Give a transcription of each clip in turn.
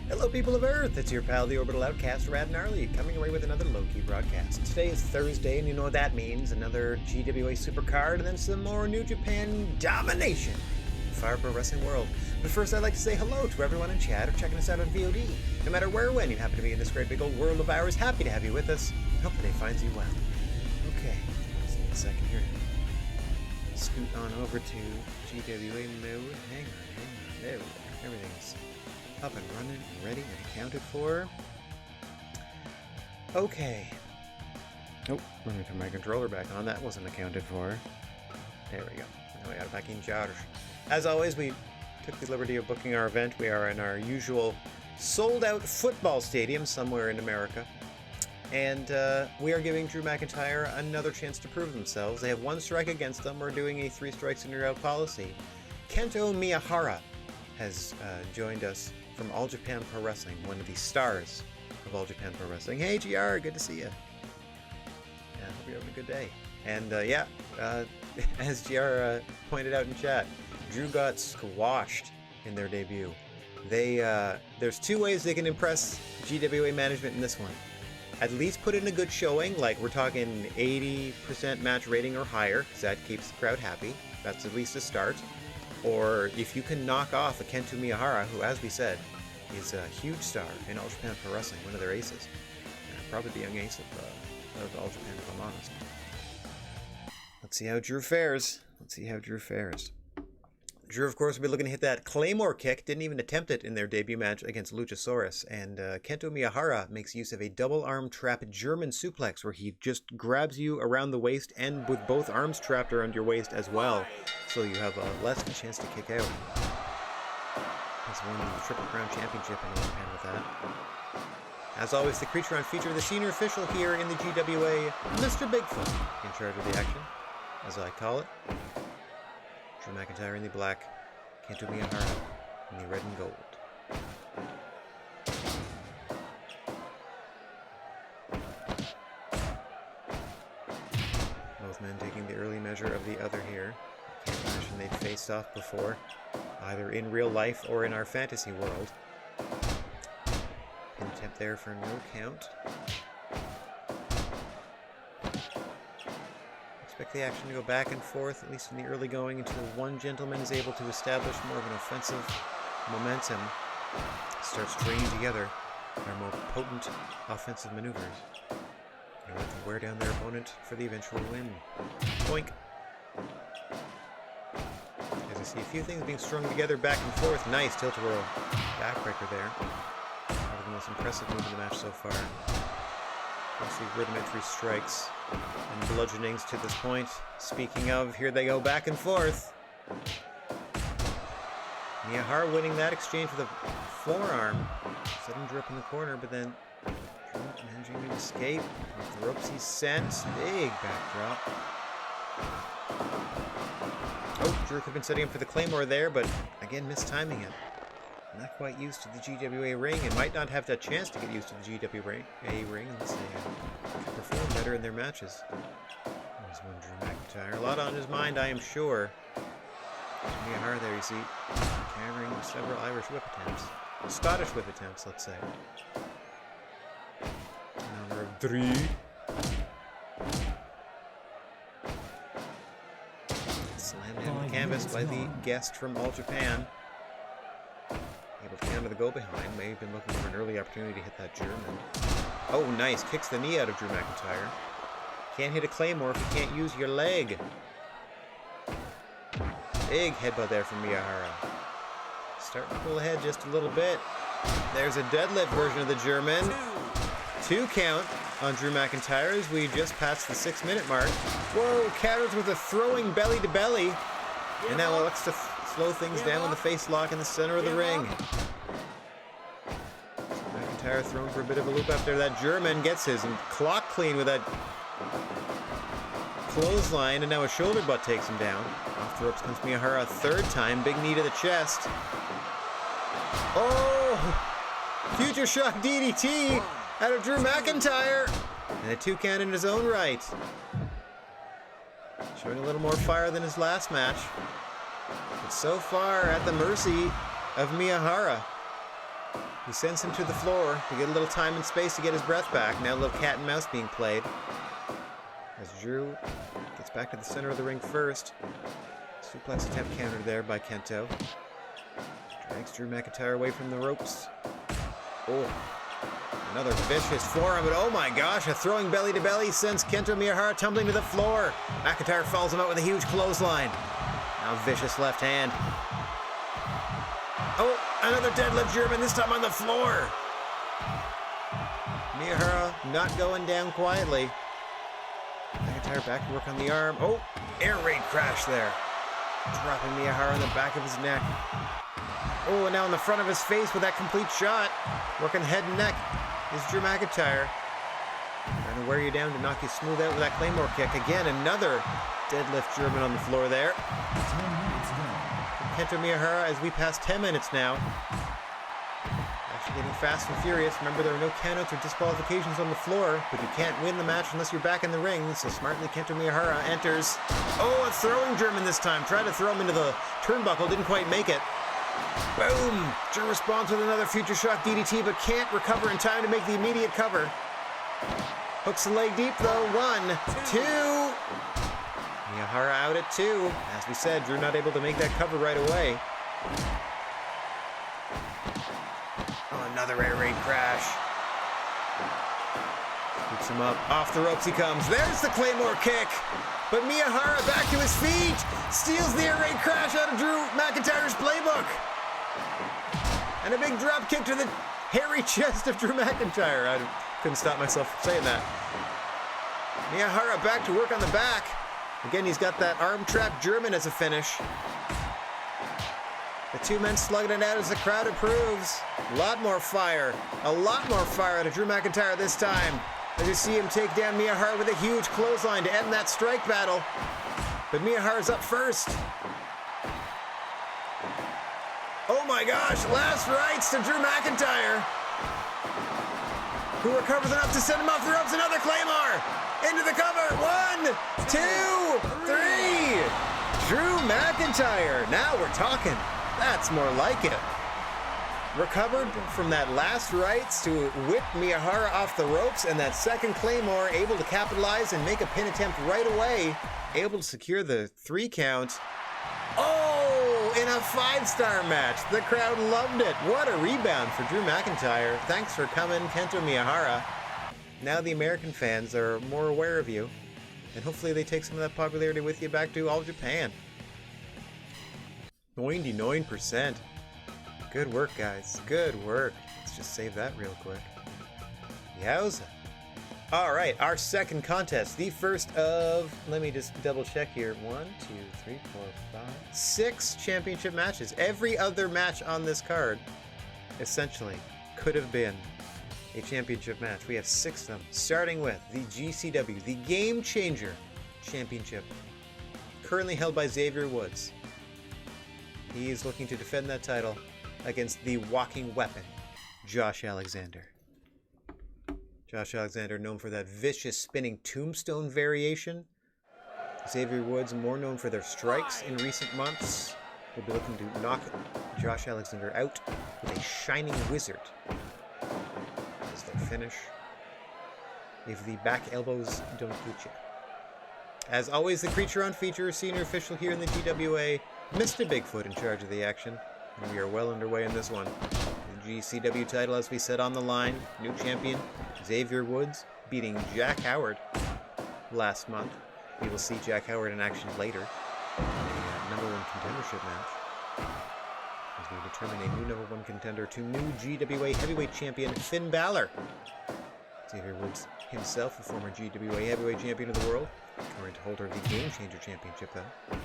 Hello people of Earth, it's your pal the Orbital Outcast, Rad Gnarly, coming away with another low-key broadcast. Today is Thursday, and you know what that means, another GWA supercard, and then some more New Japan domination in Fire Pro Wrestling World. But first I'd like to say hello to everyone in chat or checking us out on VOD. No matter where or when you happen to be in this great big old world of ours, happy to have you with us. Hope the day finds you well. Okay, let's take a second here. Scoot on over to GWA mode. Hang on, there we go. Everything's up and running and ready and accounted for. Okay. Oh, let me turn my controller back on. That wasn't accounted for. There we go. Now we got it back in charge. As always, we took the liberty of booking our event. We are in our usual sold-out football stadium somewhere in America. And we are giving Drew McIntyre another chance to prove themselves. They have one strike against them. We're doing a 3 strikes and you're out policy. Kento Miyahara has joined us from All Japan Pro Wrestling, one of the stars of All Japan Pro Wrestling. Hey, GR, good to see you. Yeah, hope you're having a good day. And as GR pointed out in chat, Drew got squashed in their debut. There's 2 ways they can impress GWA management in this one. At least put in a good showing, like we're talking 80% match rating or higher, because that keeps the crowd happy. That's at least a start. Or if you can knock off a Kento Miyahara, who, as we said, is a huge star in All Japan Pro Wrestling, one of their aces. Probably the young ace of All Japan, if I'm honest. Let's see how Drew fares. Drew, of course, will be looking to hit that Claymore kick. Didn't even attempt it in their debut match against Luchasaurus. And Kento Miyahara makes use of a double arm trap German suplex, where he just grabs you around the waist and with both arms trapped around your waist as well. So you have less of a chance to kick out. He's won the Triple Crown Championship in All Japan with that. As always, the creature on feature, the senior official here in the GWA, Mr. Bigfoot, in charge of the action, as I call it. Drew McIntyre in the black, Kento Miyahara in the red and gold. Both men taking the early measure of the other here. I can't imagine they'd faced off before, either in real life or in our fantasy world. Pin attempt there for no count. Expect the action to go back and forth, at least in the early going, until one gentleman is able to establish more of an offensive momentum, starts stringing together their more potent offensive maneuvers. They want to wear down their opponent for the eventual win. Boink! As I see a few things being strung together back and forth. Nice tilt-a-whirl backbreaker there. Probably the most impressive move in the match so far. Mostly rudimentary strikes and bludgeonings to this point. Speaking of, here they go back and forth. Miyahara winning that exchange with a forearm. Setting Drew up in the corner, but then Drew managing to escape. Off the ropes he's sent. Big backdrop. Oh, Drew could have been setting up for the Claymore there, but again mistiming it. Not quite used to the GWA ring, and might not have that chance to get used to the GWA ring unless they perform better in their matches. There's one Drew McIntyre. A lot on his mind, I am sure. Miyahara there, you see, carrying several Irish whip attempts. Scottish whip attempts, let's say. Number 3. Slammed into the canvas by the guest from All Japan. Able to counter the go behind. May have been looking for an early opportunity to hit that German. Oh, nice. Kicks the knee out of Drew McIntyre. Can't hit a Claymore if you can't use your leg. Big headbutt there from Miyahara. Starting to pull ahead just a little bit. There's a deadlift version of the German. 2 count on Drew McIntyre as we just passed the 6-minute mark. Whoa, counters with a throwing belly to belly. And now looks to slow things down with the face lock in the center of the ring. McIntyre thrown for a bit of a loop after that German gets his and clock clean with that clothesline, and now a shoulder butt takes him down. Off the ropes comes Miyahara a 3rd time. Big knee to the chest. Oh! Future shock DDT out of Drew McIntyre. And a 2 count in his own right. Showing a little more fire than his last match. But so far at the mercy of Miyahara. He sends him to the floor to get a little time and space to get his breath back. Now a little cat and mouse being played. As Drew gets back to the center of the ring first. Suplex attempt countered there by Kento. Drags Drew McIntyre away from the ropes. Oh, another vicious forearm, but oh my gosh, a throwing belly to belly sends Kento Miyahara tumbling to the floor. McIntyre falls him out with a huge clothesline. Now vicious left hand. Oh, another deadlift German, this time on the floor. Miyahara not going down quietly. McIntyre back to work on the arm. Oh, air raid crash there. Dropping Miyahara on the back of his neck. Oh, and now in the front of his face with that complete shot. Working head and neck is Drew McIntyre. Trying to wear you down to knock you smooth out with that Claymore kick. Again, another deadlift German on the floor there. 10 minutes down. Kento Miyahara as we pass 10 minutes now. Actually getting fast and furious. Remember, there are no countouts or disqualifications on the floor, but you can't win the match unless you're back in the ring. So smartly, Kento Miyahara enters. Oh, a throwing German this time. Tried to throw him into the turnbuckle, didn't quite make it. Boom! Drew responds with another future shock DDT, but can't recover in time to make the immediate cover. Hooks the leg deep though. 1, 2. Miyahara out at 2. As we said, Drew not able to make that cover right away. Oh, another air raid crash. Scoops him up. Off the ropes he comes. There's the Claymore kick. But Miyahara back to his feet. Steals the air raid crash out of Drew McIntyre's playbook. And a big drop kick to the hairy chest of Drew McIntyre. I couldn't stop myself from saying that. Miyahara back to work on the back. Again, he's got that arm trap German as a finish. The two men slugging it out as the crowd approves. A lot more fire out of Drew McIntyre this time. As you see him take down Miyahara with a huge clothesline to end that strike battle. But Miyahara's up first. Oh my gosh, last rites to Drew McIntyre, who recovers enough to send him off the ropes. Another Claymore into the cover. 1, 2, 3. Drew McIntyre. Now we're talking. That's more like it. Recovered from that last rites to whip Miyahara off the ropes, and that second Claymore able to capitalize and make a pin attempt right away. Able to secure the 3 count. Oh, in a 5-star match. The crowd loved it. What a rebound for Drew McIntyre. Thanks for coming, Kento Miyahara. Now the American fans are more aware of you, and hopefully they take some of that popularity with you back to all Japan. 99%. Good work, guys. Good work. Let's just save that real quick. Yowza. All right, our second contest. The first of, let me just double check here. 1, 2, 3, 4, 5, 6 championship matches. Every other match on this card, essentially, could have been a championship match. We have 6 of them, starting with the GCW, the Game Changer Championship, currently held by Xavier Woods. He is looking to defend that title against the walking weapon, Josh Alexander. Josh Alexander, known for that vicious spinning tombstone variation. Xavier Woods, more known for their strikes in recent months. Will be looking to knock Josh Alexander out with a shining wizard as their finish, if the back elbows don't get you. As always, the creature on feature, senior official here in the GWA, Mr. Bigfoot in charge of the action. And we are well underway in this one. The GCW title, as we said, on the line. New champion, Xavier Woods, beating Jack Howard last month. We will see Jack Howard in action later in a number 1 contendership match, as we determine a new number 1 contender to new GWA heavyweight champion, Finn Balor. Xavier Woods himself, a former GWA heavyweight champion of the world, current holder of the Game Changer Championship, though.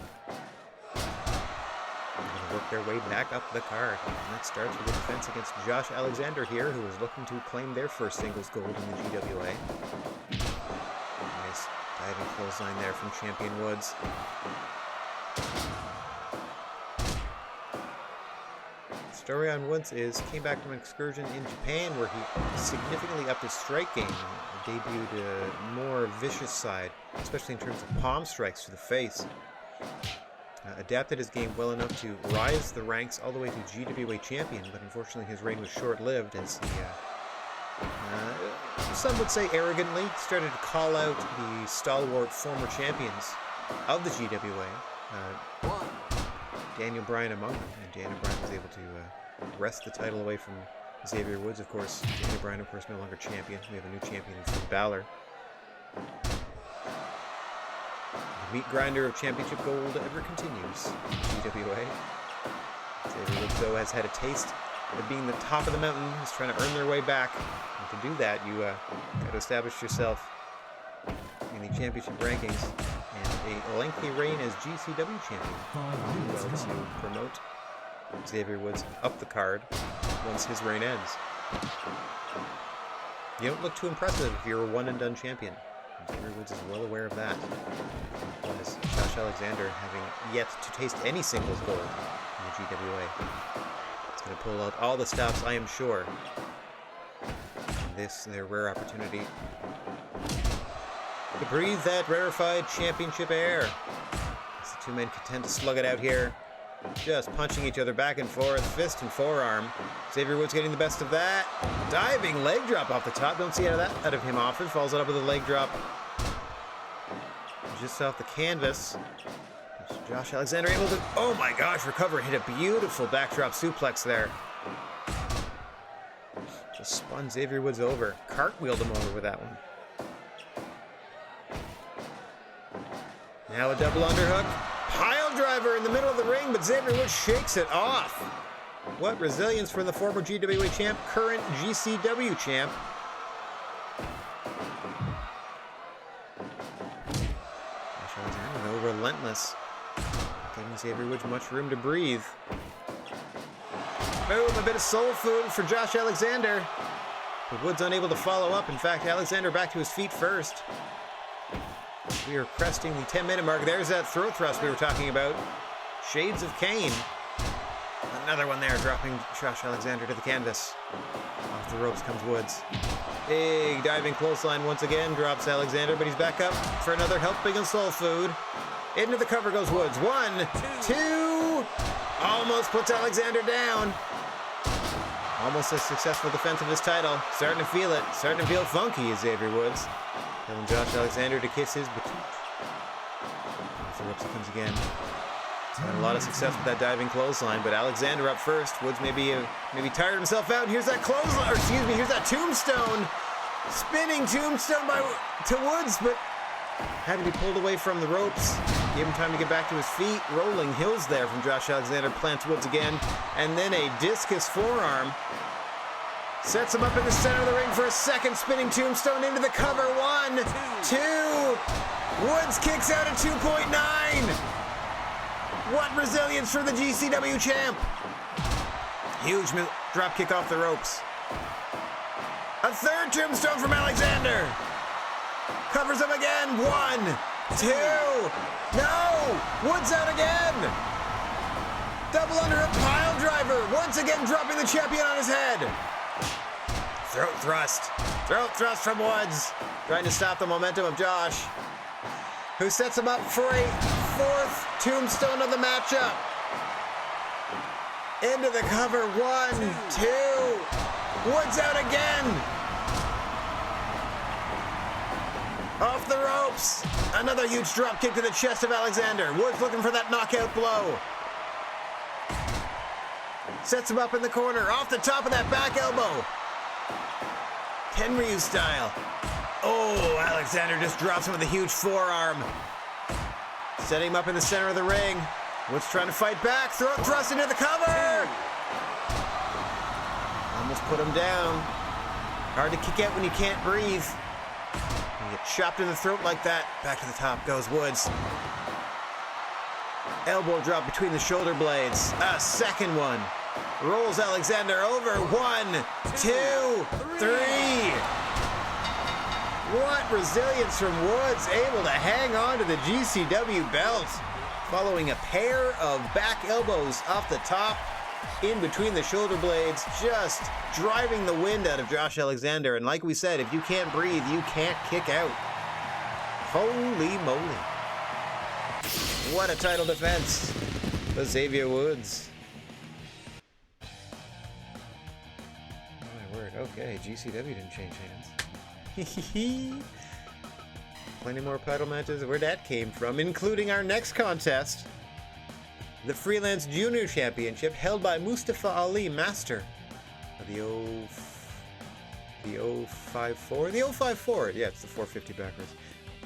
Work their way back up the card. And that starts with a defense against Josh Alexander here, who is looking to claim their first singles gold in the GWA. Nice diving clothesline there from Champion Woods. Story on Woods is came back from an excursion in Japan where he significantly upped his strike game and debuted a more vicious side, especially in terms of palm strikes to the face. adapted his game well enough to rise the ranks all the way to GWA champion, but unfortunately his reign was short-lived as he, some would say arrogantly, started to call out the stalwart former champions of the GWA, Daniel Bryan among them, and Daniel Bryan was able to wrest the title away from Xavier Woods. Of course, Daniel Bryan, of course, no longer champion. We have a new champion in Finn Balor. The meat grinder of championship gold ever continues. GWA. Xavier Woods, though, has had a taste of being the top of the mountain. He's trying to earn their way back. And to do that, you got to establish yourself in the championship rankings and a lengthy reign as GCW champion. Well, to promote Xavier Woods up the card once his reign ends. You don't look too impressive if you're a one-and-done champion. Xavier Woods is well aware of that. As Josh Alexander, having yet to taste any singles gold in the GWA, is going to pull out all the stops, I am sure. And this, their rare opportunity to breathe that rarefied championship air. As the two men content to slug it out here. Just punching each other back and forth, fist and forearm. Xavier Woods getting the best of that. Diving leg drop off the top. Don't see out of him often. Follows it up with a leg drop just off the canvas. Josh Alexander able to, oh my gosh, recover. Hit a beautiful backdrop suplex there. Just spun Xavier Woods over. Cartwheeled him over with that one. Now a double underhook. Pile driver in the middle of the ring, but Xavier Woods shakes it off. What resilience for the former GWA champ, current GCW champ. Josh Alexander, no relentless. Giving Xavier Woods much room to breathe. Boom, a bit of soul food for Josh Alexander. But Woods unable to follow up. In fact, Alexander back to his feet first. We are cresting the 10-minute mark. There's that throat thrust we were talking about. Shades of Kane. Another one there, dropping Josh Alexander to the canvas. Off the ropes comes Woods. Big diving clothesline once again. Drops Alexander, but he's back up for another helping of soul food. Into the cover goes Woods. 1, 2. Almost puts Alexander down. Almost a successful defense of his title. Starting to feel it. Starting to feel funky is Xavier Woods. Telling Josh Alexander to kiss his batoot. Off the ropes he comes again. Had a lot of success with that diving clothesline, but Alexander up first. Woods maybe tired himself out. Here's that clothesline, or excuse me, here's that tombstone. Spinning tombstone to Woods, but had to be pulled away from the ropes. Gave him time to get back to his feet. Rolling hills there from Josh Alexander. Plants Woods again, and then a discus forearm. Sets him up in the center of the ring for a second spinning tombstone into the cover. 1, 2. Woods kicks out at 2.9. What resilience for the GCW champ. Huge drop kick off the ropes. A third tombstone from Alexander. Covers him again. 1, 2. No! Woods out again. Double underhook pile driver. Once again dropping the champion on his head. Throat thrust. Throat thrust from Woods. Trying to stop the momentum of Josh, who sets him up for a fourth tombstone of the matchup. Into the cover. 1, 2. Woods out again. Off the ropes. Another huge drop kick to the chest of Alexander. Woods looking for that knockout blow. Sets him up in the corner. Off the top of that back elbow. Tenryu style. Oh, Alexander just drops him with a huge forearm. Setting him up in the center of the ring. Woods trying to fight back. Throat thrust into the cover. Almost put him down. Hard to kick out when you can't breathe. You get chopped in the throat like that. Back to the top goes Woods. Elbow drop between the shoulder blades. A second one. Rolls Alexander over. 1, 2, 3. What resilience from Woods, able to hang on to the GCW belt. Following a pair of back elbows off the top, in between the shoulder blades, just driving the wind out of Josh Alexander. And like we said, if you can't breathe, you can't kick out. Holy moly. What a title defense! The Xavier Woods. Oh my word. Okay, GCW didn't change hands. Plenty more title matches where that came from, including our next contest. The Freelance Junior Championship held by Mustafa Ali, master of the 054? The 054, yeah, it's the 450 backwards.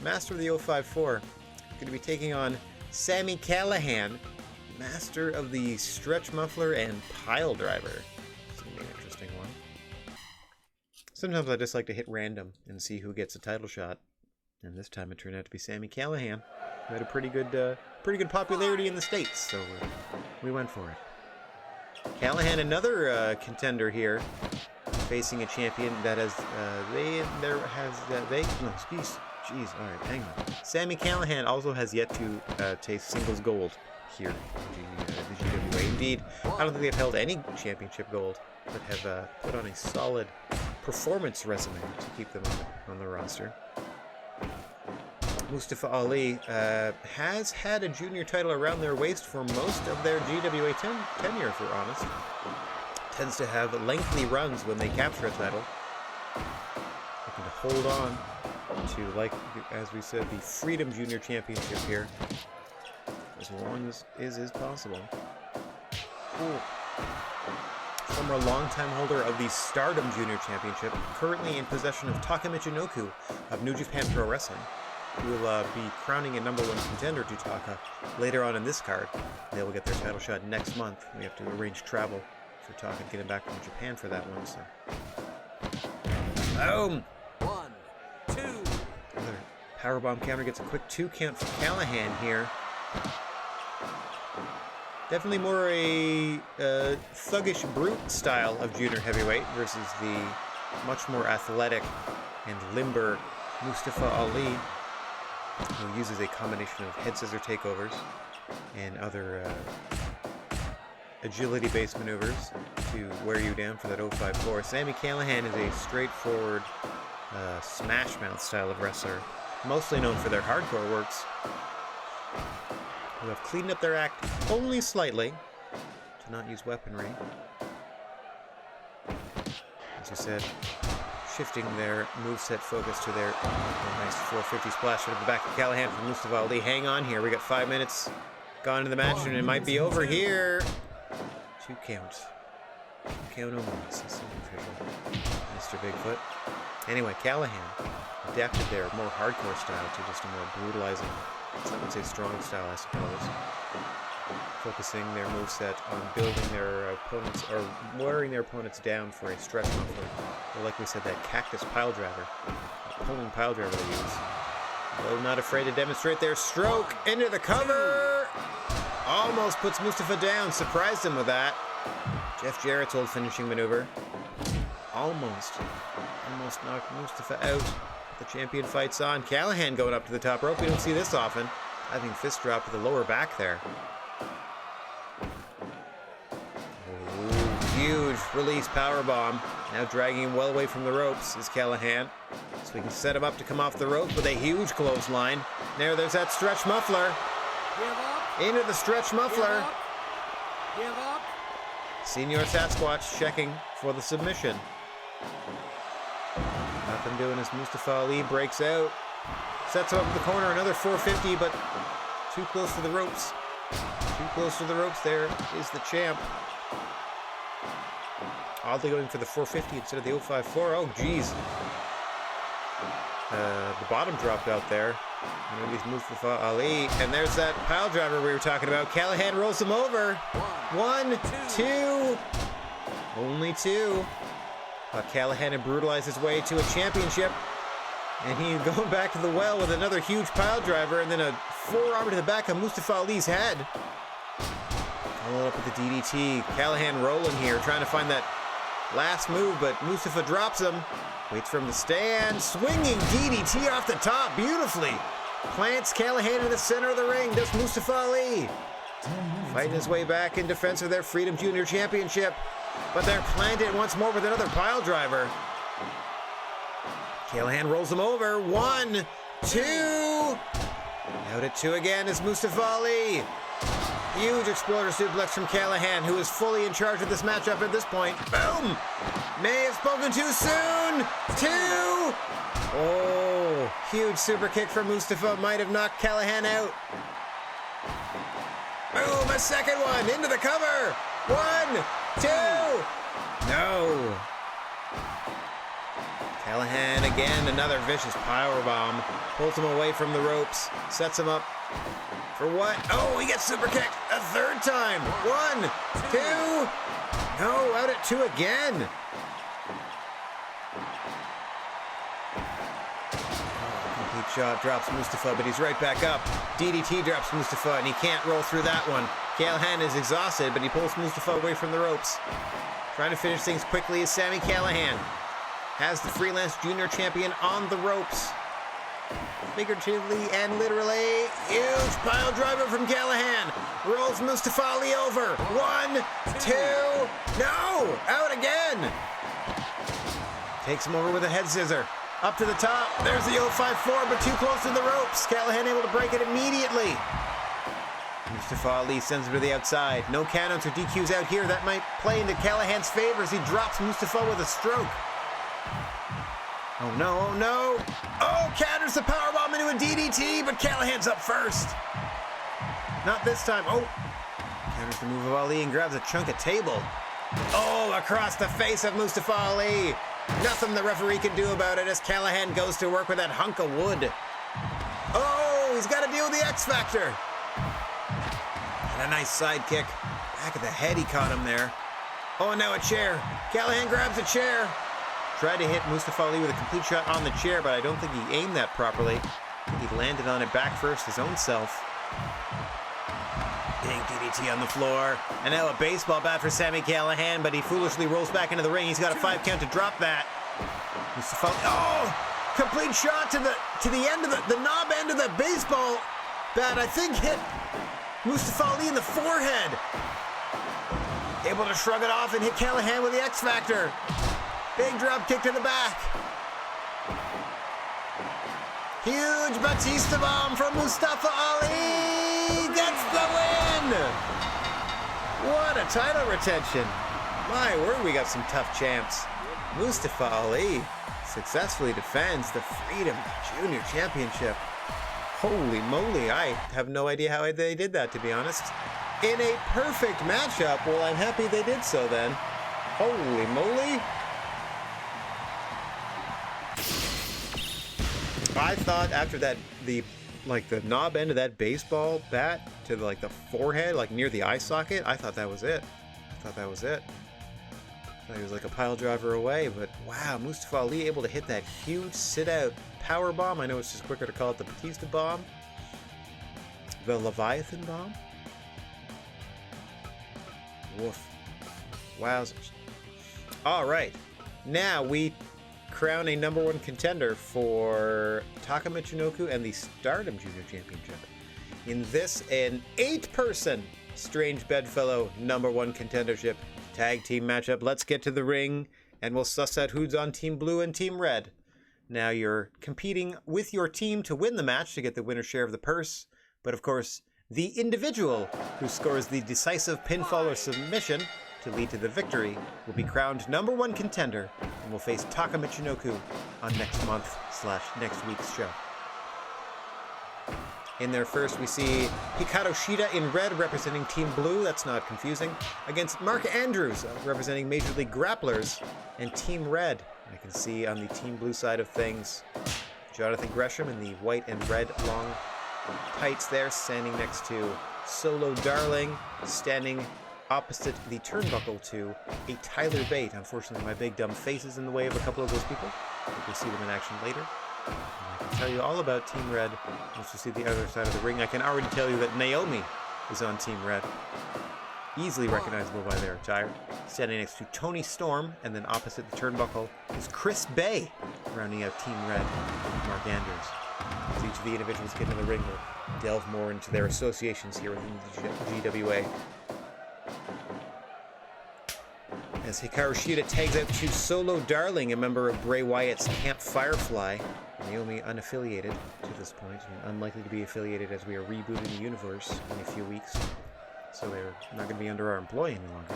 Master of the 054, going to be taking on Sammy Callahan, master of the Stretch Muffler and Pile Driver. It's going to be an interesting one. Sometimes I just like to hit random and see who gets a title shot. And this time it turned out to be Sammy Callahan, who had a pretty good popularity in the States, so we went for it. Callahan, another contender here, facing a champion that has jeez, all right, hang on. Sammy Callahan also has yet to taste singles gold here in the GWA. Indeed, I don't think they've held any championship gold, but have put on a solid performance resume to keep them on the roster. Mustafa Ali has had a junior title around their waist for most of their GWA tenure, if we're honest. Tends to have lengthy runs when they capture a title. Looking to hold on to, like, as we said, the Freedom Junior Championship here. As long as is possible. Ooh. Former longtime holder of the Stardom Junior Championship, currently in possession of Taka Michinoku of New Japan Pro Wrestling. Who will be crowning a #1 contender to Taka later on in this card. They will get their title shot next month. We have to arrange travel for Taka to get him back from Japan for that one. So, boom! 1, 2. Another powerbomb counter gets a quick 2 count for Callahan here. Definitely more a thuggish brute style of junior heavyweight versus the much more athletic and limber Mustafa Ali, who uses a combination of head scissor takeovers and other agility-based maneuvers to wear you down for that 054. Sammy Callahan is a straightforward smash mouth style of wrestler, mostly known for their hardcore works, who have cleaned up their act only slightly to not use weaponry. As you said, shifting their moveset focus to their nice 450 splash into the back of Callahan from Mustafa Ali. Hang on here. We got 5 minutes gone into the match, and it might be over here. 2 count. 2 count only. Mr. Bigfoot. Anyway, Callahan adapted their more hardcore style to just a more brutalizing, I would say strong style, I suppose. Focusing their moveset on building their opponents, or wearing their opponents down for a stretch muffler. Or like we said, that cactus pile driver, that pulling pile driver they use. Though not afraid to demonstrate their stroke into the cover. Almost puts Mustafa down, surprised him with that. Jeff Jarrett's old finishing maneuver. Almost knocked Mustafa out. The champion fights on. Callahan going up to the top rope. We don't see this often. Having fist drop to the lower back there. Huge release powerbomb. Now dragging him well away from the ropes is Callahan. So we can set him up to come off the ropes with a huge clothesline. There's that stretch muffler. Into the stretch muffler. Give up. Senior Sasquatch checking for the submission. Nothing doing as Mustafa Ali breaks out. Sets him up in the corner. Another 450, but too close to the ropes. Too close to the ropes. There is the champ. Oddly going for the 450 instead of the 054. Oh, geez. The bottom dropped out there. Maybe Mustafa Ali. And there's that pile driver we were talking about. Callahan rolls him over. 1, 2. Only 2. Callahan had brutalized his way to a championship. And he's going back to the well with another huge pile driver. And then a forearm to the back of Mustafa Ali's head. Followed up with the DDT. Callahan rolling here, trying to find that last move, but Mustafa drops him. Waits for him to stand. Swinging DDT off the top beautifully. Plants Callahan in the center of the ring. Does Mustafa Ali. Fighting his way back in defense of their Freedom Junior Championship. But they're planted once more with another pile driver. Callahan rolls him over. 1, 2. Now Out at 2 again is Mustafa Ali. Huge exploder suplex from Callahan, who is fully in charge of this matchup at this point. Boom! May have spoken too soon. 2. Oh, huge super kick from Mustafa might have knocked Callahan out. Boom, a second one into the cover. 1, 2. No. Callahan again, another vicious powerbomb. Pulls him away from the ropes. Sets him up for what? Oh, he gets super kicked a third time. 1, 2. No, out at 2 again. Complete shot drops Mustafa, but he's right back up. DDT drops Mustafa, and he can't roll through that one. Callahan is exhausted, but he pulls Mustafa away from the ropes. Trying to finish things quickly is Sammy Callahan. Has the freelance junior champion on the ropes. Figuratively and literally, huge pile driver from Callahan. Rolls Mustafa Ali over. 1, 2, no! Out again! Takes him over with a head scissor. Up to the top. There's the 054, but too close to the ropes. Callahan able to break it immediately. Mustafa Ali sends him to the outside. No countouts or DQs out here. That might play into Callahan's favor as he drops Mustafa with a stroke. Oh no, oh no. Oh, counters the powerbomb into a DDT, but Callahan's up first. Not this time. Oh, counters the move of Ali and grabs a chunk of table. Oh, across the face of Mustafa Ali. Nothing the referee can do about it as Callahan goes to work with that hunk of wood. Oh, he's got to deal with the X Factor. And a nice side kick. Back of the head, he caught him there. Oh, and now a chair. Callahan grabs a chair. Tried to hit Mustafa Ali with a complete shot on the chair, but I don't think he aimed that properly. I think he landed on it back first, his own self. Big DDT on the floor. And now a baseball bat for Sammy Callahan, but he foolishly rolls back into the ring. He's got a 5 count to drop that. Mustafa Ali, oh! Complete shot to the end of the knob end of the baseball bat. I think hit Mustafa Ali in the forehead. Able to shrug it off and hit Callahan with the X Factor. Big drop kick to the back. Huge Batista bomb from Mustafa Ali. Gets the win. What a title retention. My word, we got some tough champs. Mustafa Ali successfully defends the Freedom Junior Championship. Holy moly, I have no idea how they did that, to be honest. In a perfect matchup, well, I'm happy they did so then. Holy moly. I thought after that, the knob end of that baseball bat to the forehead, like near the eye socket, I thought that was it. I thought he was like a pile driver away, but wow, Mustafa Ali able to hit that huge sit-out power bomb. I know it's just quicker to call it the Batista bomb. The Leviathan bomb. Woof. Wowzers. All right, now we crown a #1 contender for Taka Michinoku and the Stardom Junior Championship. In this, an 8-person Strange Bedfellow #1 contendership tag team matchup. Let's get to the ring, and we'll suss out who's on Team Blue and Team Red. Now you're competing with your team to win the match to get the winner's share of the purse, but of course, the individual who scores the decisive pinfall or submission to lead to the victory will be crowned #1 contender and will face Taka Michinoku on next week's show. In there first, we see Hikaru Shida in red representing Team Blue, that's not confusing, against Mark Andrews representing Major League Grapplers and Team Red. I can see on the Team Blue side of things, Jonathan Gresham in the white and red long tights there, standing next to Solo Darling, standing opposite the turnbuckle to a Tyler Bate. Unfortunately, my big dumb face is in the way of a couple of those people. We'll see them in action later. And I can tell you all about Team Red once you see the other side of the ring. I can already tell you that Naomi is on Team Red. Easily recognizable by their attire. Standing next to Tony Storm, and then opposite the turnbuckle is Chris Bay, rounding out Team Red with Mark Andrews. As each of the individuals get into the ring, we'll delve more into their associations here within the GWA. As Hikaru Shida tags out to Solo Darling, a member of Bray Wyatt's Camp Firefly. Naomi unaffiliated to this point, and unlikely to be affiliated as we are rebooting the universe in a few weeks. So they're not going to be under our employ any longer.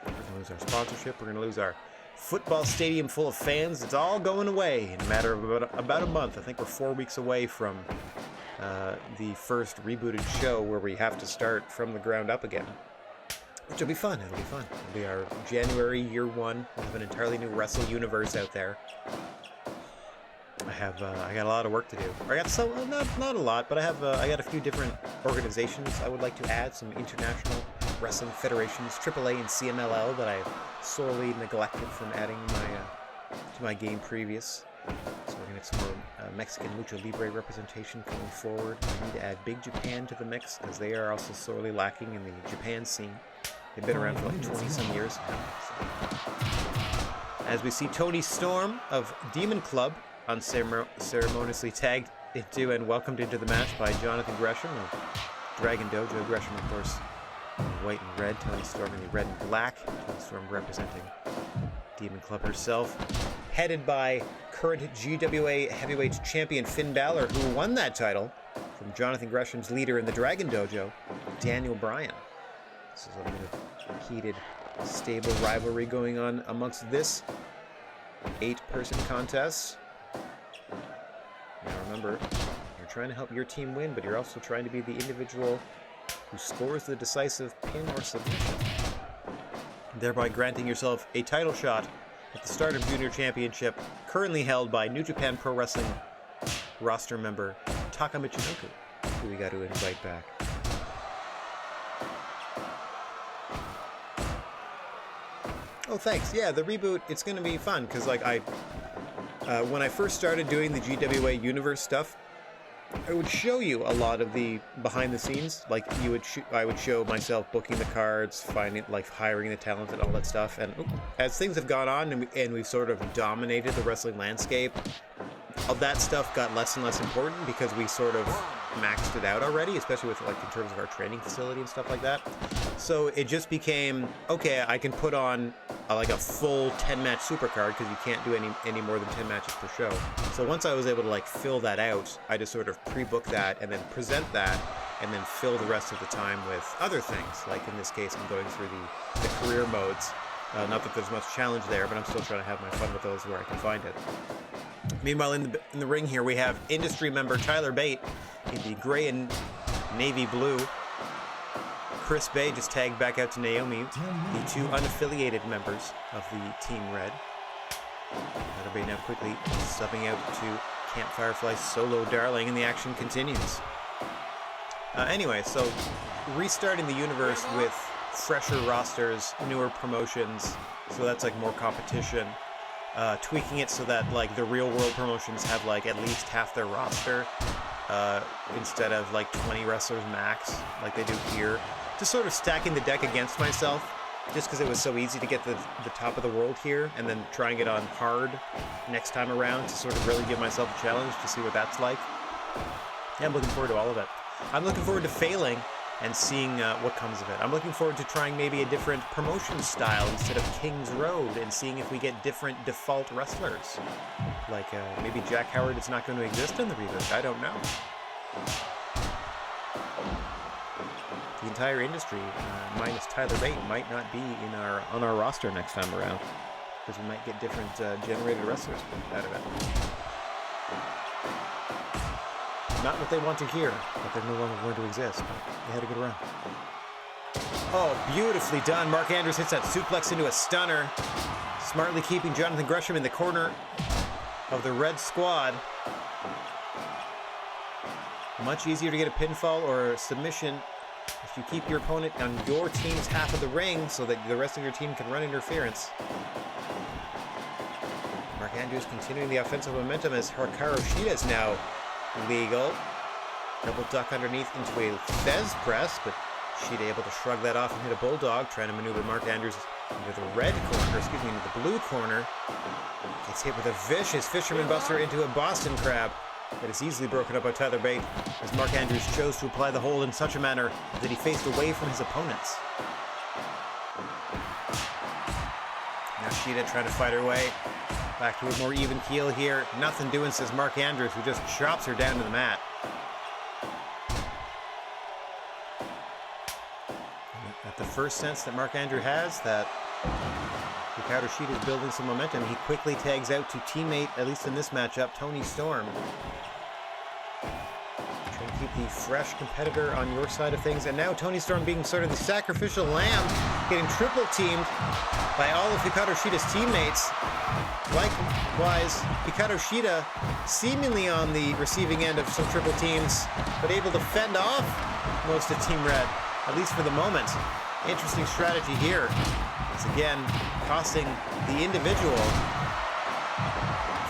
We're going to lose our sponsorship. We're going to lose our football stadium full of fans. It's all going away in a matter of about a month. I think we're 4 weeks away from the first rebooted show where we have to start from the ground up again. Which will be fun. It'll be fun. It'll be our January year one. We'll have an entirely new Wrestle universe out there. I got a lot of work to do. I got some, not a lot, but I got a few different organizations I would like to add. Some international wrestling federations, AAA and CMLL, that I've sorely neglected from adding to my game previous. So we're gonna get some more Mexican Lucha Libre representation coming forward. I need to add Big Japan to the mix because they are also sorely lacking in the Japan scene. They've been around for like 20-some years now. So. As we see Tony Storm of Demon Club unceremoniously tagged into and welcomed into the match by Jonathan Gresham of Dragon Dojo. Gresham, of course, in white and red. Tony Storm in the red and black. Tony Storm representing Demon Club herself. Headed by current GWA heavyweight champion Finn Balor, who won that title from Jonathan Gresham's leader in the Dragon Dojo, Daniel Bryan. This is a little bit of heated, stable rivalry going on amongst this 8-person contest. Now remember, you're trying to help your team win, but you're also trying to be the individual who scores the decisive pin or submission, thereby granting yourself a title shot at the Stardom Junior Championship, currently held by New Japan Pro Wrestling roster member Taka Michinoku, who we got to invite back. Oh, thanks. Yeah, the reboot, it's going to be fun, because like when I first started doing the GWA Universe stuff, I would show you a lot of the behind the scenes. Like I would show myself booking the cards, hiring the talent and all that stuff. And as things have gone on and we've sort of dominated the wrestling landscape, all that stuff got less and less important because we sort of maxed it out already, especially with in terms of our training facility and stuff like that. So it just became, okay, I can put on a full 10-match supercard because you can't do any more than 10 matches per show. So once I was able to fill that out, I just sort of pre-book that and then present that and then fill the rest of the time with other things. Like in this case, I'm going through the career modes. Not that there's much challenge there, but I'm still trying to have my fun with those where I can find it. Meanwhile, in the ring here, we have industry member Tyler Bate in the gray and navy blue. Chris Bay just tagged back out to Naomi, the two unaffiliated members of the Team Red. Tyler Bate now quickly subbing out to Camp Firefly's Solo Darling, and the action continues. Anyway, so restarting the universe with fresher rosters, newer promotions, so that's more competition. Tweaking it so that the real world promotions have at least half their roster instead of 20 wrestlers max like they do here. Just sort of stacking the deck against myself just because it was so easy to get the top of the world here and then trying it on hard next time around to sort of really give myself a challenge to see what that's like. Yeah, I'm looking forward to all of it. I'm looking forward to failing and seeing what comes of it. I'm looking forward to trying maybe a different promotion style instead of King's Road and seeing if we get different default wrestlers. Maybe Jack Howard is not going to exist in the reboot. I don't know. The entire industry, minus Tyler Bate, might not be on our roster next time around because we might get different generated wrestlers out of it. Not what they want to hear, but they're no longer going to exist. But they had a good run. Oh, beautifully done. Mark Andrews hits that suplex into a stunner, smartly keeping Jonathan Gresham in the corner of the Red Squad. Much easier to get a pinfall or a submission if you keep your opponent on your team's half of the ring so that the rest of your team can run interference. Mark Andrews continuing the offensive momentum as Hikaru Shida is now legal. Double duck underneath into a Fez press, but Shida able to shrug that off and hit a bulldog, trying to maneuver Mark Andrews into the into the blue corner. Gets hit with a vicious Fisherman Buster into a Boston Crab that is easily broken up by Tyler Bate as Mark Andrews chose to apply the hold in such a manner that he faced away from his opponents. Now Shida trying to fight her way Back to a more even keel here. Nothing doing, says Mark Andrews, who just chops her down to the mat. At the first sense that Mark Andrew has, that Hikaru Shida is building some momentum, he quickly tags out to teammate, at least in this matchup, Toni Storm. Trying to keep the fresh competitor on your side of things. And now Toni Storm being sort of the sacrificial lamb, getting triple teamed by all of Hikaru Shida's teammates. Likewise, Hikaru Shida seemingly on the receiving end of some triple teams, but able to fend off most of Team Red, at least for the moment. Interesting strategy here. It's again costing the individual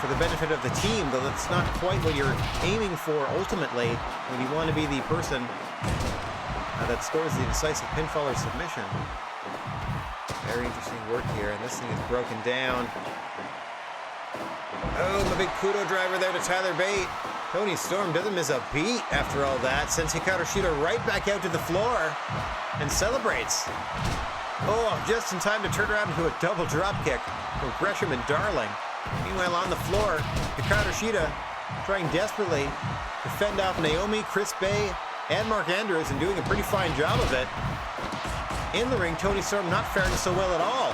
for the benefit of the team, though that's not quite what you're aiming for ultimately when you want to be the person that scores the decisive pinfall or submission. Very interesting work here, and this thing is broken down. Oh, a big kudo driver there to Tyler Bate. Toni Storm doesn't miss a beat after all that. Sends Hikaru Shida right back out to the floor and celebrates. Oh, just in time to turn around into a double dropkick from Gresham and Darling. Meanwhile, on the floor, Hikaru Shida trying desperately to fend off Naomi, Chris Bay, and Mark Andrews, and doing a pretty fine job of it. In the ring, Toni Storm not faring so well at all.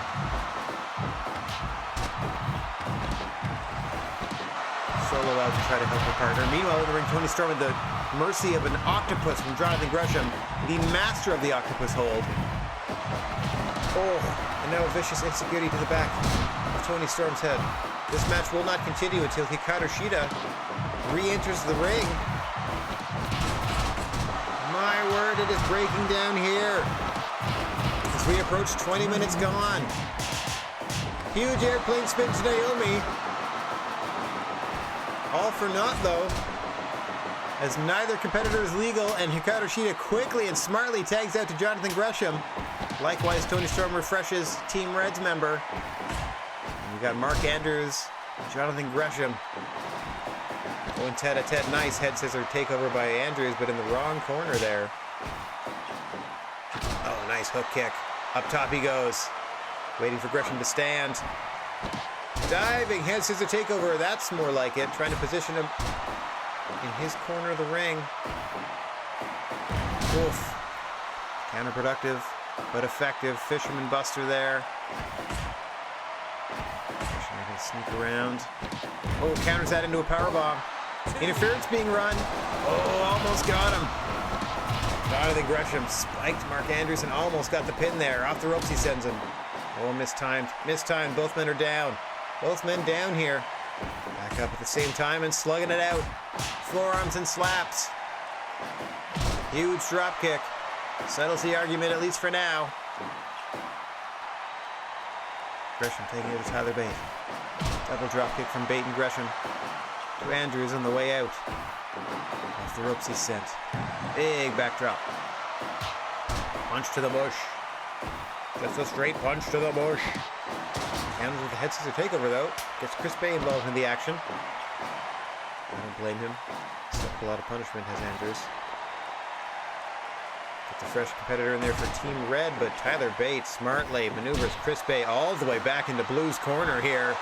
Solo out to try to help her partner. Meanwhile, in the ring, Toni Storm at the mercy of an octopus from Jonathan Gresham, the master of the octopus hold. Oh, and now a vicious insecurity to the back of Toni Storm's head. This match will not continue until Hikaru Shida re-enters the ring. My word, it is breaking down here as we approach 20 minutes gone. Huge airplane spin to Naomi. All for naught, though, as neither competitor is legal, and Hikaru Shida quickly and smartly tags out to Jonathan Gresham. Likewise, Toni Storm refreshes Team Red's member. And we got Mark Andrews, Jonathan Gresham going tete-a-tete. Nice head scissor takeover by Andrews, but in the wrong corner there. Oh, nice hook kick. Up top he goes, waiting for Gresham to stand. Diving head scissor takeover. That's more like it. Trying to position him in his corner of the ring. Oof. Counterproductive, but effective. Fisherman buster there. Fisherman can sneak around. Oh, counters that into a powerbomb. Interference being run. Oh, almost got him. Jonathan Gresham spiked Mark Andrews and almost got the pin there. Off the ropes he sends him. Oh, mistimed. Mistimed. Both men are down. Both men down here. Back up at the same time and slugging it out. Forearms and slaps. Huge drop kick. Settles the argument, at least for now. Gresham taking it to Tyler Bate. Double drop kick from Bate and Gresham to Andrews on the way out. Off the ropes he's sent. Big backdrop. Punch to the bush. Just a straight punch to the bush. Andrews with the head scissor takeover, though. Gets Chris Bay involved in the action. I don't blame him. Sucked a lot of punishment, has Andrews. Get the fresh competitor in there for Team Red, but Tyler Bate smartly maneuvers Chris Bay all the way back into Blue's corner here.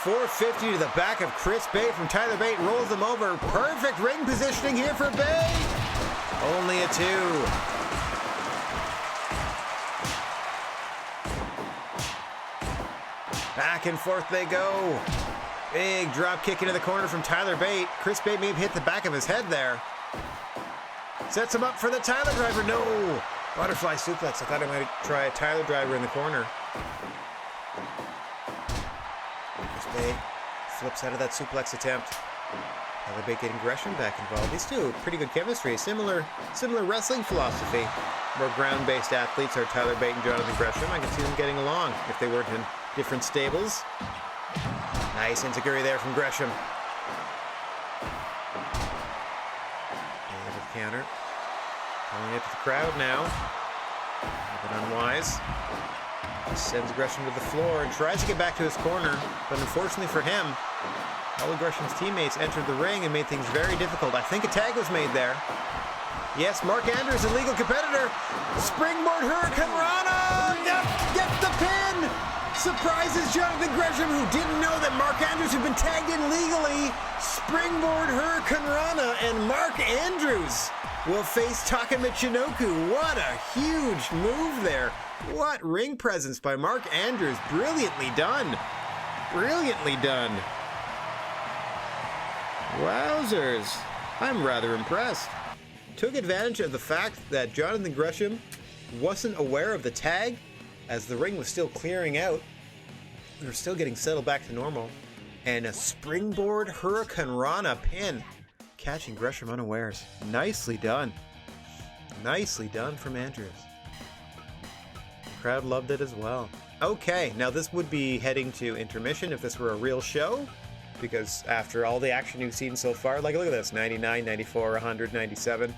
450 to the back of Chris Bay from Tyler Bate. Rolls him over. Perfect ring positioning here for Bay. Only a 2. Back and forth they go. Big drop kick into the corner from Tyler Bate. Chris Bate may have hit the back of his head there. Sets him up for the Tyler driver. No! Butterfly suplex. I thought I might try a Tyler driver in the corner. Chris Bate flips out of that suplex attempt. Tyler Bate getting Gresham back involved. These two pretty good chemistry. Similar wrestling philosophy. More ground-based athletes are Tyler Bate and Jonathan Gresham. I can see them getting along if they weren't in different stables. Nice enziguri there from Gresham. Able to counter. Calling it to the crowd now. A bit unwise. Sends Gresham to the floor and tries to get back to his corner, but unfortunately for him, all of Gresham's teammates entered the ring and made things very difficult. I think a tag was made there. Yes, Mark Andrews, a legal competitor. Springboard Hurricane Rana! Yep, gets the pin! surprises Jonathan Gresham, who didn't know that Mark Andrews had been tagged in legally. Springboard Hurricane Rana, and Mark Andrews will face Taka Michinoku. What a huge move there. What ring presence by Mark Andrews. Brilliantly done. Brilliantly done. Wowzers. I'm rather impressed. Took advantage of the fact that Jonathan Gresham wasn't aware of the tag as the ring was still clearing out. We were still getting settled back to normal. And a springboard Hurricane Rana pin, catching Gresham unawares. Nicely done. Nicely done from Andrews. The crowd loved it as well. Okay, now this would be heading to intermission if this were a real show, because after all the action you've seen so far, like, look at this, 99, 94, 100, 97.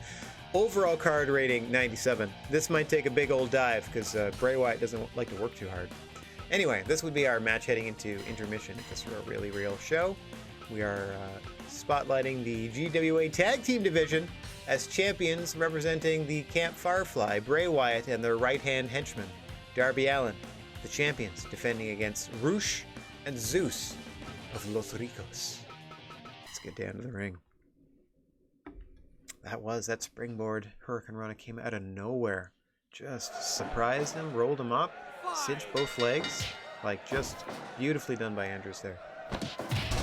Overall card rating, 97. This might take a big old dive, because Bray Wyatt doesn't like to work too hard. Anyway, this would be our match heading into intermission if this were a really real show. We are spotlighting the GWA Tag Team Division as champions representing the Camp Firefly, Bray Wyatt and their right-hand henchman, Darby Allin, the champions, defending against Rush and Zeus of Los Ricos. Let's get down to the ring. That springboard Hurricane Rana came out of nowhere. Just surprised him, rolled him up, cinched both legs. Like, just beautifully done by Andrews there.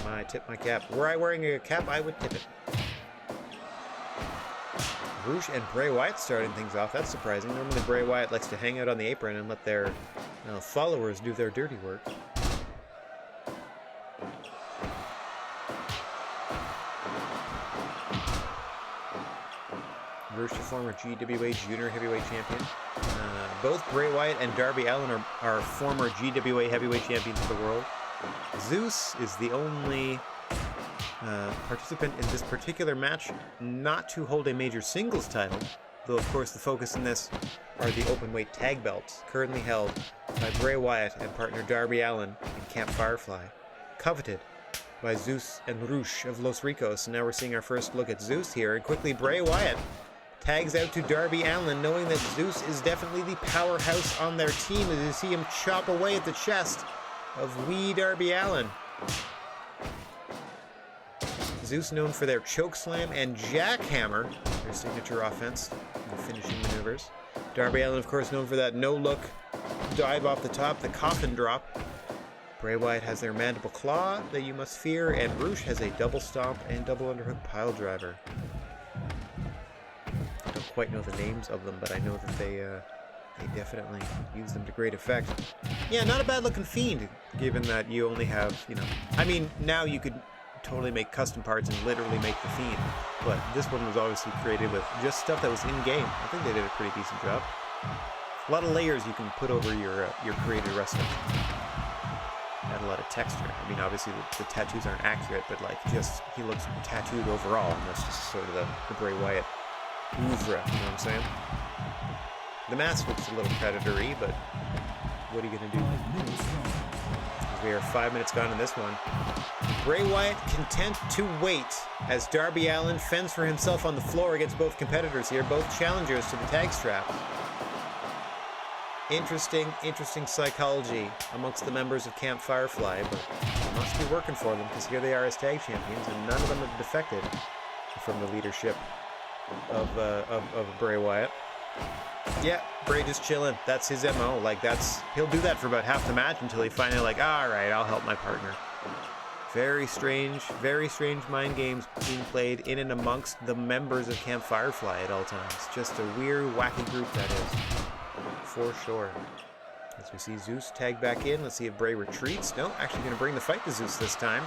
I tip my cap. Were I wearing a cap, I would tip it. Rush and Bray Wyatt starting things off. That's surprising. Normally Bray Wyatt likes to hang out on the apron and let their followers do their dirty work. Rush, the former GWA Junior Heavyweight Champion. Both Bray Wyatt and Darby Allin are former GWA Heavyweight Champions of the world. Zeus is the only participant in this particular match not to hold a major singles title, though of course the focus in this are the openweight tag belts, currently held by Bray Wyatt and partner Darby Allin in Camp Firefly, coveted by Zeus and Rush of Los Ricos. And now we're seeing our first look at Zeus here, and quickly Bray Wyatt tags out to Darby Allin, knowing that Zeus is definitely the powerhouse on their team, as you see him chop away at the chest of wee Darby Allin. Zeus known for their chokeslam and jackhammer, their signature offense, and finishing maneuvers. Darby Allin, of course, known for that no-look dive off the top, the coffin drop. Bray Wyatt has their mandible claw that you must fear, and Rush has a double stomp and double underhook pile driver. I don't quite know the names of them, but I know that they definitely use them to great effect. Yeah, not a bad-looking Fiend, given that you only have, I mean, now you could totally make custom parts and literally make the Fiend, but this one was obviously created with just stuff that was in-game. I think they did a pretty decent job. A lot of layers you can put over your created wrestler. Add a lot of texture. I mean, obviously the tattoos aren't accurate, but like, just he looks tattooed overall, and that's just sort of the Bray Wyatt oeuvre, you know what I'm saying? The mask looks a little predatory, but what are you gonna do? We are 5 minutes gone in this one. Bray Wyatt content to wait as Darby Allin fends for himself on the floor against both competitors here, both challengers to the tag strap. Interesting psychology amongst the members of Camp Firefly, but it must be working for them, because here they are as tag champions, and none of them have defected from the leadership of Bray Wyatt. Yeah, Bray just chilling. That's his MO. Like, he'll do that for about half the match until he finally all right, I'll help my partner. Very strange mind games being played in and amongst the members of Camp Firefly at all times. Just a weird, wacky group, that is. For sure. As we see Zeus tag back in, let's see if Bray retreats. No, actually going to bring the fight to Zeus this time.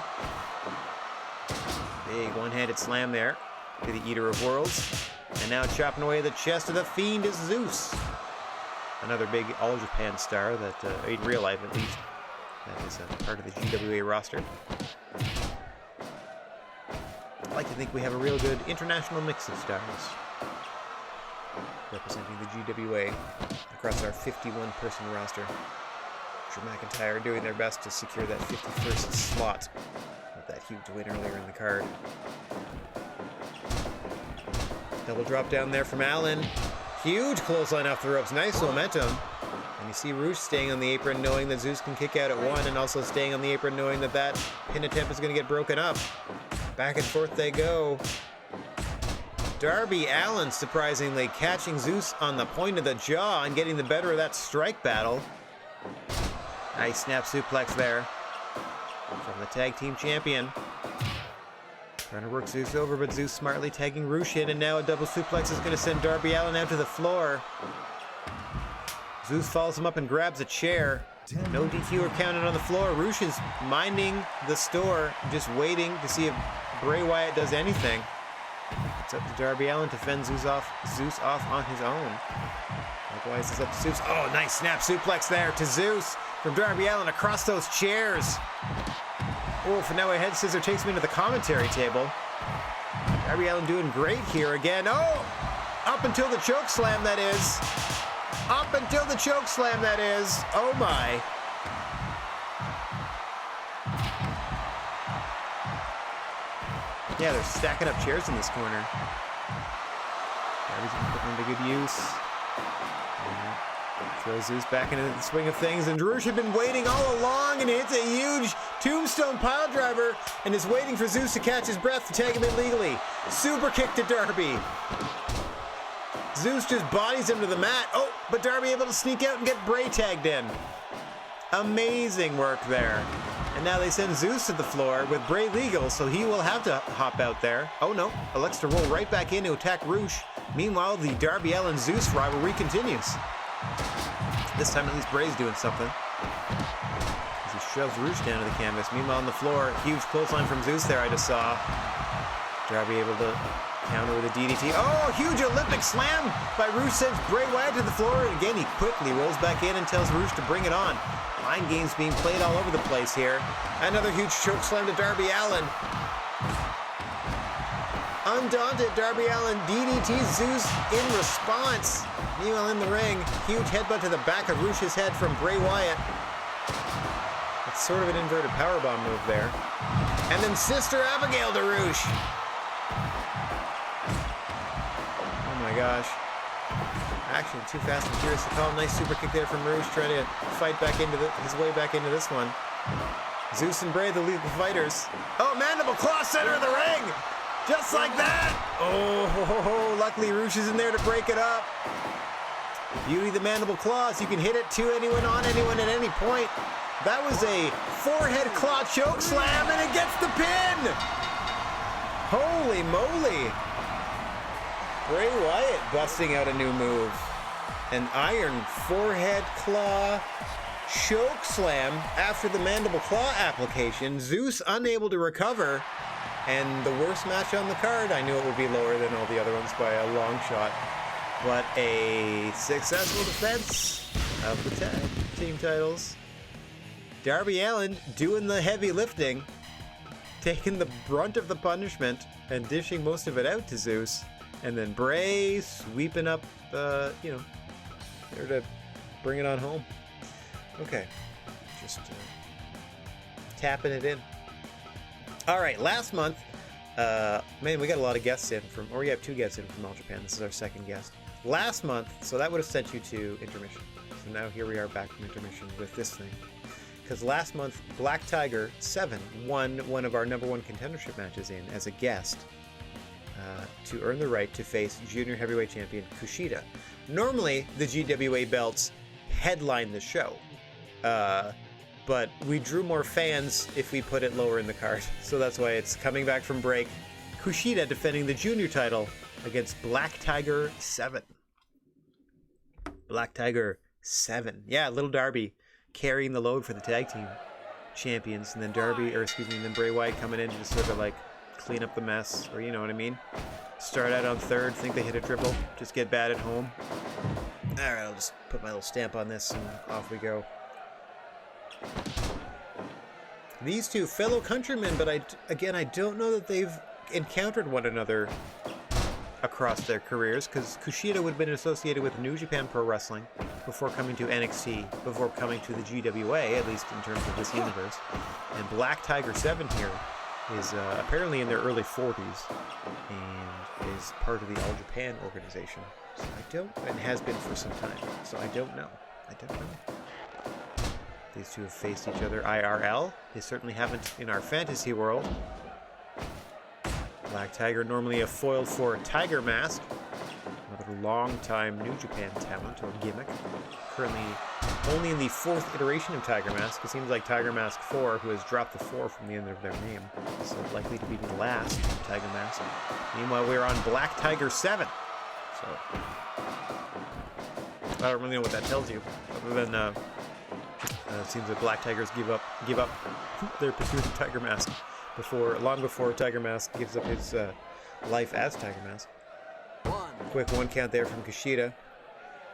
Big one-handed slam there to the Eater of Worlds. And now chopping away the chest of the Fiend is Zeus. Another big All Japan star that, in real life at least, that is a part of the GWA roster. I like to think we have a real good international mix of stars representing the GWA across our 51-person roster. Drew McIntyre doing their best to secure that 51st slot with that huge win earlier in the card. Double drop down there from Allin. Huge clothesline off the ropes. Nice momentum. And you see Roosh staying on the apron knowing that Zeus can kick out at 1, and also staying on the apron knowing that that pin attempt is going to get broken up. Back and forth they go. Darby Allin surprisingly catching Zeus on the point of the jaw and getting the better of that strike battle. Nice snap suplex there from the tag team champion. Trying to work Zeus over, but Zeus smartly tagging Roosh in, and now a double suplex is going to send Darby Allin out to the floor. Zeus follows him up and grabs a chair. No DQ or counted on the floor. Roosh is minding the store, just waiting to see if Bray Wyatt does anything. It's up to Darby Allin to fend Zeus off on his own. Likewise, it's up to Zeus. Oh, nice snap suplex there to Zeus from Darby Allin across those chairs. Oh, for now a head scissor takes me to the commentary table. Darby Allin doing great here again. Oh, up until the choke slam, that is. Up until the choke slam, that is. Oh my. Yeah, they're stacking up chairs in this corner. Darby's gonna put them into good use. Throws Zeus back into the swing of things, and Roosh had been waiting all along, and hits a huge tombstone pile driver, and is waiting for Zeus to catch his breath to tag him in legally. Super kick to Darby. Zeus just bodies him to the mat. Oh, but Darby able to sneak out and get Bray tagged in. Amazing work there. And now they send Zeus to the floor with Bray legal, so he will have to hop out there. Oh no, elects to roll right back in to attack Roosh. Meanwhile, the Darby Allin-Zeus rivalry continues. This time at least Bray's doing something, as he shoves Roosh down to the canvas. Meanwhile on the floor, huge clothesline from Zeus there I just saw. Darby able to counter with a DDT. Oh, huge Olympic slam by Roosh sends Bray Wyatt to the floor, and again he quickly rolls back in and tells Roosh to bring it on. Mind games being played all over the place here. Another huge choke slam to Darby Allin. Undaunted, Darby Allin DDTs Zeus in response. Meanwhile in the ring, huge headbutt to the back of Roosh's head from Bray Wyatt. It's sort of an inverted powerbomb move there. And then Sister Abigail to Roosh. Oh my gosh. Action too fast and furious to call. Nice super kick there from Roosh, trying to fight back into his way back into this one. Zeus and Bray, the legal fighters. Oh, mandible claw, center of the ring! Just like that! Oh, luckily Roosh is in there to break it up. Beauty of the mandible claws. You can hit it to anyone, on anyone, at any point. That was a forehead claw choke slam, and it gets the pin! Holy moly! Bray Wyatt busting out a new move. An iron forehead claw choke slam after the mandible claw application. Zeus unable to recover. And the worst match on the card. I knew it would be lower than all the other ones by a long shot. But a successful defense of the tag team titles. Darby Allin doing the heavy lifting, taking the brunt of the punishment and dishing most of it out to Zeus. And then Bray sweeping up, there to bring it on home. Okay, just tapping it in. All right, last month, man, we got a lot of guests in from, or we have 2 guests in from All Japan. This is our 2nd guest. Last month, so that would have sent you to intermission. So now here we are back from intermission with this thing. Because last month, Black Tiger 7 won one of our #1 contendership matches in as a guest to earn the right to face Junior Heavyweight Champion Kushida. Normally, the GWA belts headline the show. But we drew more fans if we put it lower in the card. So that's why it's coming back from break. Kushida defending the junior title against Black Tiger 7. Black Tiger 7. Yeah, little Darby carrying the load for the tag team champions. And then then Bray Wyatt coming in to just sort of like clean up the mess. Or you know what I mean? Start out on 3rd, think they hit a triple. Just get bad at home. Alright, I'll just put my little stamp on this and off we go. These 2 fellow countrymen, but I don't know that they've encountered one another across their careers, because Kushida would have been associated with New Japan Pro Wrestling before coming to NXT, before coming to the GWA, at least in terms of this universe. And Black Tiger 7 here is apparently in their early 40s and is part of the All Japan organization. So and has been for some time, so I don't know. I don't know. These two have faced each other IRL. They certainly haven't in our fantasy world. Black Tiger, normally a foil for Tiger Mask. Another long-time New Japan talent or gimmick. Currently only in the 4th iteration of Tiger Mask. It seems like Tiger Mask 4, who has dropped the 4 from the end of their name, is likely to be the last Tiger Mask. Meanwhile, we're on Black Tiger 7. So, I don't really know what that tells you, other than it seems that Black Tigers give up their pursuit of Tiger Mask long before Tiger Mask gives up his life as Tiger Mask. Quick 1 count there from Kushida.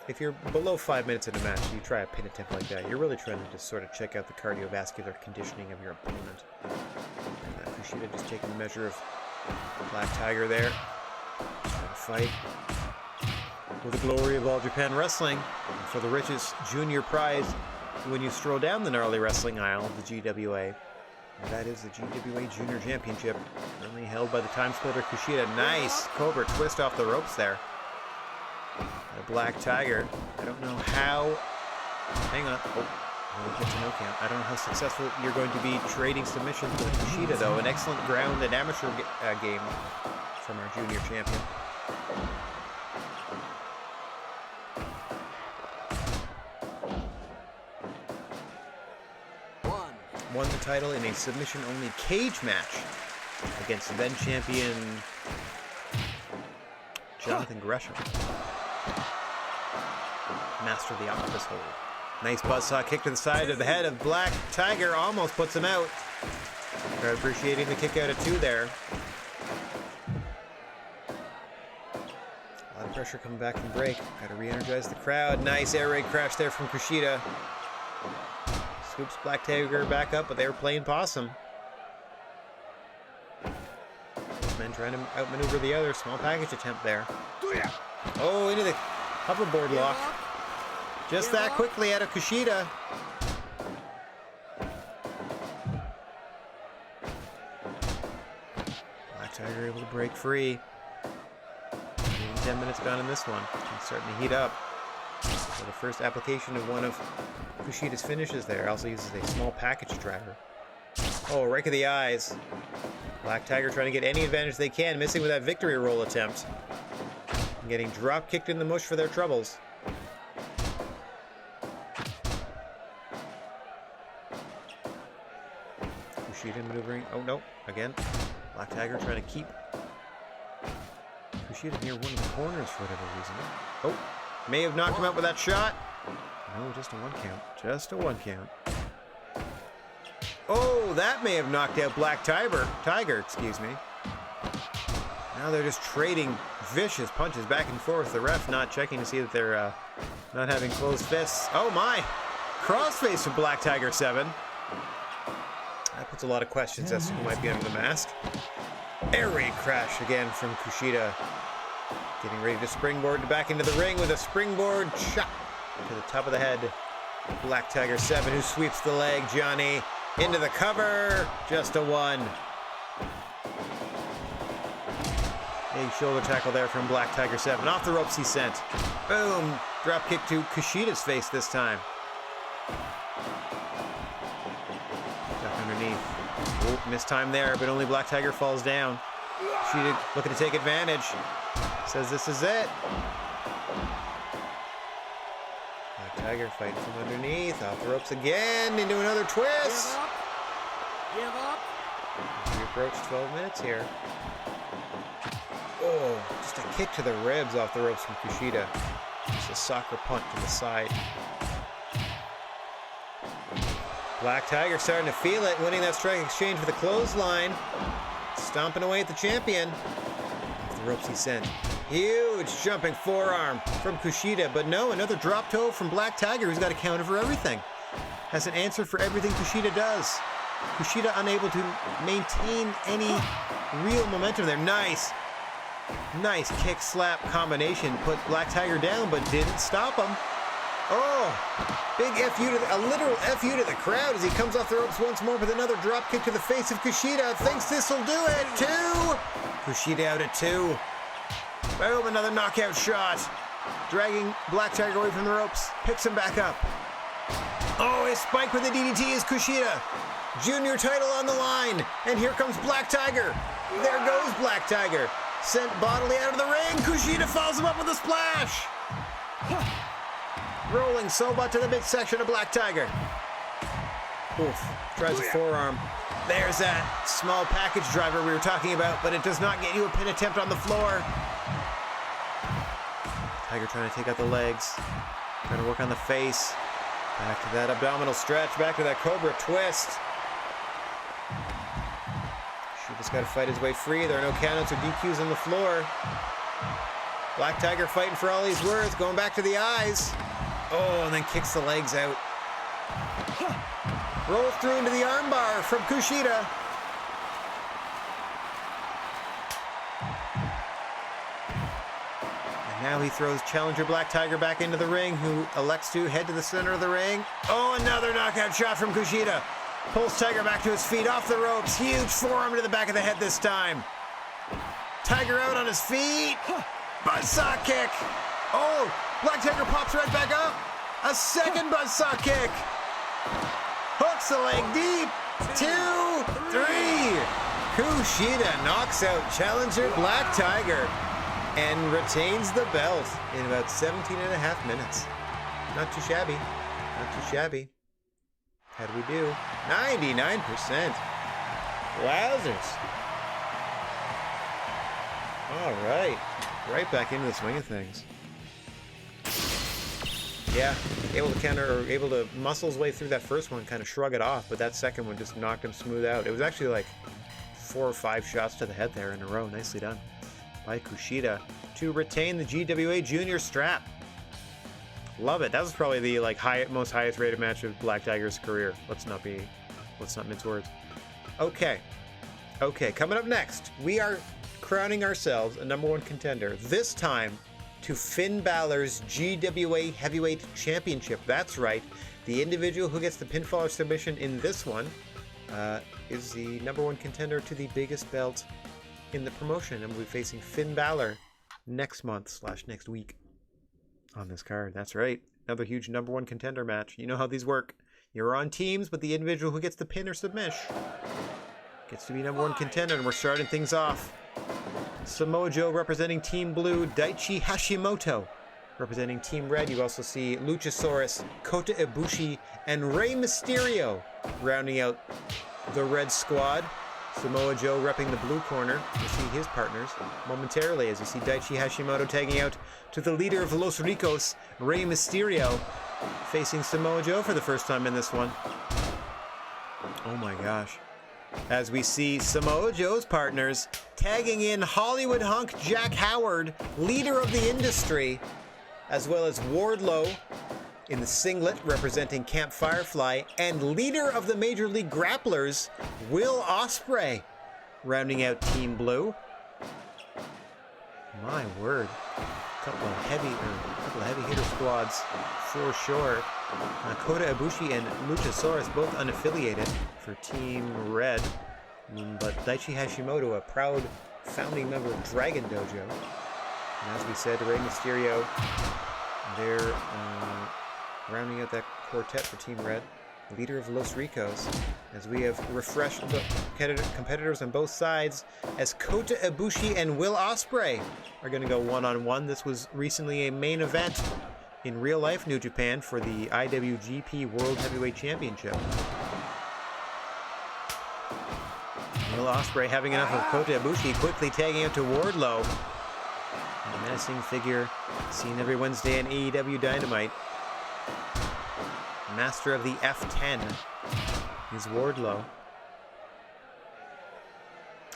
If you're below 5 minutes in a match, you try a pin attempt like that, you're really trying to just sort of check out the cardiovascular conditioning of your opponent. And Kushida just taking the measure of Black Tiger there. Trying to fight for the glory of All Japan Wrestling, and for the richest junior prize when you stroll down the gnarly wrestling aisle of the GWA. And that is the GWA Junior Championship, currently held by the Time Splitter Kushida. Nice Cobra twist off the ropes there. The Black Tiger. I don't know how... Hang on. Oh, gets a no count. I don't know how successful you're going to be trading submissions with Kushida, though. An excellent ground and amateur game from our junior champion. Won the title in a submission-only cage match against then champion Jonathan Gresham. Master of the octopus hold. Nice buzzsaw kick to the side of the head of Black Tiger. Almost puts him out. Crowd appreciating the kick out of 2 there. A lot of pressure coming back from break. Got to re-energize the crowd. Nice air raid crash there from Kushida. Scoops Black Tiger back up, but they were playing possum. Both men trying to outmaneuver the other. Small package attempt there. Oh, into the hoverboard lock. Just that quickly out of Kushida. Black Tiger able to break free. 10 minutes gone in this one. He's starting to heat up. So the first application of one of Kushida's finishes there. Also uses a small package driver. Oh, rake of the eyes. Black Tiger trying to get any advantage they can, missing with that victory roll attempt. And getting drop kicked in the mush for their troubles. Kushida maneuvering. Oh no, again. Black Tiger trying to keep Kushida near one of the corners for whatever reason. Oh, may have knocked him out with that shot. No, just a 1 count. Just a 1 count. Oh, that may have knocked out Black Tiger, excuse me. Now they're just trading vicious punches back and forth. The ref not checking to see that they're not having closed fists. Oh my! Crossface from Black Tiger 7. That puts a lot of questions as to who might be under the mask. Air raid crash again from Kushida. Getting ready to springboard back into the ring with a springboard chop to the top of the head. Black Tiger 7 who sweeps the leg. Johnny into the cover. Just a 1. Big shoulder tackle there from Black Tiger 7. Off the ropes he sent. Boom. Drop kick to Kushida's face this time. Duck underneath. Oh, missed time there, but only Black Tiger falls down. Kushida looking to take advantage. Says this is it. Black Tiger fighting from underneath. Off the ropes again. Into another twist. Give up. We approach 12 minutes here. Oh, just a kick to the ribs off the ropes from Kushida. Just a soccer punt to the side. Black Tiger starting to feel it, winning that strike exchange with a clothesline. Stomping away at the champion. Off the ropes he sent. Huge jumping forearm from Kushida, but no, another drop toe from Black Tiger, who's got a counter for everything. Has an answer for everything Kushida does. Kushida unable to maintain any real momentum there. Nice kick slap combination. Put Black Tiger down, but didn't stop him. Oh, big FU to a literal FU to the crowd as he comes off the ropes once more with another drop kick to the face of Kushida. Thinks this will do it. 2. Kushida out at 2. Boom, another knockout shot. dragging Black Tiger away from the ropes, picks him back up. Oh, his spike with the DDT is Kushida. Junior title on the line, and here comes Black Tiger. There goes Black Tiger. Sent bodily out of the ring. Kushida follows him up with a splash. Rolling Soba to the midsection of Black Tiger. Oof. Tries a forearm. There's that small package driver we were talking about, but it does not get you a pin attempt on the floor. Tiger trying to take out the legs. Trying to work on the face. Back to that abdominal stretch. Back to that Cobra twist. Kushida got to fight his way free. There are no countouts or DQs on the floor. Black Tiger fighting for all he's worth. Going back to the eyes. Oh, and then kicks the legs out. Rolls through into the armbar from Kushida. And now he throws challenger Black Tiger back into the ring, who elects to head to the center of the ring. Oh, another knockout shot from Kushida. Pulls Tiger back to his feet, off the ropes. Huge forearm to the back of the head this time. Tiger out on his feet. Buzzsaw kick. Oh, Black Tiger pops right back up. A second buzzsaw kick. Hooks the leg deep. 2, 3. Kushida knocks out challenger Black Tiger and retains the belt in about 17 and a half minutes. Not too shabby. Not too shabby. How do we do? 99%. Wowzers. All right. Right back into the swing of things. Yeah, able to counter, or able to muscle his way through that first one, kind of shrug it off, but that second one just knocked him smooth out. It was actually like 4 or 5 shots to the head there in a row. Nicely done by Kushida to retain the GWA Junior strap. Love it. That was probably the most highest rated match of Black Tiger's career. Let's not mince words. Okay, coming up next, we are crowning ourselves a #1 contender. This time to Finn Balor's GWA Heavyweight Championship. That's right. The individual who gets the pinfall or submission in this one is the #1 contender to the biggest belt in the promotion, and we'll be facing Finn Balor next month / next week on this card. That's right. Another huge #1 contender match. You know how these work. You're on teams, but the individual who gets the pin or submission gets to be #1 contender, and we're starting things off. Samoa Joe representing Team Blue, Daichi Hashimoto representing Team Red. You also see Luchasaurus, Kota Ibushi, and Rey Mysterio rounding out the Red squad. Samoa Joe repping the blue corner. You'll see his partners momentarily as you see Daichi Hashimoto tagging out to the leader of Los Ricos, Rey Mysterio, facing Samoa Joe for the first time in this one. Oh my gosh. As we see Samoa Joe's partners tagging in Hollywood hunk Jack Howard, leader of the industry, as well as Wardlow in the singlet representing Camp Firefly, and leader of the Major League Grapplers, Will Ospreay, rounding out Team Blue. My word. A couple of heavy hitter squads for sure. Kota Ibushi and Luchasaurus both unaffiliated for Team Red, but Daichi Hashimoto, a proud founding member of Dragon Dojo. And as we said, Rey Mysterio, they're rounding out that quartet for Team Red, leader of Los Ricos, as we have refreshed the competitors on both sides, as Kota Ibushi and Will Ospreay are going to go one-on-one. This was recently a main event in real life New Japan for the IWGP World Heavyweight Championship. Will Ospreay having enough of Kota Ibushi, quickly tagging out to Wardlow. A menacing figure seen every Wednesday in AEW Dynamite. Master of the F10 is Wardlow.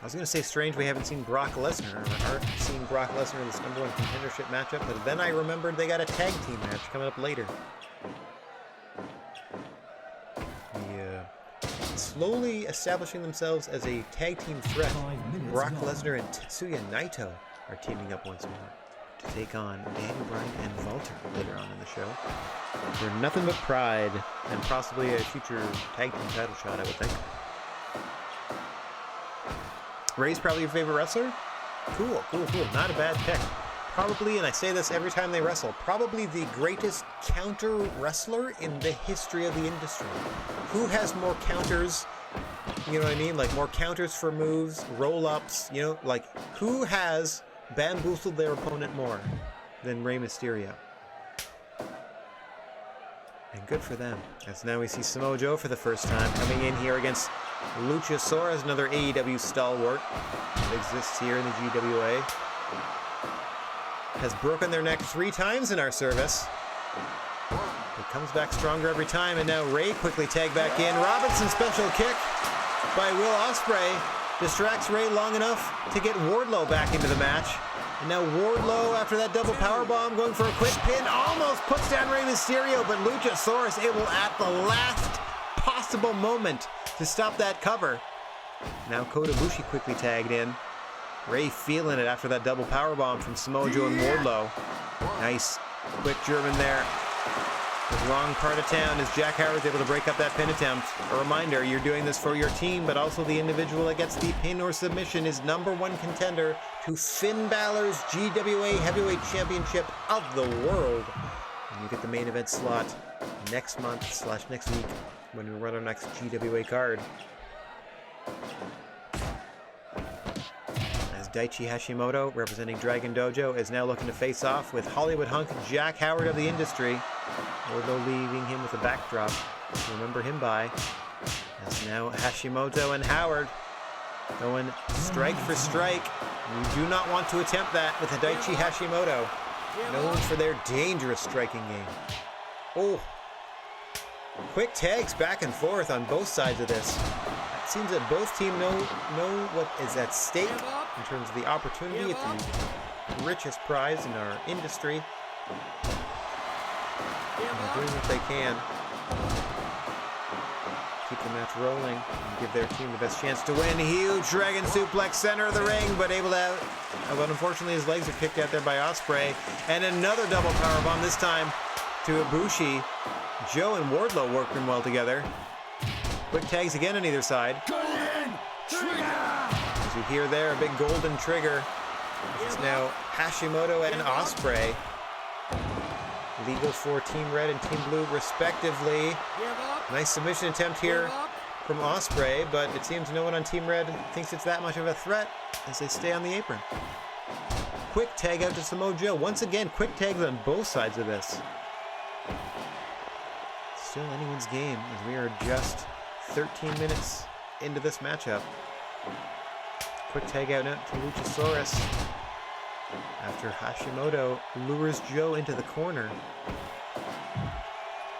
I was going to say strange we haven't seen Brock Lesnar, or seen Brock Lesnar in this #1 contendership matchup, but then I remembered they got a tag team match coming up later. Slowly establishing themselves as a tag team threat, Brock Lesnar and Tetsuya Naito are teaming up once more to take on Daniel Bryan and Walter later on in the show. For nothing but pride, and possibly a future tag team title shot, I would think. Ray's probably your favorite wrestler? Cool. Not a bad pick. probably, and I say this every time they wrestle, probably the greatest counter wrestler in the history of the industry. Who has more counters, you know what I mean? Like more counters for moves, roll-ups, you know, like who has bamboozled their opponent more than Rey Mysterio? And good for them. As now we see Samoa Joe for the first time coming in here against Luchasaurus, another AEW stalwart that exists here in the GWA. Has broken their neck 3 times in our service. It comes back stronger every time, and now Rey quickly tagged back in. Robinson special kick by Will Ospreay distracts Rey long enough to get Wardlow back into the match. And now Wardlow, after that double powerbomb, going for a quick pin, almost puts down Rey Mysterio, but Luchasaurus able at the last possible moment to stop that cover. Now Kota Ibushi quickly tagged in. Rey feeling it after that double powerbomb from Samoa Joe and Wardlow. Nice quick German there. The wrong part of town as Jack Howard's able to break up that pin attempt. A reminder, you're doing this for your team, but also the individual that gets the pin or submission is #1 contender to Finn Balor's GWA Heavyweight Championship of the world. And you get the main event slot next month / next week when we run our next GWA card. Daichi Hashimoto, representing Dragon Dojo, is now looking to face off with Hollywood hunk Jack Howard of the industry. Wardlow leaving him with a backdrop to remember him by. As now Hashimoto and Howard going strike for strike. You do not want to attempt that with Daichi Hashimoto, known for their dangerous striking game. Oh, quick tags back and forth on both sides of this. It seems that both teams know what is at stake in terms of the opportunity. It's the richest prize in our industry. And they're doing what they can. Keep the match rolling and give their team the best chance to win. Huge dragon suplex center of the ring, but able to but unfortunately his legs are kicked out there by Ospreay. And another double powerbomb, this time to Ibushi. Joe and Wardlow working well together. Quick tags again on either side. Golden trigger! As you hear there, a big golden trigger. It's now Hashimoto and Ospreay. Legal for Team Red and Team Blue, respectively. Nice submission attempt here from Ospreay, but it seems no one on Team Red thinks it's that much of a threat as they stay on the apron. Quick tag out to Samoa Joe. Once again, quick tags on both sides of this. Still anyone's game as we are just 13 minutes into this matchup. Quick tag out now to Luchasaurus after Hashimoto lures Joe into the corner.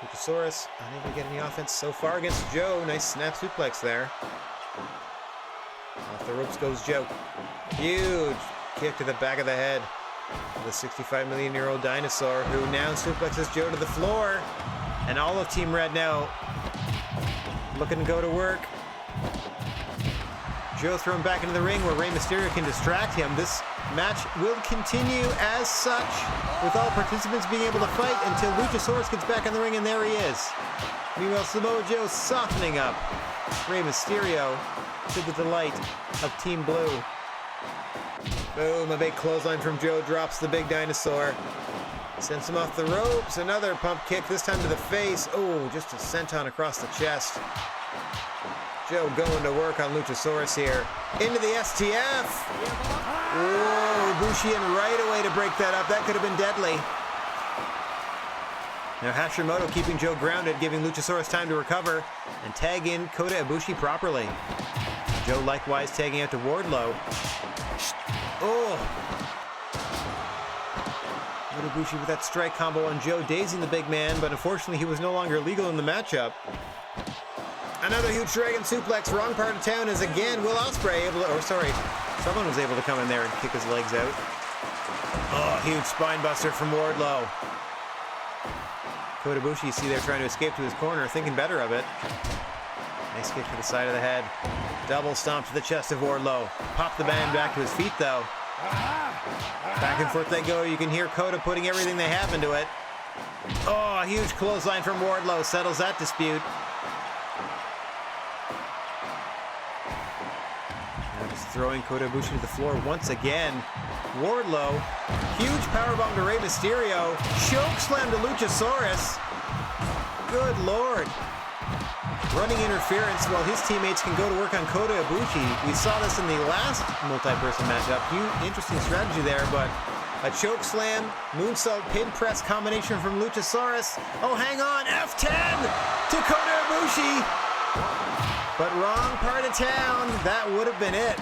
Luchasaurus unable to get any offense so far against Joe. Nice snap suplex there. Off the ropes goes Joe. Huge kick to the back of the head of the 65 million-year-old dinosaur, who now suplexes Joe to the floor. And all of Team Red now looking to go to work. Joe thrown back into the ring where Rey Mysterio can distract him. This match will continue as such, with all participants being able to fight until Luchasaurus gets back in the ring, and there he is. Meanwhile, Samoa Joe softening up Rey Mysterio to the delight of Team Blue. Boom, a big clothesline from Joe drops the big dinosaur. Sends him off the ropes. Another pump kick, this time to the face. Oh, just a senton across the chest. Joe going to work on Luchasaurus here. Into the STF. Whoa, Ibushi in right away to break that up. That could have been deadly. Now Hashimoto keeping Joe grounded, giving Luchasaurus time to recover and tag in Kota Ibushi properly. Joe likewise tagging out to Wardlow. Oh. Ibushi with that strike combo on Joe, dazing the big man, but unfortunately he was no longer legal in the matchup. Another huge dragon suplex, wrong part of town, as again Will Ospreay able to, someone was able to come in there and kick his legs out. Oh, huge spine buster from Wardlow. Kota Ibushi, you see there trying to escape to his corner, thinking better of it. Nice kick to the side of the head. Double stomp to the chest of Wardlow. Pop the man back to his feet though. Back and forth they go. You can hear Kota putting everything they have into it. Oh, a huge clothesline from Wardlow settles that dispute. Now just throwing Kota Ibushi to the floor once again. Wardlow Huge powerbomb to Rey Mysterio. Choke slam to Luchasaurus. Good Lord. Running interference while his teammates can go to work on Kota Ibushi. We saw this in the last multi-person matchup. Huge, interesting strategy there, but a choke slam, moonsault pin press combination from Luchasaurus. Oh, hang on, F10 to Kota Ibushi. But wrong part of town. That would have been it.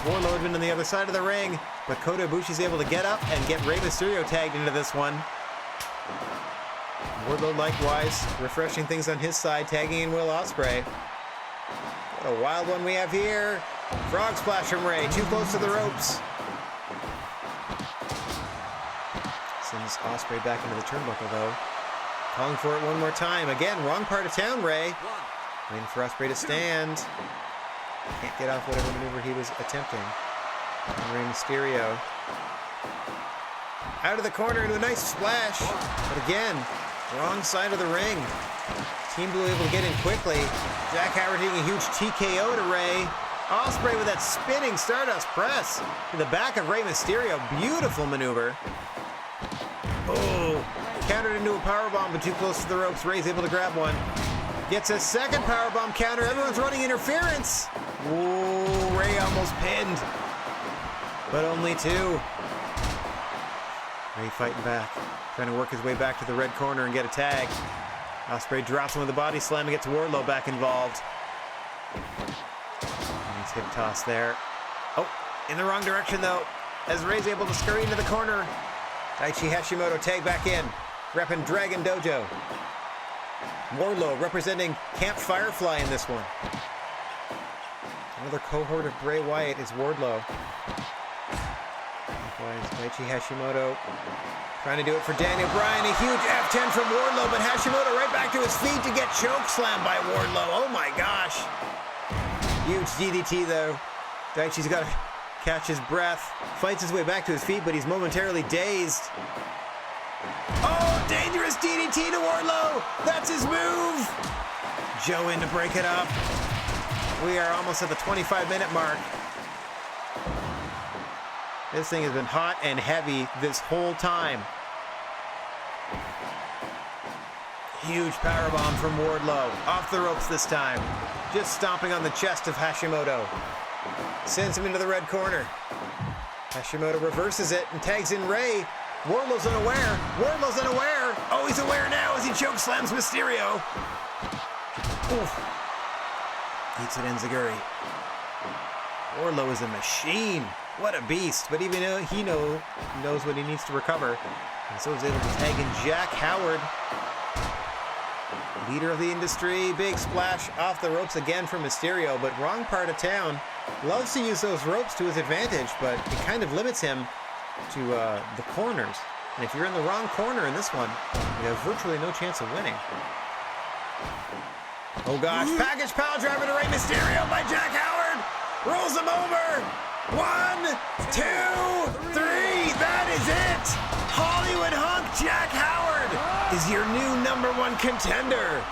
Wardlow had been on the other side of the ring, but Kota Ibushi's able to get up and get Rey Mysterio tagged into this one. Wardlow likewise, refreshing things on his side, tagging in Will Ospreay. What a wild one we have here. Frog splash from Rey, too close to the ropes. Sends Ospreay back into the turnbuckle though. Calling for it one more time. Again, wrong part of town, Rey. Waiting for Ospreay to stand. Can't get off whatever maneuver he was attempting. And Rey Mysterio. Out of the corner into a nice splash. But again, wrong side of the ring. Team Blue able to get in quickly. Jack Howard hitting a huge TKO to Rey. Ospreay with that spinning Stardust press to the back of Rey Mysterio. Beautiful maneuver. Oh, countered into a powerbomb, but too close to the ropes. Rey's able to grab one. Gets a second powerbomb counter. Everyone's running interference. Whoa, Rey almost pinned. But only two. Rey fighting back. Trying to work his way back to the red corner and get a tag. Ospreay drops him with a body slam and gets Wardlow back involved. Nice hip toss there. Oh, in the wrong direction though. As Rey's able to scurry into the corner. Daichi Hashimoto tag back in. Repping Dragon Dojo. Wardlow representing Camp Firefly in this one. Another cohort of Bray Wyatt is Wardlow. Likewise, Daichi Hashimoto trying to do it for Daniel Bryan. A huge F10 from Wardlow, but Hashimoto right back to his feet to get choke slammed by Wardlow. Oh my gosh. Huge DDT though. Daichi's got to catch his breath. Fights his way back to his feet, but he's momentarily dazed. Oh, dangerous DDT to Wardlow. That's his move. Joe in to break it up. We are almost at the 25-minute mark. This thing has been hot and heavy this whole time. Huge powerbomb from Wardlow. Off the ropes this time. Just stomping on the chest of Hashimoto. Sends him into the red corner. Hashimoto reverses it and tags in Rey. Wardlow's unaware. Wardlow's unaware. Oh, he's aware now as he choke slams Mysterio. Oof. Eats it Enziguri. Wardlow is a machine. What a beast. But even though he knows what he needs to recover. And so is able to tag in Jack Howard. Leader of the industry. Big splash off the ropes again from Mysterio. But wrong part of town. Loves to use those ropes to his advantage. But it kind of limits him to the corners. And if you're in the wrong corner in this one, you have virtually no chance of winning. Oh gosh, package power driver to Rey Mysterio by Jack Howard. Rolls him over. 1, 2, 3. That is it. Hollywood hunk Jack Howard is your new #1 contender.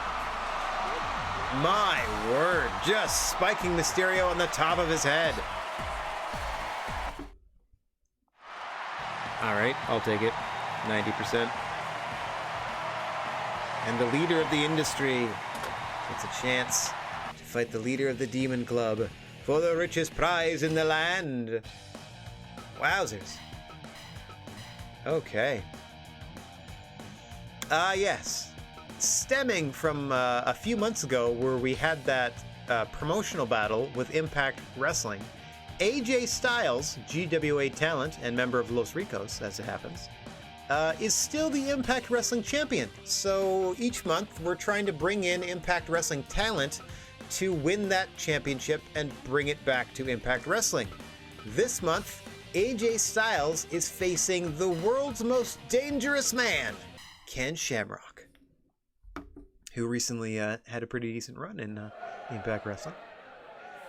My word, just spiking Mysterio on the top of his head. All right, I'll take it. 90%. And the leader of the industry gets a chance to fight the leader of the Demon Club for the richest prize in the land. Wowzers. Okay. Yes. Stemming from a few months ago where we had that promotional battle with Impact Wrestling, AJ Styles, GWA talent and member of Los Ricos, as it happens, is still the Impact Wrestling champion. So each month we're trying to bring in Impact Wrestling talent to win that championship and bring it back to Impact Wrestling. This month, AJ Styles is facing the world's most dangerous man, Ken Shamrock, who recently had a pretty decent run in Impact Wrestling.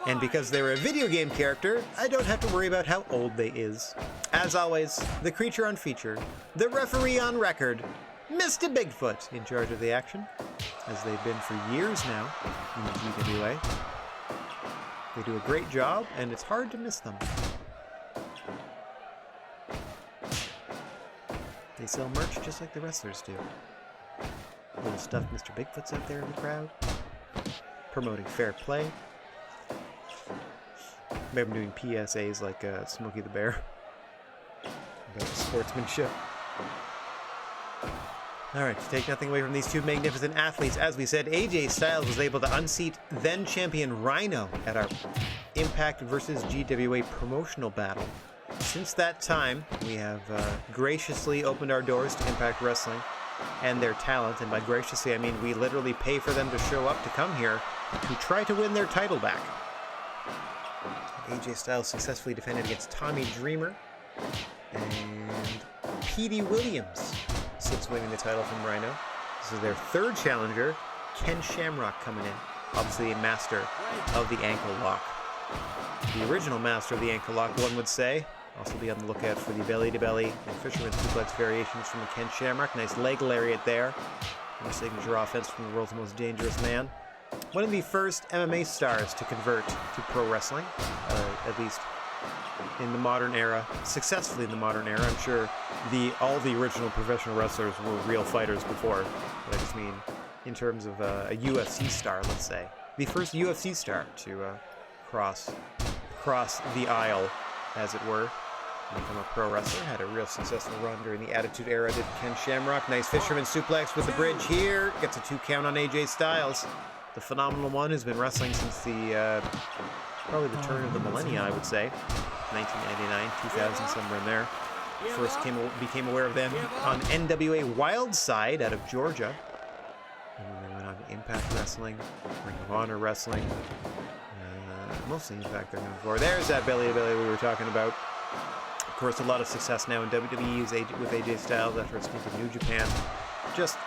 And because they're a video game character, I don't have to worry about how old they is. As always, the creature on feature, the referee on record, Mr. Bigfoot in charge of the action, as they've been for years now in the GWA. They do a great job, and it's hard to miss them. They sell merch just like the wrestlers do. Little stuffed Mr. Bigfoot's out there in the crowd, promoting fair play. Maybe I'm doing PSAs like Smokey the Bear about sportsmanship. Alright, to take nothing away from these two magnificent athletes, as we said, AJ Styles was able to unseat then champion Rhino at our Impact versus GWA promotional battle. Since that time, we have graciously opened our doors to Impact Wrestling and their talent, and by graciously I mean we literally pay for them to show up to come here to try to win their title back. AJ Styles successfully defended against Tommy Dreamer, and Petey Williams since winning the title from Rhino. This is their third challenger, Ken Shamrock, coming in. Obviously a master of the ankle lock. The original master of the ankle lock, one would say. Also be on the lookout for the belly-to-belly and fisherman suplex variations from the Ken Shamrock. Nice leg lariat there. And a signature offense from the world's most dangerous man. One of the first MMA stars to convert to pro wrestling, at least in the modern era, successfully in the modern era. I'm sure all the original professional wrestlers were real fighters before, but I just mean in terms of a UFC star, let's say. The first UFC star to cross the aisle, as it were, and become a pro wrestler. Had a real successful run during the Attitude Era, did Ken Shamrock. Nice fisherman suplex with the bridge here. Gets a 2 count on AJ Styles. The phenomenal one who's been wrestling since the probably the turn of the millennia, I would say. 1999, 2000, somewhere in there. First became aware of them on NWA Wildside out of Georgia. And then they went on to Impact Wrestling, Ring of Honor Wrestling. Mostly Impact they're known for. There's that belly-to-belly we were talking about. Of course, a lot of success now in WWE with AJ Styles after a stint in New Japan. Just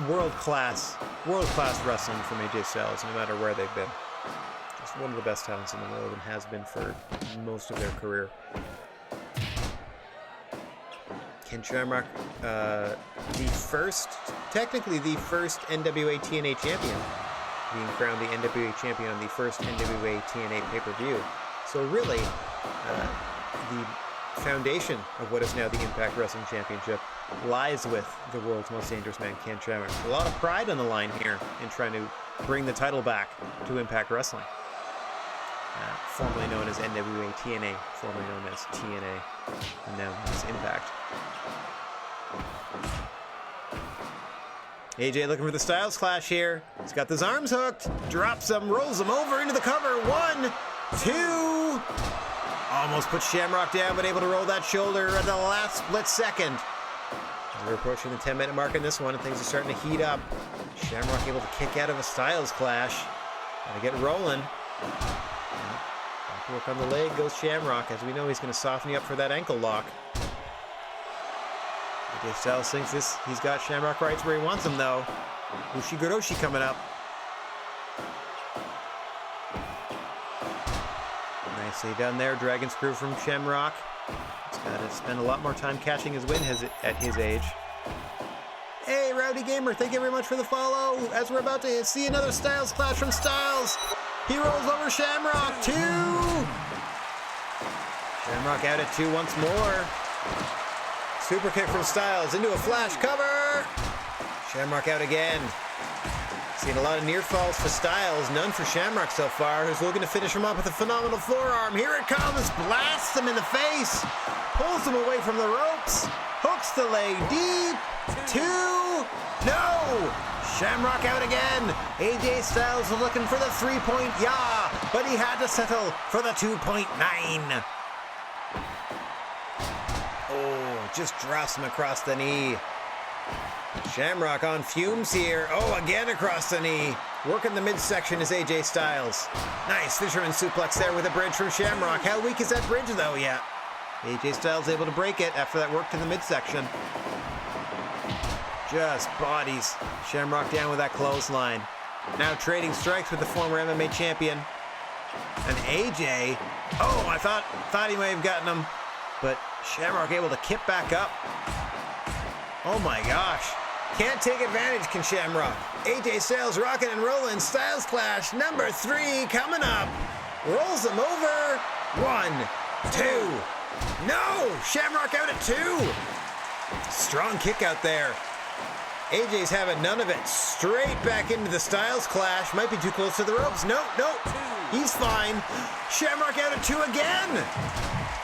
world-class wrestling from AJ Styles, no matter where they've been. Just one of the best talents in the world and has been for most of their career. Ken Shamrock, technically the first NWA TNA champion, being crowned the NWA champion on the first NWA TNA pay-per-view. So really, the foundation of what is now the Impact Wrestling Championship lies with the world's most dangerous man, Ken Shamrock. A lot of pride on the line here in trying to bring the title back to Impact Wrestling. Formerly known as NWA TNA, formerly known as TNA, and now as Impact. AJ looking for the Styles Clash here. He's got his arms hooked. Drops them, rolls them over into the cover. 1, 2. Almost put Shamrock down, but able to roll that shoulder at the last split second. We're approaching the 10-minute mark in this one, and things are starting to heat up. Shamrock able to kick out of a Styles Clash. Gotta get rolling. Back to work on the leg goes Shamrock. As we know, he's going to soften you up for that ankle lock. AJ Styles thinks he's got Shamrock right where he wants him, though. Ushigoroshi coming up. Nicely done there. Dragon Screw from Shamrock. He's got to spend a lot more time catching his win at his age. Hey, Rowdy Gamer, thank you very much for the follow. As we're about to see another Styles Clash from Styles. He rolls over Shamrock. 2. Shamrock out at 2 once more. Super kick from Styles into a flash cover. Shamrock out again. Seen a lot of near falls for Styles, none for Shamrock so far, who's looking to finish him up with a phenomenal forearm. Here it comes, blasts him in the face, pulls him away from the ropes, hooks the leg deep. 2. No! Shamrock out again. AJ Styles was looking for the 3-point yaw, but he had to settle for the 2.9. Just drops him across the knee. Shamrock on fumes here. Oh, again across the knee. Working the midsection is AJ Styles. Nice fisherman suplex there with a bridge from Shamrock. How weak is that bridge, though? Yeah. AJ Styles able to break it after that work to the midsection. Just bodies Shamrock down with that clothesline. Now trading strikes with the former MMA champion. And AJ, oh, I thought he may have gotten him, but Shamrock able to kip back up. Oh my gosh. Can't take advantage, can Shamrock. AJ Styles rocking and rolling. Styles Clash number 3 coming up. Rolls him over. 1, 2. No! Shamrock out at 2. Strong kick out there. AJ's having none of it. Straight back into the Styles Clash. Might be too close to the ropes. No. He's fine. Shamrock out at 2 again.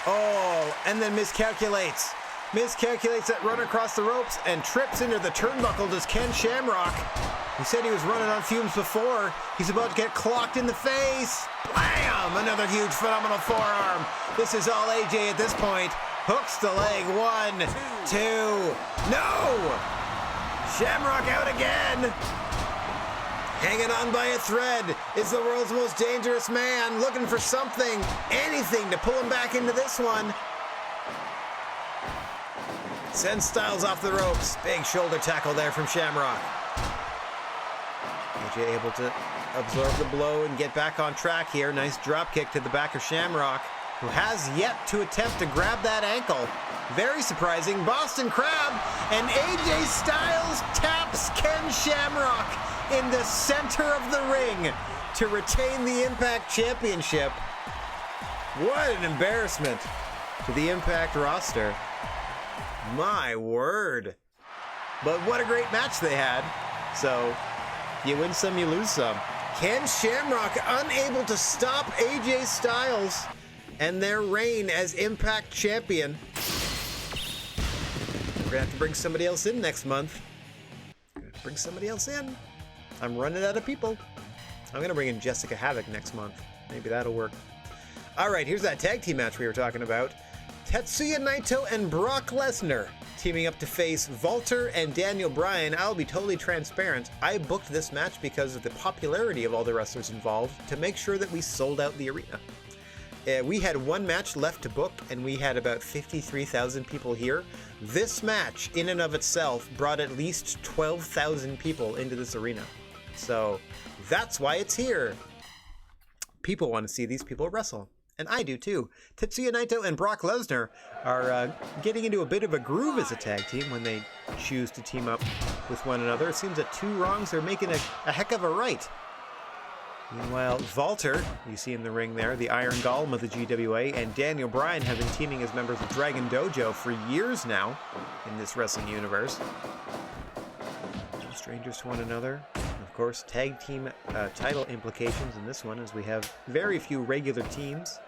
Oh, and then miscalculates. Miscalculates that run across the ropes and trips into the turnbuckle. Does Ken Shamrock. He said he was running on fumes before. He's about to get clocked in the face. Blam! Another huge phenomenal forearm. This is all AJ at this point. Hooks the leg. 1, 2. No! Shamrock out again. Hanging on by a thread is the world's most dangerous man, looking for something, anything to pull him back into this one. Sends Styles off the ropes. Big shoulder tackle there from Shamrock. AJ able to absorb the blow and get back on track here. Nice drop kick to the back of Shamrock, who has yet to attempt to grab that ankle. Very surprising. Boston Crab, and AJ Styles taps Ken Shamrock in the center of the ring to retain the Impact Championship. What an embarrassment to the Impact roster. My word. But what a great match they had. So, you win some, you lose some. Ken Shamrock unable to stop AJ Styles and their reign as Impact Champion. We're gonna have to bring somebody else in next month. Bring somebody else in. I'm running out of people. I'm gonna bring in Jessica Havoc next month. Maybe that'll work. All right, here's that tag team match we were talking about. Tetsuya Naito and Brock Lesnar teaming up to face Walter and Daniel Bryan. I'll be totally transparent. I booked this match because of the popularity of all the wrestlers involved to make sure that we sold out the arena. We had one match left to book, and we had about 53,000 people here. This match, in and of itself, brought at least 12,000 people into this arena. So that's why it's here. People want to see these people wrestle. And I do too. Tetsuya Naito and Brock Lesnar are getting into a bit of a groove as a tag team when they choose to team up with one another. It seems that 2 wrongs are making a heck of a right. Meanwhile, Walter, you see in the ring there, the Iron Golem of the GWA, and Daniel Bryan have been teaming as members of Dragon Dojo for years now in this wrestling universe. Strangers to one another. Of course, tag team title implications in this one, as we have very few regular teams.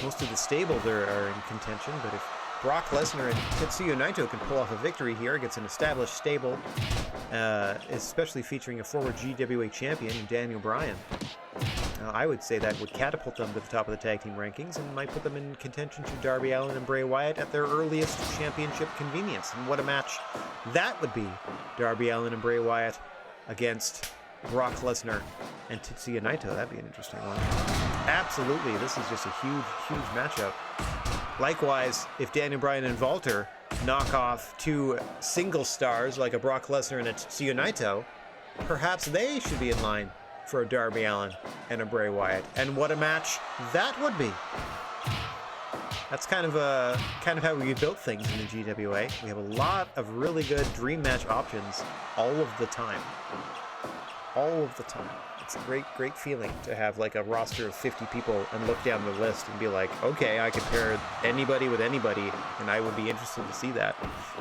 Most of the stables are in contention, but if Brock Lesnar and Tetsuya Naito can pull off a victory here against an established stable, especially featuring a former GWA champion, Daniel Bryan, I would say that would catapult them to the top of the tag team rankings and might put them in contention to Darby Allin and Bray Wyatt at their earliest championship convenience. And what a match that would be. Darby Allin and Bray Wyatt against Brock Lesnar and Tetsuya Naito. That'd be an interesting one. Absolutely, this is just a huge, huge matchup. Likewise, if Daniel Bryan and Walter knock off 2 single stars like a Brock Lesnar and a Tetsuya Naito, perhaps they should be in line for a Darby Allin and a Bray Wyatt. And what a match that would be. That's kind of how we built things in the GWA. We have a lot of really good dream match options all of the time. All of the time. It's a great, great feeling to have like a roster of 50 people and look down the list and be like, okay, I could pair anybody with anybody, and I would be interested to see that.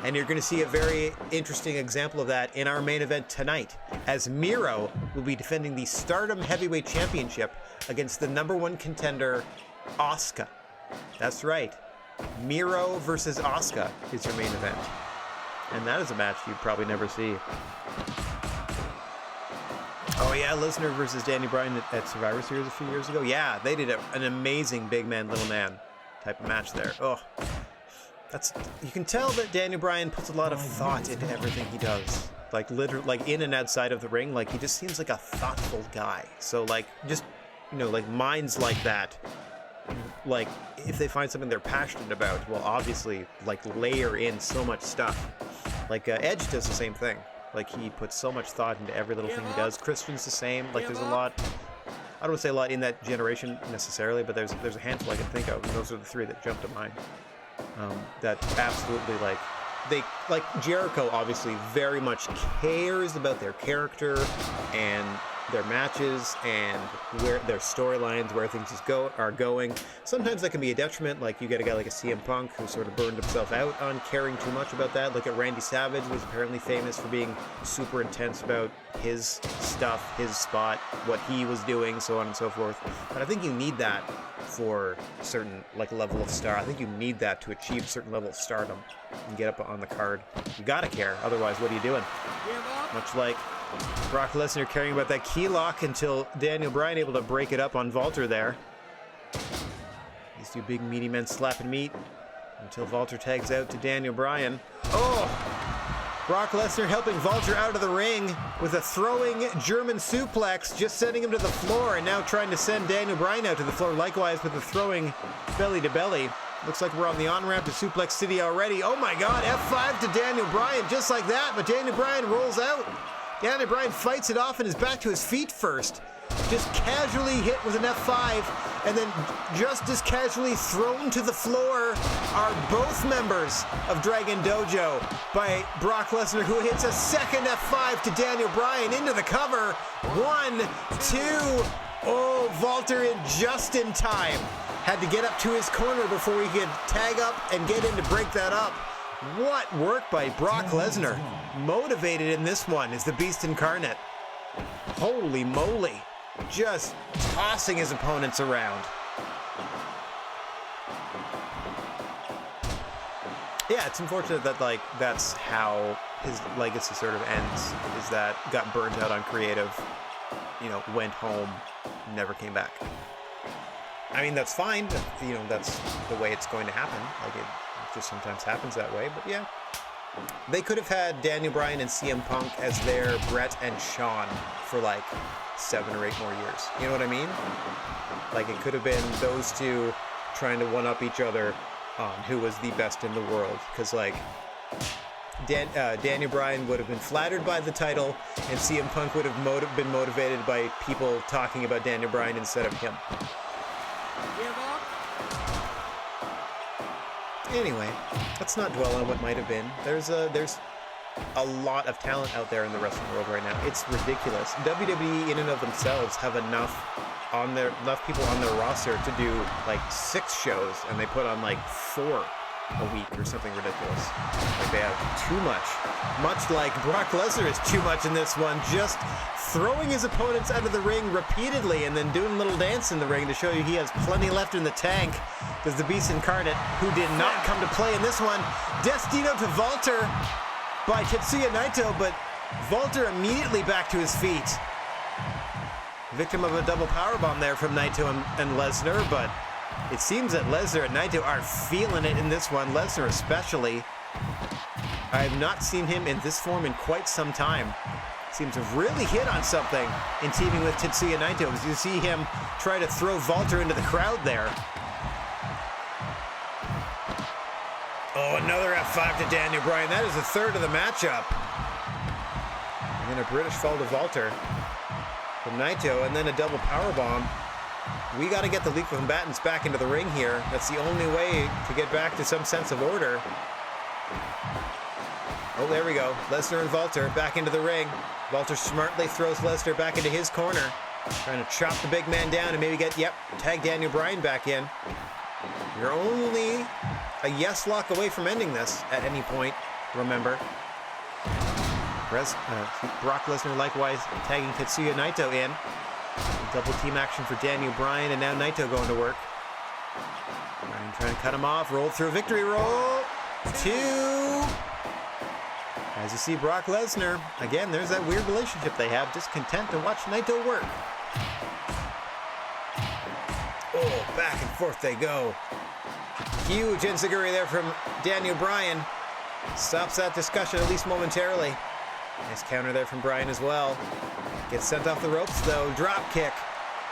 And you're going to see a very interesting example of that in our main event tonight, as Miro will be defending the Stardom Heavyweight Championship against the #1 contender, Asuka. That's right. Miro versus Asuka is your main event. And that is a match you'd probably never see. Oh yeah, Lesnar versus Danny Bryan at Survivor Series a few years ago. Yeah, they did an amazing big man, little man type of match there. Oh, you can tell that Daniel Bryan puts a lot of thought into everything he does. Like literally, like in and outside of the ring, like he just seems like a thoughtful guy. So like, just, like minds like that, like if they find something they're passionate about, well, obviously like layer in so much stuff. Like Edge does the same thing. Like he puts so much thought into every little thing he does. Christian's the same. Like there's a lot. I don't want to say a lot in that generation necessarily, but there's a handful I can think of, and those are the 3 that jump to mind. That absolutely like Jericho obviously very much cares about their character and their matches and where their storylines, where things are going. Sometimes that can be a detriment, like you get a guy like a CM Punk who sort of burned himself out on caring too much about that. Look at Randy Savage, was apparently famous for being super intense about his stuff, his spot, what he was doing, so on and so forth. But I think you need that for a certain level of star. I think you need that to achieve a certain level of stardom and get up on the card. You gotta care, otherwise what are you doing? Much like Brock Lesnar caring about that key lock until Daniel Bryan able to break it up on Walter there. These two big meaty men slapping meat until Walter tags out to Daniel Bryan. Oh! Brock Lesnar helping Walter out of the ring with a throwing German suplex, just sending him to the floor, and now trying to send Daniel Bryan out to the floor, likewise with a throwing belly to belly. Looks like we're on the on-ramp to Suplex City already. Oh my God, F5 to Daniel Bryan, just like that, but Daniel Bryan rolls out. Daniel Bryan fights it off and is back to his feet first. Just casually hit with an F5, and then just as casually thrown to the floor are both members of Dragon Dojo by Brock Lesnar, who hits a second F5 to Daniel Bryan into the cover. 1, 2, oh, Walter in just in time. Had to get up to his corner before he could tag up and get in to break that up. What work by Brock Lesnar. Motivated in this one is the Beast Incarnate. Holy moly. Just tossing his opponents around. Yeah, it's unfortunate that that's how his legacy sort of ends, is that got burnt out on creative, went home, never came back. I mean, that's fine, that's the way it's going to happen. It just sometimes happens that way, but yeah. They could have had Daniel Bryan and CM Punk as their Brett and Shawn for 7 or 8 more years. You know what I mean? It could have been those two trying to one-up each other on who was the best in the world. Because Daniel Bryan would have been flattered by the title, and CM Punk would have been motivated by people talking about Daniel Bryan instead of him. Anyway, let's not dwell on what might have been. There's a lot of talent out there in the wrestling world right now. It's ridiculous. WWE in and of themselves have enough people on their roster to do 6 shows, and they put on 4 a week or something ridiculous. They have too much. Much like Brock Lesnar is too much in this one, just throwing his opponents out of the ring repeatedly and then doing a little dance in the ring to show you he has plenty left in the tank. Because the Beast Incarnate, who did not come to play in this one, Destino to Walter by Tetsuya Naito, but Walter immediately back to his feet. Victim of a double powerbomb there from Naito and Lesnar, but it seems that Lesnar and Naito are feeling it in this one, Lesnar especially. I have not seen him in this form in quite some time. Seems to have really hit on something in teaming with Tetsuya Naito, as you see him try to throw Walter into the crowd there. Oh, another F5 to Daniel Bryan. That is the third of the matchup. And then a British fall to Walter from Naito, and then a double powerbomb. We got to get the lethal combatants back into the ring here. That's the only way to get back to some sense of order. Oh, there we go. Lesnar and Walter back into the ring. Walter smartly throws Lesnar back into his corner, trying to chop the big man down and maybe tag Daniel Bryan back in. You're only a yes lock away from ending this at any point, remember. Brock Lesnar likewise tagging Tetsuya Naito in. Double team action for Daniel Bryan, and now Naito going to work. Bryan trying to cut him off, roll through a victory roll. 2. As you see Brock Lesnar, again, there's that weird relationship they have, just content to watch Naito work. Oh, back and forth they go. Huge enziguri there from Daniel Bryan. Stops that discussion, at least momentarily. Nice counter there from Bryan as well. Gets sent off the ropes, though. Drop kick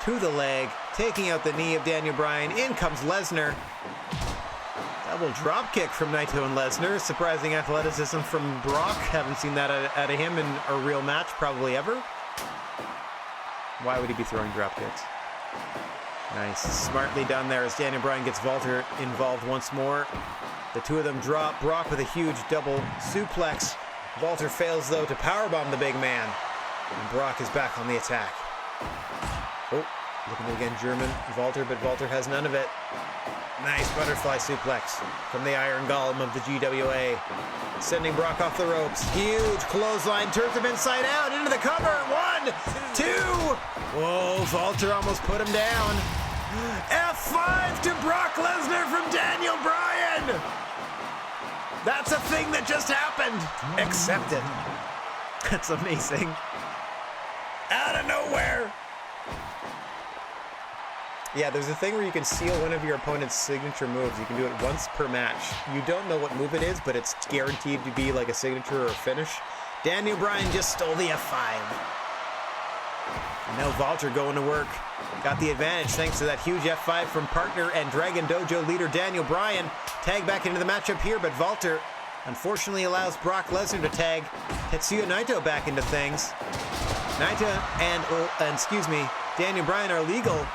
to the leg, taking out the knee of Daniel Bryan. In comes Lesnar. Double drop kick from Naito and Lesnar. Surprising athleticism from Brock. Haven't seen that out of him in a real match, probably ever. Why would he be throwing drop kicks? Nice. Smartly done there as Daniel Bryan gets Walter involved once more. The two of them drop. Brock with a huge double suplex. Walter fails, though, to powerbomb the big man. And Brock is back on the attack. Oh, looking again German. Walter, but Walter has none of it. Nice butterfly suplex from the Iron Golem of the GWA. Sending Brock off the ropes. Huge clothesline, turns him inside out, into the cover. 1, 2. Whoa, Walter almost put him down. F5 to Brock Lesnar from Daniel Bryan. That's a thing that just happened. Accepted. That's amazing. Out of nowhere. Yeah, there's a thing where you can steal one of your opponent's signature moves. You can do it once per match. You don't know what move it is, but it's guaranteed to be like a signature or a finish. Daniel Bryan just stole the F5. And now Walter going to work. Got the advantage thanks to that huge F5 from partner and Dragon Dojo leader Daniel Bryan. Tag back into the matchup here, but Walter unfortunately allows Brock Lesnar to tag Tetsuya Naito back into things. Naito and Daniel Bryan are legal.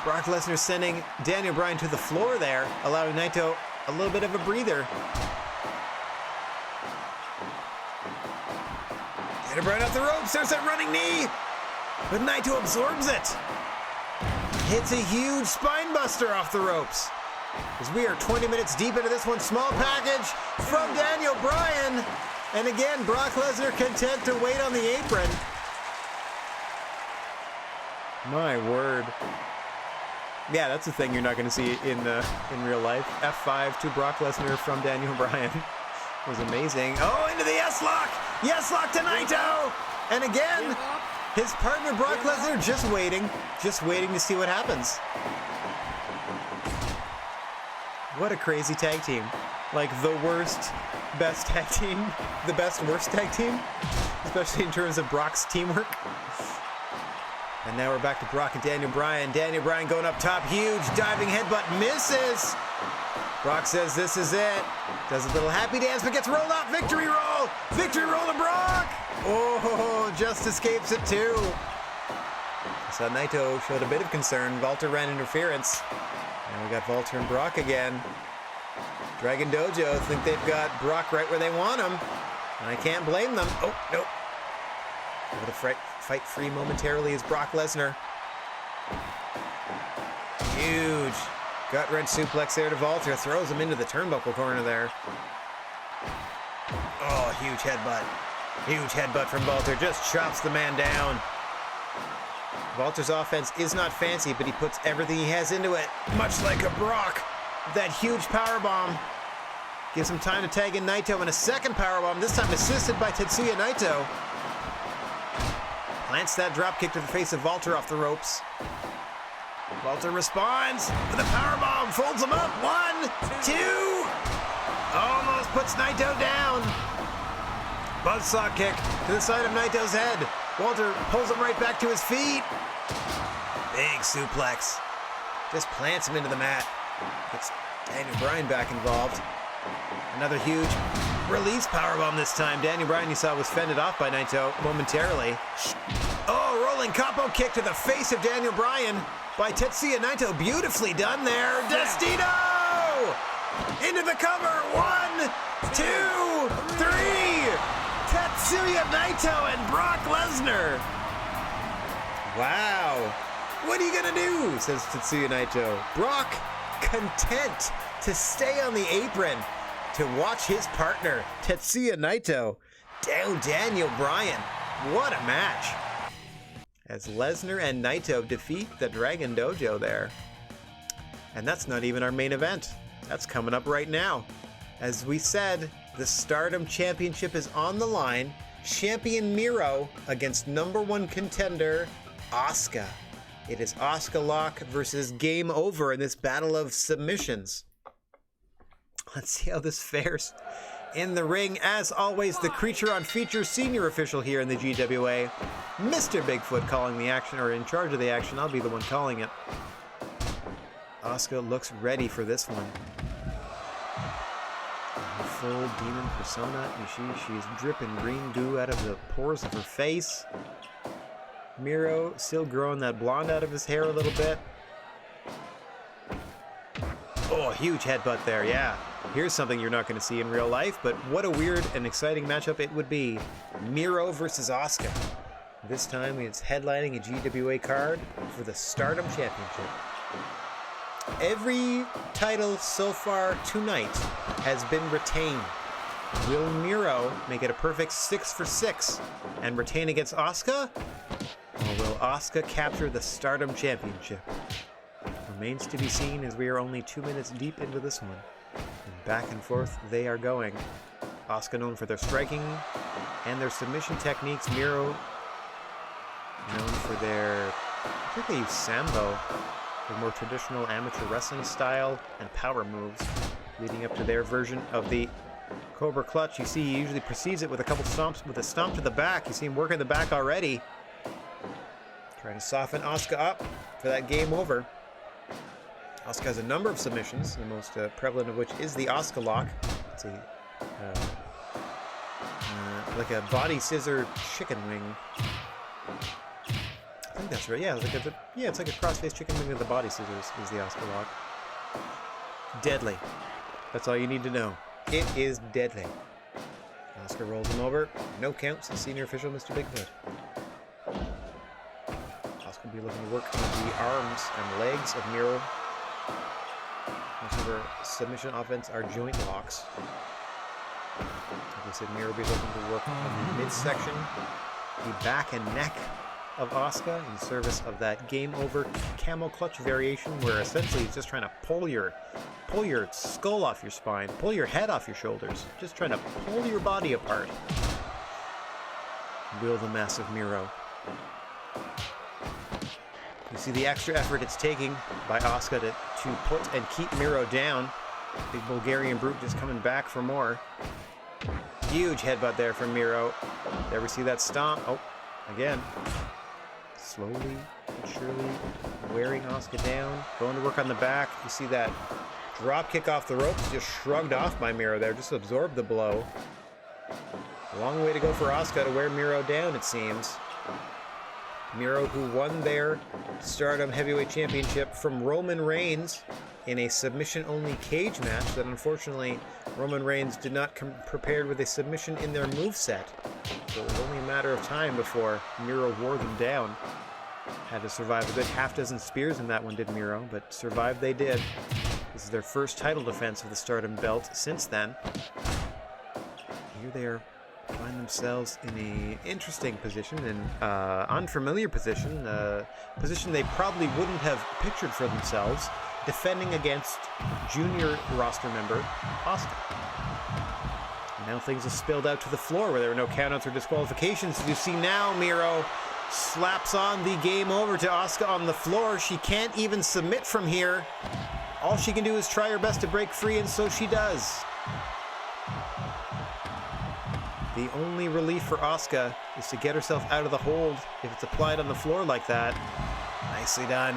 Brock Lesnar sending Daniel Bryan to the floor there, allowing Naito a little bit of a breather. Daniel Bryan off the ropes, there's that running knee, but Naito absorbs it. Hits a huge spine buster off the ropes. As we are 20 minutes deep into this one, small package from Daniel Bryan. And again, Brock Lesnar content to wait on the apron. My word. Yeah, that's a thing you're not going to see in real life. F5 to Brock Lesnar from Daniel Bryan was amazing. Oh, into the S-Lock! Yes-Lock to Naito! And again, his partner Brock Lesnar just waiting to see what happens. What a crazy tag team. Like the worst, best tag team. The best, worst tag team. Especially in terms of Brock's teamwork. And now we're back to Brock and Daniel Bryan. Daniel Bryan going up top, huge diving headbutt, misses. Brock says this is it. Does a little happy dance, but gets rolled up. Victory roll! Victory roll to Brock! Oh, just escapes it too. So Naito showed a bit of concern. Walter ran interference. And we got Walter and Brock again. Dragon Dojo think they've got Brock right where they want him. And I can't blame them. Oh, nope. Able to fight free momentarily is Brock Lesnar. Huge gut wrench suplex there to Walter. Throws him into the turnbuckle corner there. Oh, huge headbutt. Huge headbutt from Walter. Just chops the man down. Walter's offense is not fancy, but he puts everything he has into it. Much like a Brock. That huge powerbomb. Gives him time to tag in Naito and a second powerbomb, this time assisted by Tetsuya Naito. Plants that dropkick to the face of Walter off the ropes. Walter responds with a powerbomb, folds him up. 1, 2. Almost puts Naito down. Buzzsaw kick to the side of Naito's head. Walter pulls him right back to his feet. Big suplex. Just plants him into the mat. Gets Daniel Bryan back involved. Another huge release powerbomb this time. Daniel Bryan, you saw, was fended off by Naito momentarily. Oh, rolling capo kick to the face of Daniel Bryan by Tetsuya Naito. Beautifully done there. Destino! Into the cover. 1, 2, 3. Tetsuya Naito and Brock Lesnar. Wow. What are you going to do? Says Tetsuya Naito. Brock, content to stay on the apron to watch his partner, Tetsuya Naito, down Daniel Bryan. What a match. As Lesnar and Naito defeat the Dragon Dojo there. And that's not even our main event. That's coming up right now. As we said, the Stardom Championship is on the line. Champion Miro against #1 contender, Asuka. It is Asuka Lock versus Game Over in this battle of submissions. Let's see how this fares. In the ring, as always, the Creature on Feature senior official here in the GWA, Mr. Bigfoot calling the action, or in charge of the action. I'll be the one calling it. Asuka looks ready for this one. Full demon persona. She's dripping green goo out of the pores of her face. Miro still growing that blonde out of his hair a little bit. Oh, huge headbutt there, yeah. Here's something you're not going to see in real life, but what a weird and exciting matchup it would be. Miro versus Asuka. This time it's headlining a GWA card for the Stardom Championship. Every title so far tonight has been retained. Will Miro make it a perfect 6 for 6 and retain against Asuka? Or will Asuka capture the Stardom Championship? Remains to be seen as we are only 2 minutes deep into this one. And back and forth they are going. Asuka known for their striking and their submission techniques. Miro known for their, I think they use Sambo, their more traditional amateur wrestling style and power moves, leading up to their version of the Cobra Clutch. You see he usually precedes it with a couple stomps, with a stomp to the back. You see him working the back already. Trying to soften Asuka up for that game over. Asuka has a number of submissions, the most prevalent of which is the Asuka lock. It's a like a body scissor chicken wing. I think that's right. Yeah, it's like a crossface chicken wing with the body scissors is the Asuka lock. Deadly. That's all you need to know. It is deadly. Asuka rolls him over. No counts. The senior official, Mr. Bigfoot. Asuka will be looking to work the arms and legs of Miro. Most of her submission offense are joint locks. Like I said, Miro will be looking to work on the midsection, the back and neck of Asuka in service of that game over camel clutch variation, where essentially he's just trying to pull your skull off your spine, pull your head off your shoulders, just trying to pull your body apart. Will the massive Miro. You see the extra effort it's taking by Asuka to put and keep Miro down. Big Bulgarian Brute just coming back for more. Huge headbutt there from Miro. There we see that stomp. Oh, again. Slowly but surely wearing Asuka down. Going to work on the back. You see that drop kick off the ropes, just shrugged off by Miro there. Just absorbed the blow. A long way to go for Asuka to wear Miro down, it seems. Miro, who won their Stardom Heavyweight Championship from Roman Reigns in a submission-only cage match that unfortunately Roman Reigns did not come prepared with a submission in their moveset. So it was only a matter of time before Miro wore them down. Had to survive a good half dozen spears in that one, did Miro, but survive they did. This is their first title defense of the Stardom belt since then. Here they are. Find themselves in an interesting position, an unfamiliar position, a position they probably wouldn't have pictured for themselves, defending against junior roster member Asuka. Now things have spilled out to the floor where there were no countouts or disqualifications. You see now Miro slaps on the game over to Asuka on the floor. She can't even submit from here. All she can do is try her best to break free, and so she does. The only relief for Asuka is to get herself out of the hold if it's applied on the floor like that. Nicely done.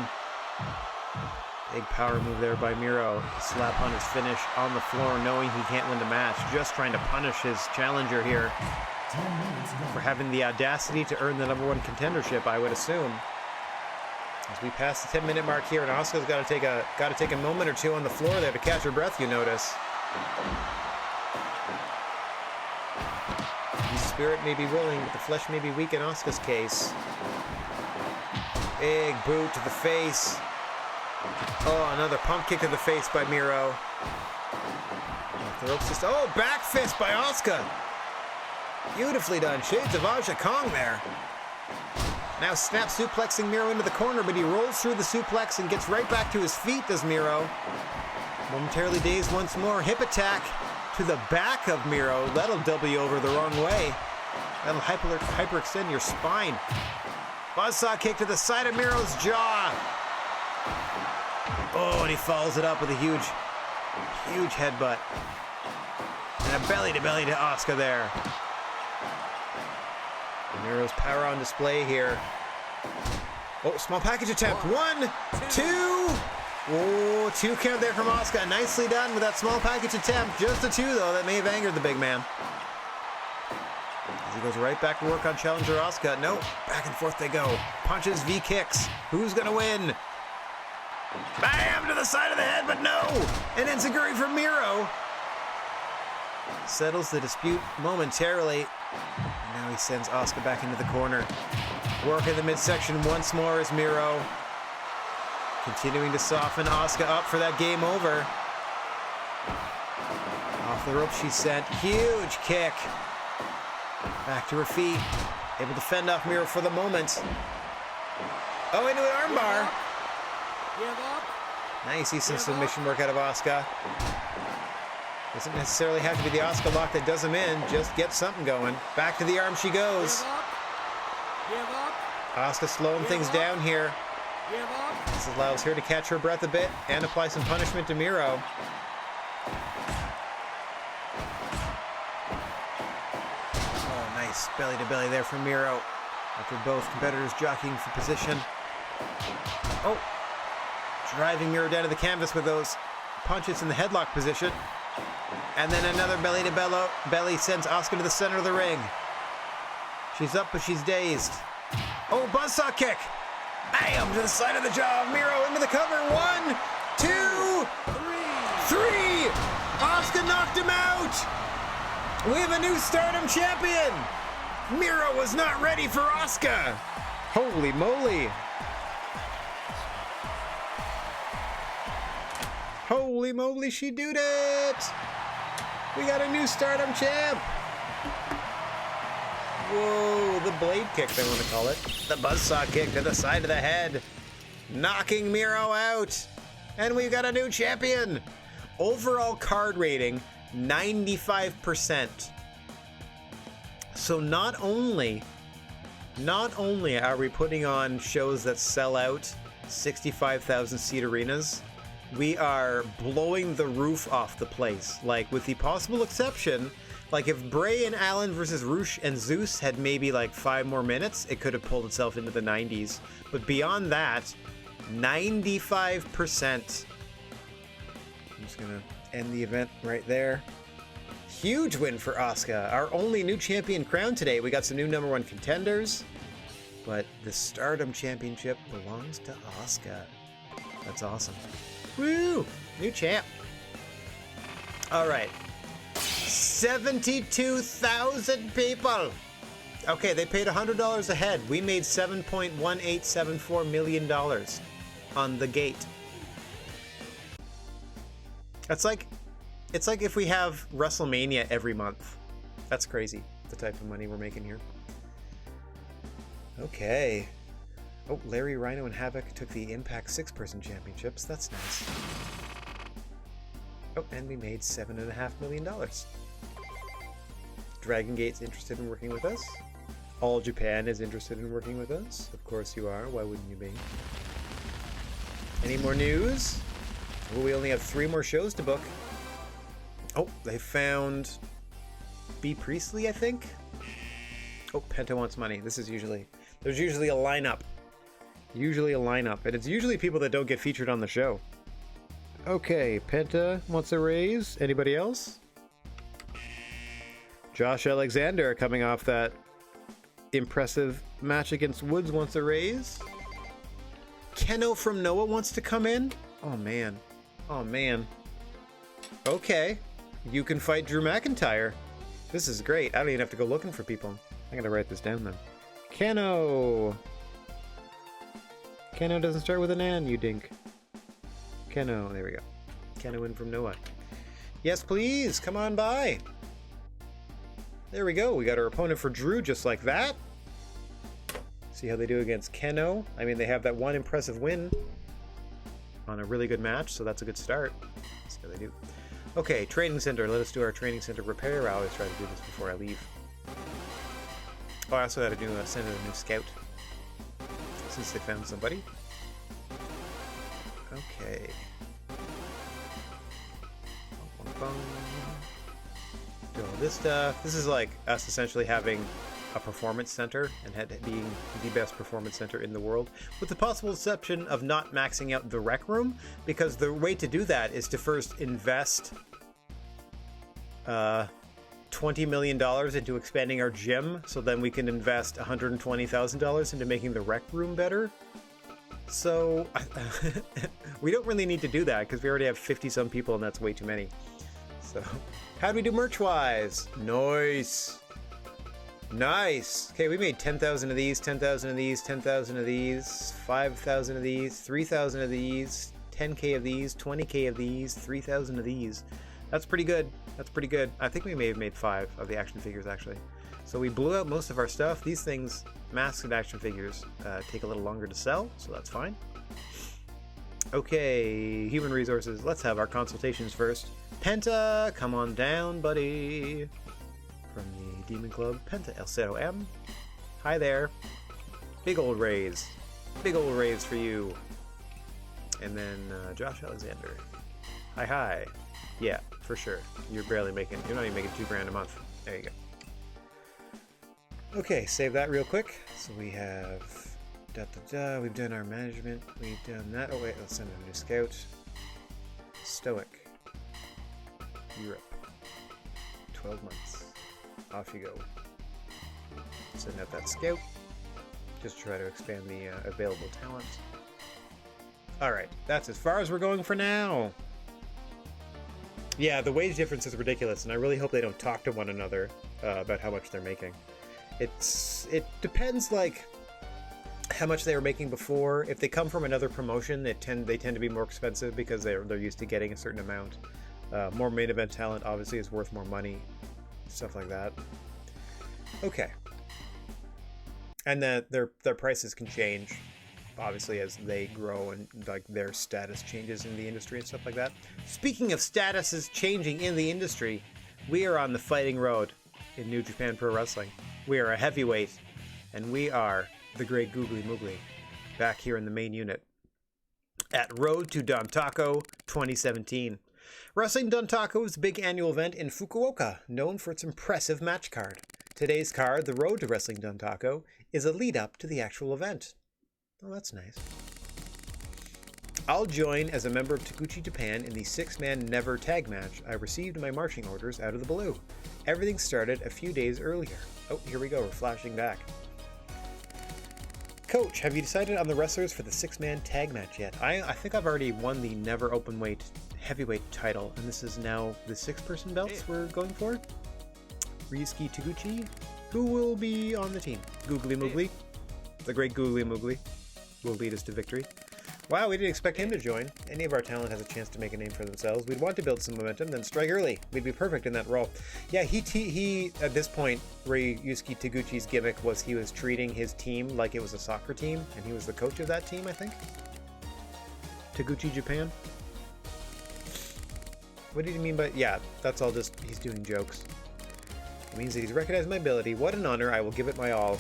Big power move there by Miro. Slap on his finish on the floor, knowing he can't win the match. Just trying to punish his challenger here for having the audacity to earn the #1 contendership, I would assume. As we pass the 10-minute mark here, and Asuka's got to take a moment or two on the floor there to catch her breath, you notice. The spirit may be willing, but the flesh may be weak in Asuka's case. Big boot to the face. Oh, another pump kick to the face by Miro. Off the ropes just, oh, back fist by Asuka. Beautifully done. Shades of Aja Kong there. Now snap suplexing Miro into the corner, but he rolls through the suplex and gets right back to his feet, does Miro. Momentarily dazed once more. Hip attack to the back of Miro. That'll double you over the wrong way. That'll hyperextend your spine. Buzzsaw kick to the side of Miro's jaw. Oh, and he follows it up with a huge headbutt. And a belly-to-belly to Asuka there. Miro's power on display here. Oh, small package attempt. 1, 2. Oh, 2 count there from Asuka. Nicely done with that small package attempt. Just a 2, though. That may have angered the big man. As he goes right back to work on challenger Asuka. Nope. Back and forth they go. Punches, V kicks. Who's going to win? Bam! To the side of the head, but no! And enziguri for Miro. Settles the dispute momentarily. Now he sends Asuka back into the corner. Working the midsection once more is Miro. Continuing to soften Asuka up for that game over. Off the rope she sent. Huge kick. Back to her feet. Able to fend off Miro for the moment. Oh, into an armbar. Give up. Nice, decent submission work out of Asuka. Doesn't necessarily have to be the Asuka lock that does him in. Just get something going. Back to the arm she goes. Give up. Asuka slowing things down here. Give up. This allows her to catch her breath a bit and apply some punishment to Miro. Oh, nice belly to belly there from Miro. After both competitors jockeying for position. Oh, driving Miro down to the canvas with those punches in the headlock position. And then another belly to belly sends Asuka to the center of the ring. She's up, but she's dazed. Oh, buzzsaw kick. Bam! To the side of the jaw. Miro into the cover. 1, 2, 3. Asuka knocked him out. We have a new Stardom champion. Miro was not ready for Asuka. Holy moly. Holy moly, she did it. We got a new Stardom champ. Whoa, the blade kick, they want to call it. The buzzsaw kick to the side of the head. Knocking Miro out. And we've got a new champion. Overall card rating, 95%. So not only are we putting on shows that sell out 65,000 seat arenas, we are blowing the roof off the place. Like, with the possible exception, like if Bray and Allen versus Roosh and Zeus had maybe like 5 more minutes, it could have pulled itself into the 90s. But beyond that, 95%. I'm just gonna end the event right there. Huge win for Asuka. Our only new champion crowned today. We got some new #1 contenders, but the Stardom Championship belongs to Asuka. That's awesome. Woo! New champ. All right. 72,000 people. Okay, they paid $100 a head. We made $7.1874 million on the gate. It's like if we have WrestleMania every month. That's crazy, the type of money we're making here. Okay. Oh, Larry, Rhino, and Havoc took the Impact 6-person championships. That's nice. Oh, and we made $7.5 million. Dragon Gate's interested in working with us. All Japan is interested in working with us. Of course you are. Why wouldn't you be? Any more news? Well, we only have 3 more shows to book. Oh, they found B. Priestley, I think? Oh, Penta wants money. There's usually a lineup. And it's usually people that don't get featured on the show. Okay, Penta wants a raise. Anybody else? Josh Alexander, coming off that impressive match against Woods, wants a raise. Keno from Noah wants to come in. Oh man. Okay, you can fight Drew McIntyre. This is great. I don't even have to go looking for people. I gotta write this down then. Keno doesn't start with an N, you dink. Keno, there we go. Keno in from Noah. Yes, please, come on by. There we go. We got our opponent for Drew just like that. See how they do against Keno. I mean, they have that one impressive win on a really good match, so that's a good start. Let's see how they do. Okay, training center. Let us do our training center repair. I always try to do this before I leave. Oh, I also had to send in a new scout since they found somebody. Okay. Do all this stuff. This is like us essentially having a performance center and being the best performance center in the world, with the possible exception of not maxing out the rec room, because the way to do that is to first invest $20 million into expanding our gym, so then we can invest $120,000 into making the rec room better. So we don't really need to do that because we already have 50-some people and that's way too many. So how do we do merch-wise? Nice. Nice. Okay, we made 10,000 of these, 10,000 of these, 10,000 of these, 5,000 of these, 3,000 of these, 10k of these, 20k of these, 3,000 of these. That's pretty good. That's pretty good. I think we may have made 5 of the action figures, actually. So we blew out most of our stuff. These things, masked action figures, take a little longer to sell, so that's fine. Okay, human resources. Let's have our consultations first. Penta, come on down, buddy. From the Demon Club, Penta El Cero M. Hi there. Big old raise. Big old raise for you. And then Josh Alexander. Hi, hi. Yeah, for sure. You're barely making, you're not even making $2 grand a month. There you go. Okay, save that real quick. So we have, we've done our management. We've done that. Oh wait, let's send a new scout. Stoic. Europe. 12 months. Off you go. Send out that scout. Just try to expand the available talent. Alright, that's as far as we're going for now. Yeah, the wage difference is ridiculous, and I really hope they don't talk to one another about how much they're making. It depends, like, how much they were making before. If they come from another promotion, they tend to be more expensive because they're used to getting a certain amount. More main event talent obviously is worth more money, stuff like that. Okay, and then their prices can change, obviously, as they grow and like their status changes in the industry and stuff like that. Speaking of statuses changing in the industry, we are on the fighting road in New Japan Pro Wrestling. We are a heavyweight, and we are the great Googly Moogly, back here in the main unit at Road to Dontaku 2017. Wrestling Dontaku is a big annual event in Fukuoka, known for its impressive match card. Today's card, the Road to Wrestling Dontaku, is a lead-up to the actual event. Oh, that's nice. I'll join as a member of Taguchi Japan in the 6-man Never tag match. I received my marching orders out of the blue. Everything started a few days earlier. Oh, here we go, we're flashing back. Coach, have you decided on the wrestlers for the 6-man tag match yet? I think I've already won the Never Openweight Heavyweight title, and this is now the 6-person belts we're going for. Ryusuke Taguchi, who will be on the team? Googly Moogly, the great Googly Moogly, will lead us to victory. Wow, we didn't expect him to join. Any of our talent has a chance to make a name for themselves. We'd want to build some momentum, then strike early. We'd be perfect in that role. Yeah, he at this point, Ryusuke Taguchi's gimmick was he was treating his team like it was a soccer team, and he was the coach of that team, I think. Taguchi Japan. What did he mean by... Yeah, that's all just... he's doing jokes. It means that he's recognized my ability. What an honor. I will give it my all.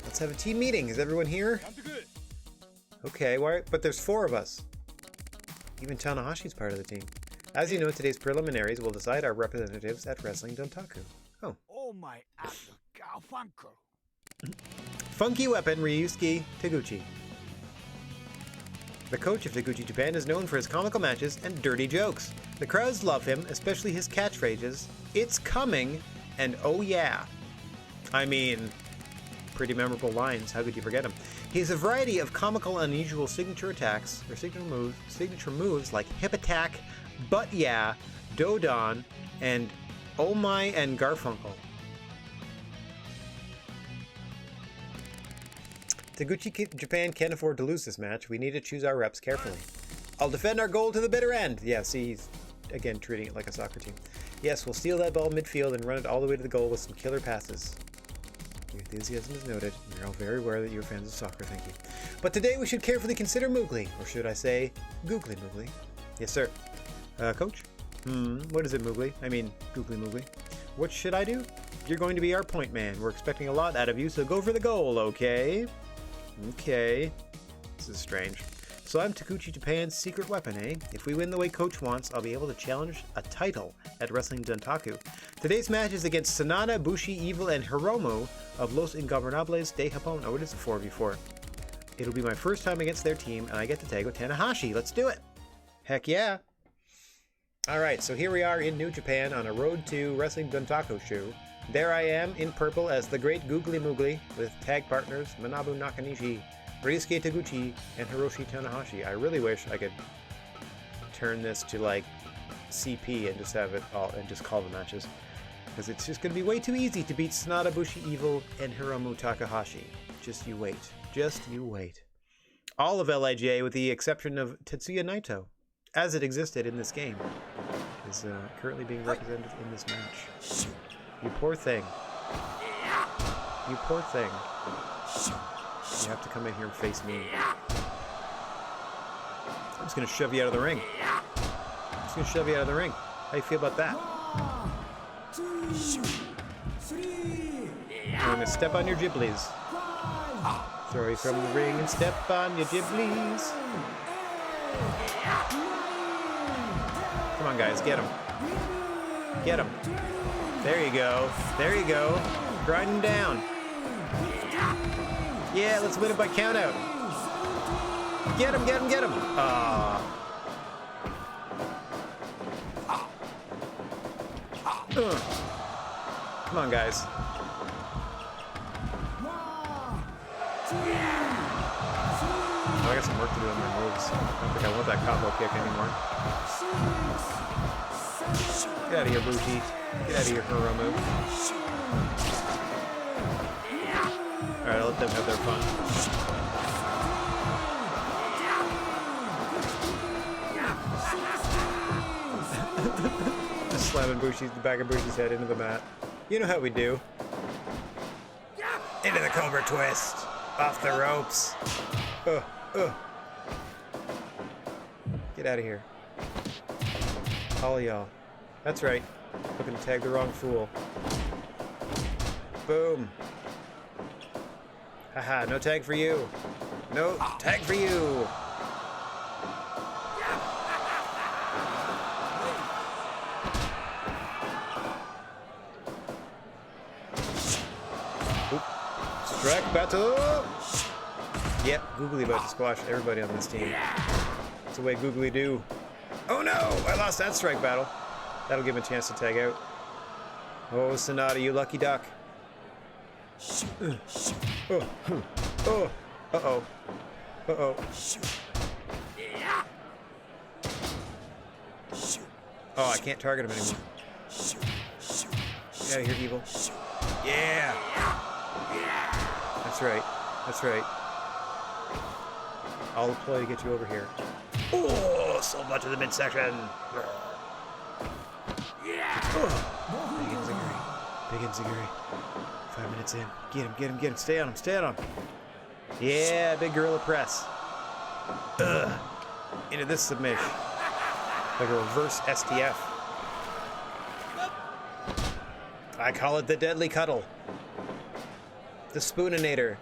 Let's have a team meeting. Is everyone here? Okay, why? But there's 4 of us. Even Tanahashi's part of the team. As you know, today's preliminaries will decide our representatives at Wrestling Dontaku. Oh. Oh my Funko. Funky weapon, Ryusuke Taguchi. The coach of Taguchi Japan is known for his comical matches and dirty jokes. The crowds love him, especially his catchphrases, "It's coming," and "Oh yeah." I mean, pretty memorable lines. How could you forget him? He has a variety of comical and unusual signature attacks, or signature moves like Hip Attack, Butt Yeah, Dodon, and Oh My and Garfunkel. Taguchi Japan can't afford to lose this match. We need to choose our reps carefully. I'll defend our goal to the bitter end. Yeah, see, he's again treating it like a soccer team. Yes, we'll steal that ball midfield and run it all the way to the goal with some killer passes. Your enthusiasm is noted. You're all very aware that you're fans of soccer, thank you. But today we should carefully consider Moogly, or should I say, Googly Moogly. Yes, sir. Coach? What is it, Moogly? I mean, Googly Moogly. What should I do? You're going to be our point man. We're expecting a lot out of you, so go for the goal, okay? Okay. This is strange. So I'm Taguchi Japan's secret weapon, eh? If we win the way Coach wants, I'll be able to challenge a title at Wrestling Dontaku. Today's match is against Sanada, Bushi, Evil, and Hiromu of Los Ingobernables de Japón. Oh, it is a 4v4. It'll be my first time against their team, and I get to tag with Tanahashi. Let's do it! Heck yeah! Alright, so here we are in New Japan on a Road to Wrestling Dontaku show. There I am, in purple, as the great Googly Moogly, with tag partners Manabu Nakanishi, Ryusuke Taguchi, and Hiroshi Tanahashi. I really wish I could turn this to like CP and just have it all and just call the matches. Because it's just going to be way too easy to beat Tsunade Evil and Hiromu Takahashi. Just you wait. Just you wait. All of LIJ, with the exception of Tetsuya Naito, as it existed in this game, is currently being represented in this match. You poor thing. You poor thing. You have to come in here and face me. I'm just going to shove you out of the ring. I'm just going to shove you out of the ring. How do you feel about that? I'm going to step on your giblies. Throw you from the ring and step on your giblies. Come on, guys. Get him. Get him. There you go. There you go. Grind him down. Yeah, let's win it by count out. Get him, get him, get him. Come on, guys. Oh, I got some work to do on my moves. I don't think I want that combo kick anymore. Get out of here, Bushi. Get out of here, Hiromu. Alright, I'll let them have their fun. Just slamming the back of Bushi's head into the mat. You know how we do. Into the Cobra Twist. Off the ropes. Get out of here. All of y'all. That's right. Looking to tag the wrong fool. Boom. Haha, no tag for you. No tag for you. Oop. Strike battle. Yep, Googly about to squash everybody on this team. That's the way Googly do. Oh no! I lost that strike battle. That'll give him a chance to tag out. Oh, Tsunade, you lucky duck. Uh-oh. Uh-oh. Oh, I can't target him anymore. Get out of here, evil. Yeah! That's right. That's right. I'll deploy to get you over here. Oh, so much of the midsection. Big Enziguri. Big Enziguri. 5 minutes in. Get him, get him, get him. Stay on him, stay on him. Yeah, big gorilla press. Into this submission. Like a reverse STF. I call it the deadly cuddle. The spooninator.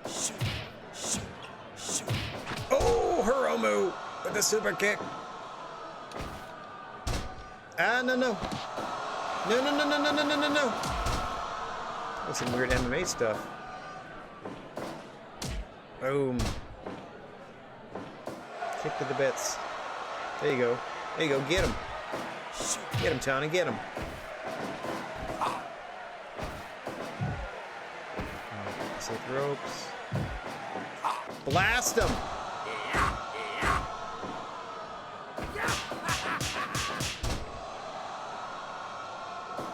Oh, Hiromu with the super kick. Ah, no, no. No, no, no, no, no, no, no, no, no. That's some weird MMA stuff. Boom. Kick to the bits. There you go. There you go. Get him. Get him, Tony. Get him. Oh, safe ropes. Blast him.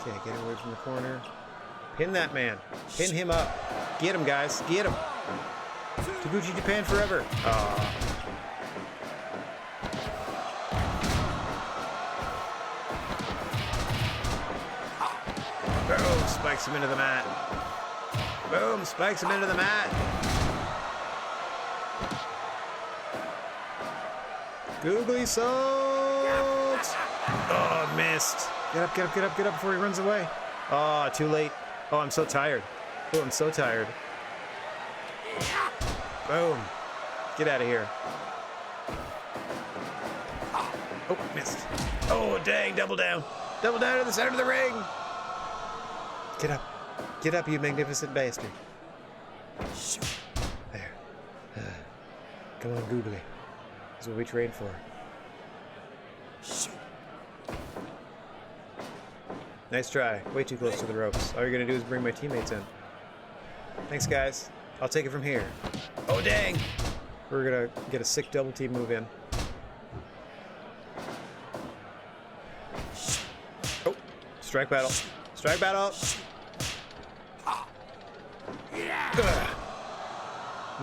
Okay, get away from the corner. Pin that man. Pin him up. Get him, guys. Get him. Taguchi Japan forever. Boom. Spikes him into the mat. Boom. Spikes him into the mat. Googly salt. Oh, missed. Get up, get up, get up, get up before he runs away. Oh, too late. Oh, I'm so tired. Oh, I'm so tired. Boom. Get out of here. Oh, missed. Oh, dang. Double down. Double down to the center of the ring. Get up. Get up, you magnificent bastard. There. Come on, Googly. This is what we trained for. Nice try. Way too close to the ropes. All you're going to do is bring my teammates in. Thanks, guys. I'll take it from here. Oh, dang! We're going to get a sick double team move in. Oh, strike battle. Strike battle. Ugh.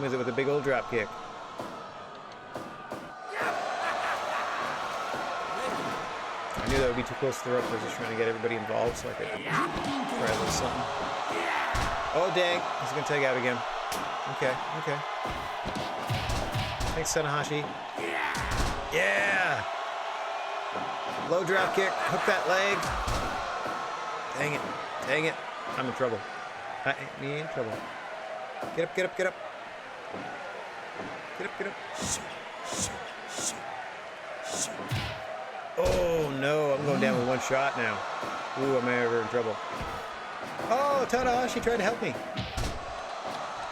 With it with a big old drop kick. I knew that would be too close to the rope. I was just trying to get everybody involved so I could try a little something. Oh dang! He's gonna take out again. Okay, okay. Thanks, Tanahashi. Yeah! Low drop kick. Hook that leg. Dang it! Dang it! I'm in trouble. Me in trouble. Get up! Get up! Get up! Get up! Get up! Oh no, I'm going down with one shot now. Ooh, am I ever in trouble? Oh, Tanahashi tried to help me.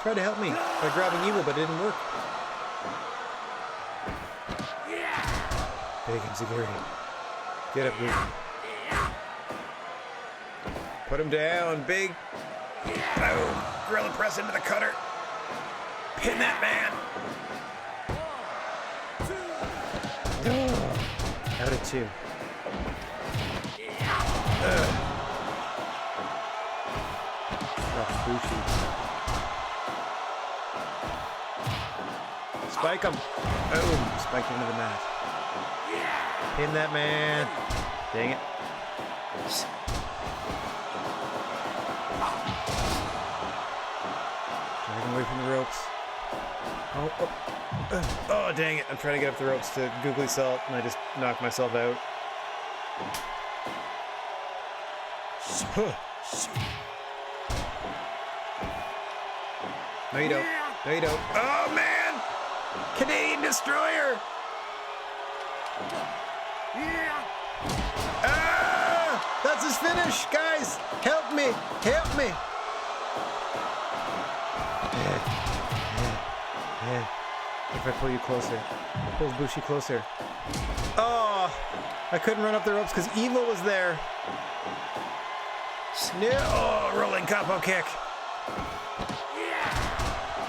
Tried to help me by grabbing evil, but it didn't work. Big insecurity. Get up, Evil. Put him down, big. Boom. Gorilla press into the cutter. Pin that man. Oh, out of 2. Spike him. Boom. Spike him into the mat. Pin that man. Dang it. Drag him away from the ropes. Oh, dang it. I'm trying to get up the ropes to googly salt, and I just knocked myself out. No, you don't. No, you don't. Oh, man! Canadian Destroyer! Ah! That's his finish! Guys, help me! Help me! If I pull you closer. Pulls Bushi closer. Oh! I couldn't run up the ropes because Evil was there. No! Oh, rolling capo kick.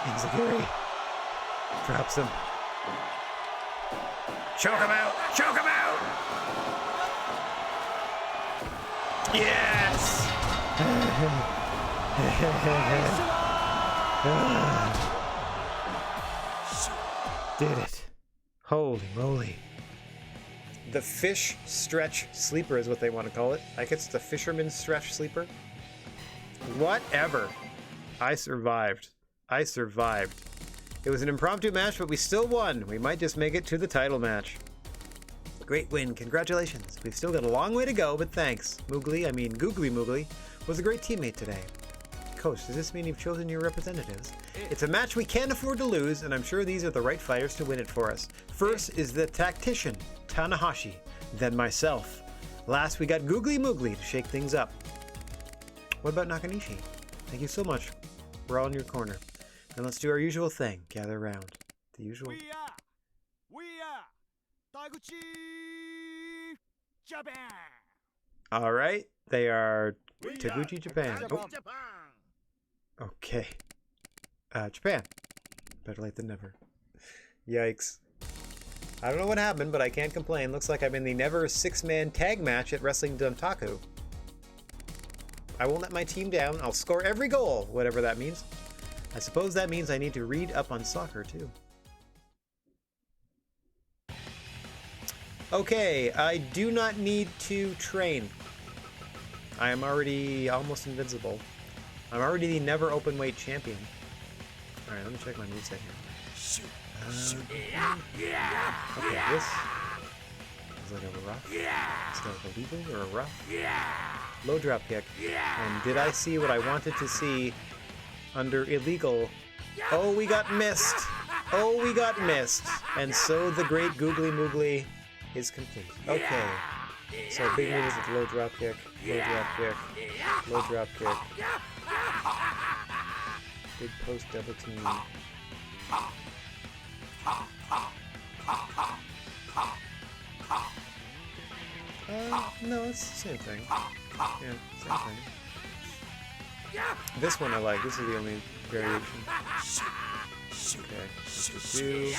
Enziguri drops him. Choke him out! Choke him out! Yes! Did it. Holy moly. The fish stretch sleeper is what they want to call it. I guess it's the fisherman's stretch sleeper. Whatever. I survived. I survived. It was an impromptu match, but we still won. We might just make it to the title match. Great win. Congratulations. We've still got a long way to go, but thanks. Googly Moogly, was a great teammate today. Coach, does this mean you've chosen your representatives? It's a match we can't afford to lose, and I'm sure these are the right fighters to win it for us. First is the tactician, Tanahashi, then myself. Last, we got Googly Moogly to shake things up. What about Nakanishi? Thank you so much. We're all in your corner. Then let's do our usual thing. Gather around. The usual. We are Taguchi Japan. All right. They are Taguchi Japan. Oh. Okay. Japan. Better late than never. Yikes. I don't know what happened, but I can't complain. Looks like I'm in the never 6-man tag match at Wrestling Dontaku. I won't let my team down. I'll score every goal, whatever that means. I suppose that means I need to read up on soccer, too. Okay, I do not need to train. I am already almost invincible. I'm already the never open weight champion. Alright, let me check my moveset here. Okay, this is like a rough. It's like a legal or a rough. Low drop kick. And did I see what I wanted to see under illegal? Oh, we got missed. Oh, we got missed. And so the great Googly Moogly is complete. Okay. So big move is with the low drop kick, low drop kick, low drop kick. Big post double team. No, it's the same thing. Yeah, same thing. This one I like. This is the only variation. Okay. 2.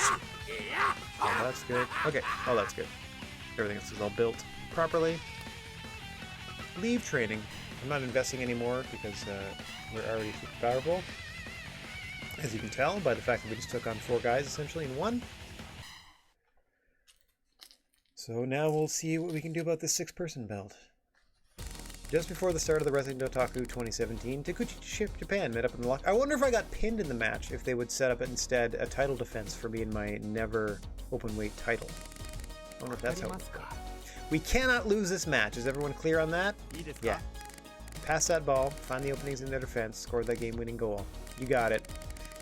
Oh, that's good. Okay. Oh, that's good. Everything else is all built properly. Leave training. I'm not investing anymore because we're already super powerful, as you can tell by the fact that we just took on 4 guys essentially in one. So now we'll see what we can do about this 6-person belt. Just before the start of the Wrestling Dotaku 2017, Taguchi Japan met up in the lock. I wonder if I got pinned in the match, if they would set up instead a title defense for me in my never openweight title. I wonder if that's how it would go. We cannot lose this match. Is everyone clear on that? Yeah. Pass that ball, find the openings in their defense, score that game-winning goal. You got it.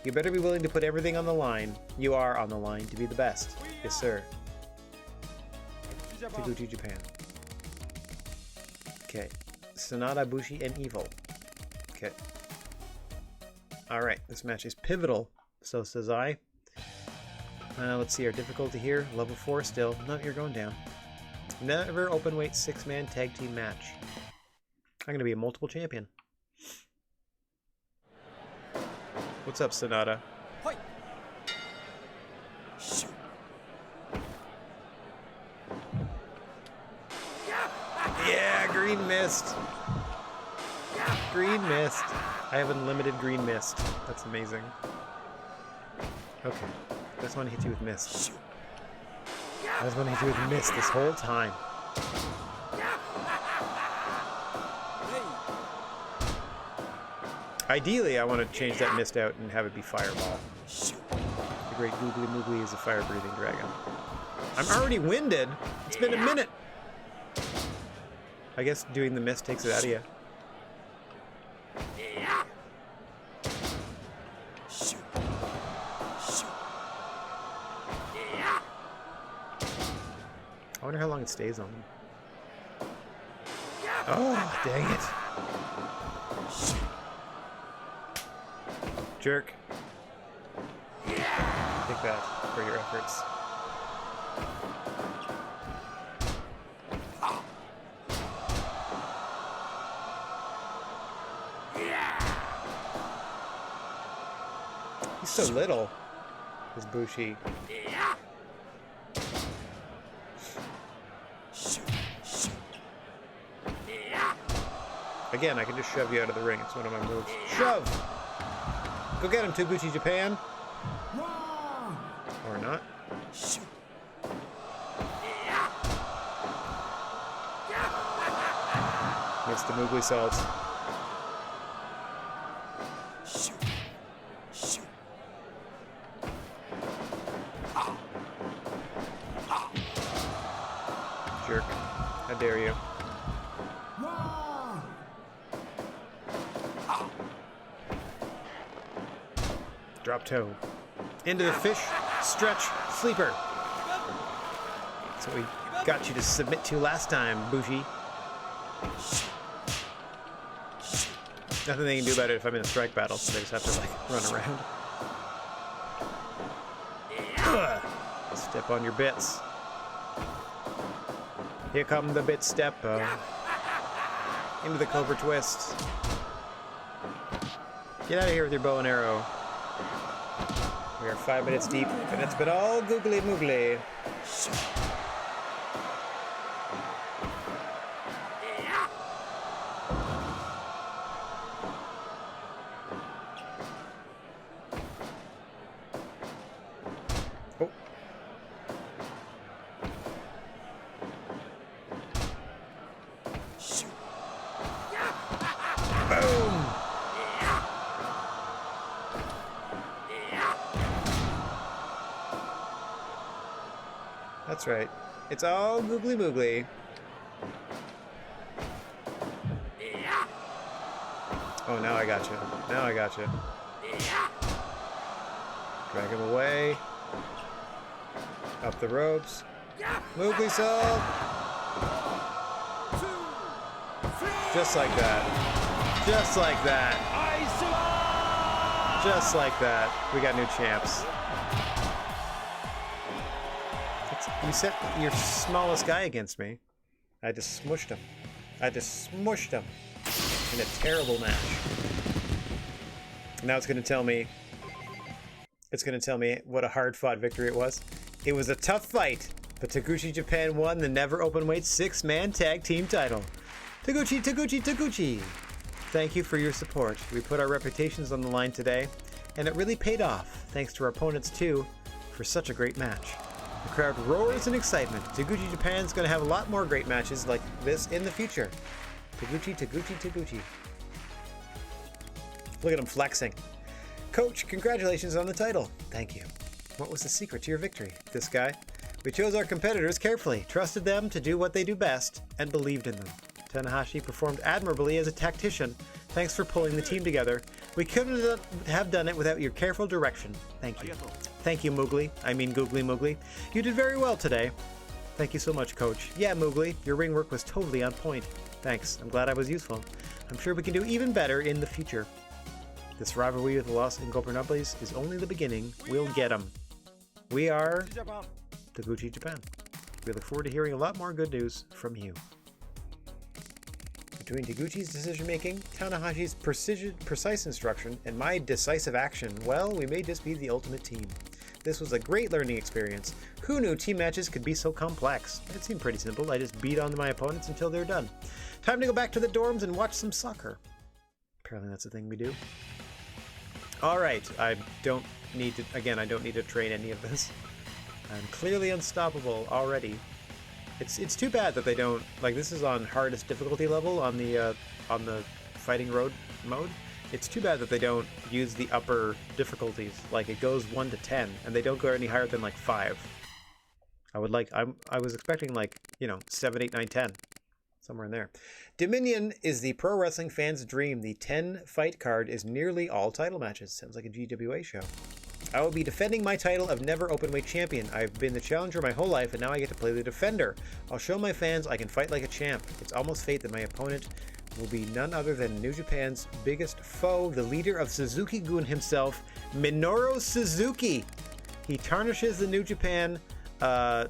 You better be willing to put everything on the line. You are on the line to be the best. Yes, sir. Taguchi Japan. Okay. Sanada, Bushi, and Evil. Okay. Alright, this match is pivotal, so says I. Let's see our difficulty here. Level 4 still. No, you're going down. Never openweight 6-man tag team match. I'm going to be a multiple champion. What's up, Sanada? Yeah, green mist. Green mist. I have unlimited green mist. That's amazing. Okay. I just want to hit you with mist. I just want to hit you with mist this whole time. Ideally, I want to change that mist out and have it be fireball. The great Googly Moogly is a fire-breathing dragon. I'm already winded. It's been a minute. I guess doing the mist takes it out of you. I wonder how long it stays on them. Oh, dang it. Jerk. Take that for your efforts. He's so little, this Bushi. Again, I can just shove you out of the ring. It's one of my moves. Shove! Go get him, Taguchi Japan. Or not. Missed the Moogly Salt. Jerk. How dare you. Drop toe. Into the fish, stretch, sleeper. That's what we got you to submit to last time, Bushi. Nothing they can do about it if I'm in a strike battle, so they just have to, like, run around. Step on your bits. Here come the bit step. Into the Cobra Twist. Get out of here with your bow and arrow. We are 5 minutes deep, and it's been all googly moogly. Oh. Boom! That's right. It's all googly moogly. Oh, now I got you. Now I got you. Drag him away. Up the ropes. Moogly Salt. Just like that. Just like that. Just like that. We got new champs. You set your smallest guy against me. I just smushed him. I just smushed him in a terrible match. Now it's going to tell me. It's going to tell me what a hard-fought victory it was. It was a tough fight, but Taguchi Japan won the never open weight 6-man tag team title. Taguchi, Taguchi, Taguchi! Thank you for your support. We put our reputations on the line today, and it really paid off, thanks to our opponents too, for such a great match. The crowd roars in excitement. Taguchi Japan's going to have a lot more great matches like this in the future. Taguchi, Taguchi, Taguchi. Look at him flexing. Coach, congratulations on the title. Thank you. What was the secret to your victory? This guy? We chose our competitors carefully, trusted them to do what they do best, and believed in them. Tanahashi performed admirably as a tactician. Thanks for pulling the team together. We couldn't have done it without your careful direction. Thank you. Thank you, Moogly. I mean Googly Moogly. You did very well today. Thank you so much, Coach. Yeah, Moogly, your ring work was totally on point. Thanks. I'm glad I was useful. I'm sure we can do even better in the future. This rivalry with the Los Ingobernables is only the beginning. We'll get them. We are Taguchi Japan. We look forward to hearing a lot more good news from you. Between Taguchi's decision-making, Tanahashi's precise instruction, and my decisive action, well, we may just be the ultimate team. This was a great learning experience. Who knew team matches could be so complex? It seemed pretty simple. I just beat on my opponents until they're done. Time to go back to the dorms and watch some soccer. Apparently that's the thing we do. Alright, I don't need to train any of this. I'm clearly unstoppable already. It's too bad that they don't, like, this is on hardest difficulty level on the fighting road mode. It's too bad that they don't use the upper difficulties. Like, it goes 1 to 10 and they don't go any higher than like 5. I was expecting, like, 7, 8, 9, 10. Somewhere in there. Dominion is the pro wrestling fan's dream. The 10 fight card is nearly all title matches. Sounds like a GWA show. I will be defending my title of Never Openweight Champion. I've been the challenger my whole life, and now I get to play the defender. I'll show my fans I can fight like a champ. It's almost fate that my opponent will be none other than New Japan's biggest foe, the leader of Suzuki-gun himself, Minoru Suzuki. He tarnishes the New Japan,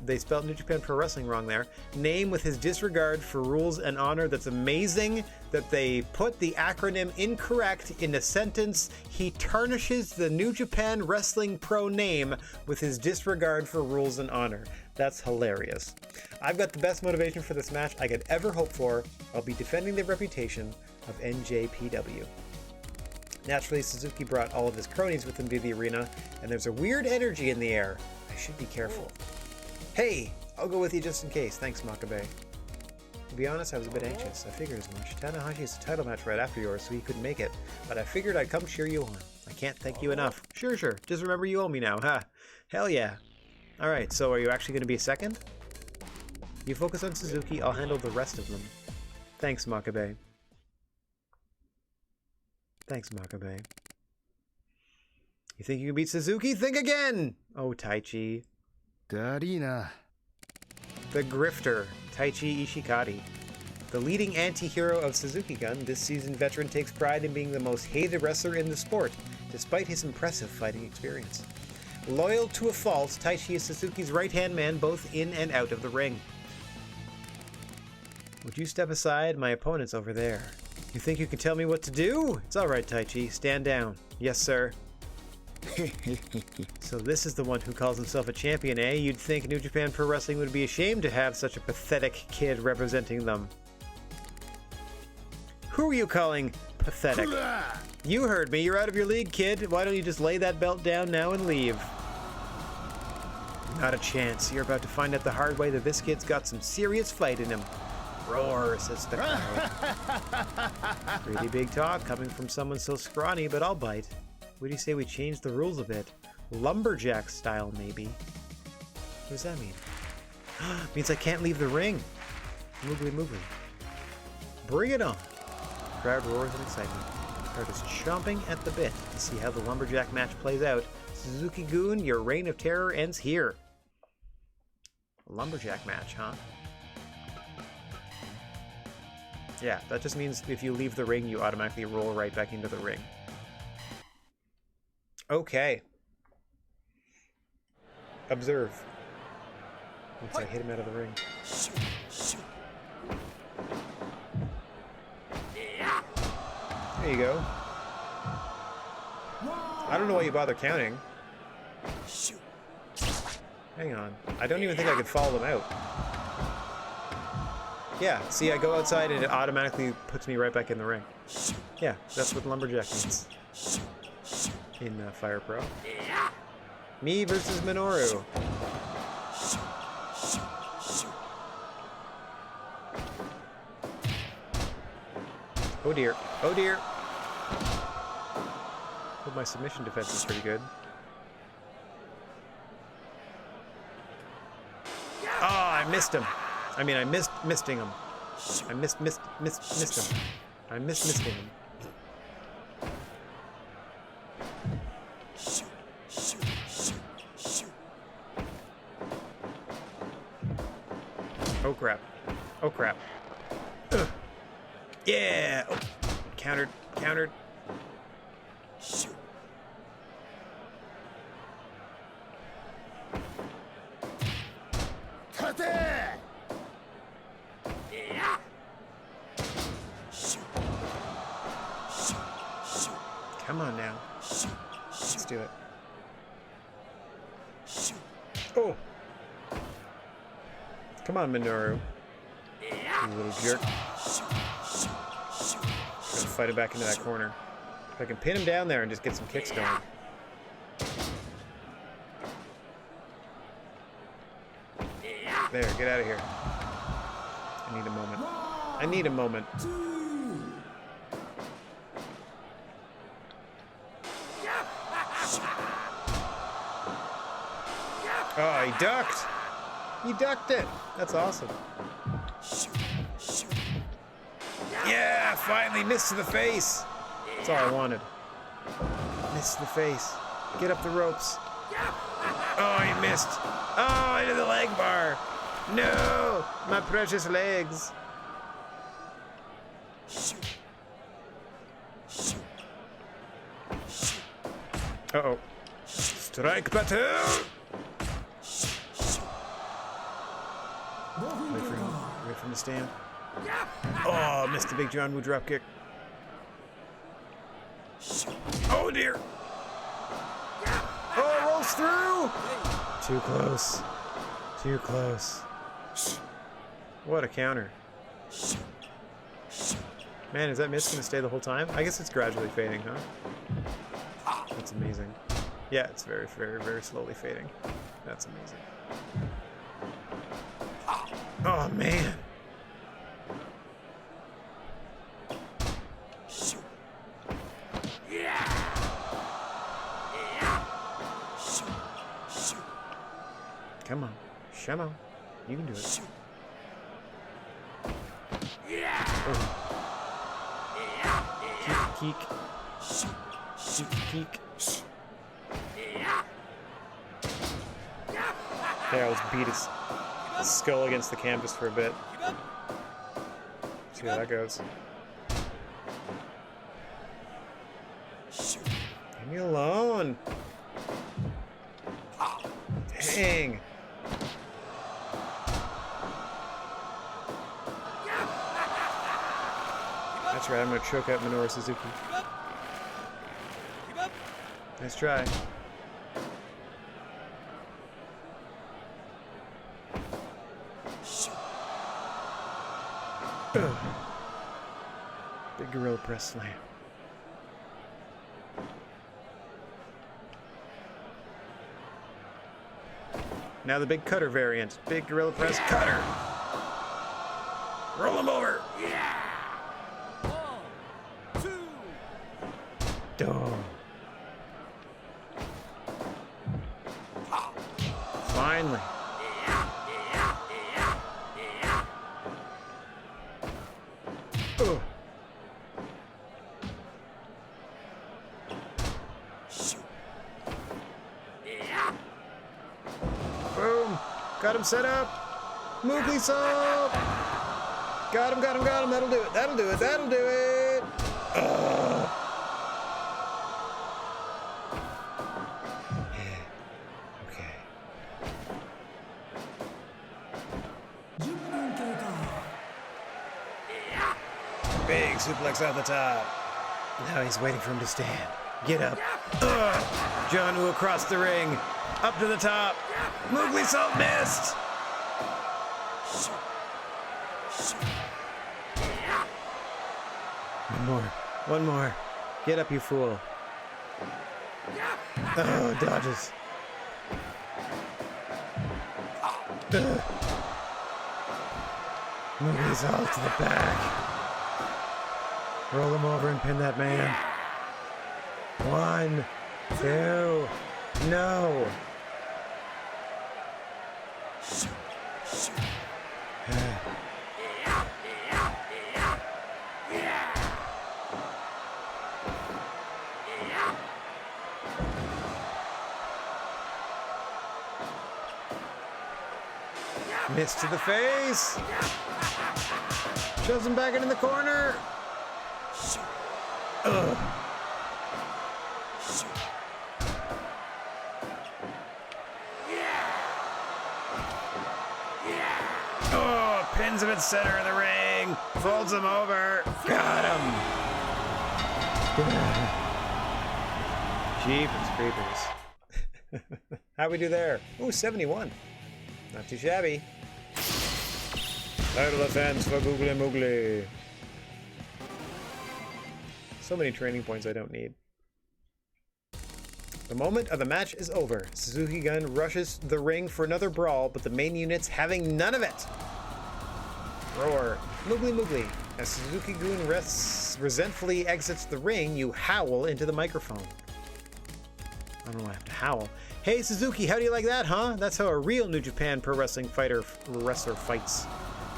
they spelled New Japan Pro Wrestling wrong there, name with his disregard for rules and honor. That's amazing that they put the acronym incorrect in a sentence. He tarnishes the New Japan Wrestling Pro name with his disregard for rules and honor. That's hilarious. I've got the best motivation for this match I could ever hope for. I'll be defending the reputation of NJPW. Naturally, Suzuki brought all of his cronies with him to the arena, and there's a weird energy in the air. I should be careful. Hey, I'll go with you just in case. Thanks, Makabe. To be honest, I was a bit anxious. I figured as much. Tanahashi has a title match right after yours, so he couldn't make it. But I figured I'd come cheer you on. I can't thank you enough. Sure. Just remember you owe me now, huh? Hell yeah. Alright, so are you actually going to be a second? You focus on Suzuki, I'll handle the rest of them. Thanks, Makabe. Thanks, Makabe. You think you can beat Suzuki? Think again! Oh, Taichi. Darina. The Grifter, Taichi Ishikari. The leading anti-hero of Suzuki-gun, this seasoned veteran takes pride in being the most hated wrestler in the sport, despite his impressive fighting experience. Loyal to a fault, Taichi is Suzuki's right-hand man both in and out of the ring. Would you step aside? My opponent's over there. You think you can tell me what to do? It's alright, Taichi. Stand down. Yes, sir. So this is the one who calls himself a champion, eh? You'd think New Japan Pro Wrestling would be ashamed to have such a pathetic kid representing them. Who are you calling pathetic? You heard me. You're out of your league, kid. Why don't you just lay that belt down now and leave? Not a chance. You're about to find out the hard way that this kid's got some serious fight in him. Roar, says the crowd. Pretty big talk coming from someone so scrawny, but I'll bite. What do you say we change the rules a bit? Lumberjack style, maybe. What does that mean? Means I can't leave the ring. Moogly moogly. Bring it on. Crowd roars in excitement. Crowd is chomping at the bit to see how the lumberjack match plays out. Suzuki-gun, your reign of terror ends here. Lumberjack match, huh? Yeah, that just means if you leave the ring, you automatically roll right back into the ring. Okay. Observe. Once I hit him out of the ring. There you go. I don't know why you bother counting. Hang on. I don't even think I could follow them out. Yeah, see, I go outside and it automatically puts me right back in the ring. Yeah, that's what Lumberjack means. In Fire Pro. Me versus Minoru. Oh dear. Oh dear. Well, my submission defense is pretty good. Oh, I missed him. I mean, I misting him. I missed him. I misting him. Oh crap. Oh crap. Ugh. Yeah! Oh. Countered. Countered. Come on now. Let's do it. Oh! Come on, Minoru. You little jerk. Gotta fight it back into that corner. If I can pin him down there and just get some kicks going. There, get out of here. I need a moment. I need a moment. Oh, he ducked! He ducked it! That's awesome. Yeah, finally missed to the face. That's all I wanted. Missed to the face. Get up the ropes. Oh, he missed. Oh, into the leg bar. No, my precious legs. Uh-oh. Strike battle! Wait for him to stand. Oh, missed the big John Woo drop kick. Oh dear. Oh, rolls through. Too close. Too close. What a counter. Man, is that miss going to stay the whole time? I guess it's gradually fading, huh? That's amazing. Yeah, it's very, very, very slowly fading. That's amazing. Oh, man. Come on. Shemo. You can do it. Oh. Keek, keek. Keek, keek. Yeah, let's beat his skull against the canvas for a bit. See how that goes. Leave me alone. Dang. That's right, I'm gonna choke out Minoru Suzuki. Nice try. Ugh. Big gorilla press slam. Now the big cutter variant. Big gorilla press cutter. Roll him over. Yeah. 1, 2. Dome. Finally. Ugh. Boom. Got him set up. Moogly salt. Got him, got him, got him. That'll do it. That'll do it. That'll do it. Ugh. Okay. Big suplex off the top. Now he's waiting for him to stand. Get up. Ugh. John Woo across the ring. Up to the top. Moogly salt missed. One more. One more. Get up, you fool. Oh, dodges. Move these all to the back. Roll him over and pin that man. 1, 2, no. Miss to the face. Shoves him back into the corner. Ugh. Oh, pins him at center of the ring. Folds him over. Got him. Jeepers creepers. How'd we do there? Ooh, 71. Not too shabby. Title defense for Googly Moogly. So many training points I don't need. The moment of the match is over. Suzuki Gun rushes the ring for another brawl, but the main unit's having none of it. Roar. Moogly Moogly. As Suzuki Gun resentfully exits the ring, you howl into the microphone. I don't know why I have to howl. Hey Suzuki, how do you like that, huh? That's how a real New Japan Pro Wrestling wrestler fights.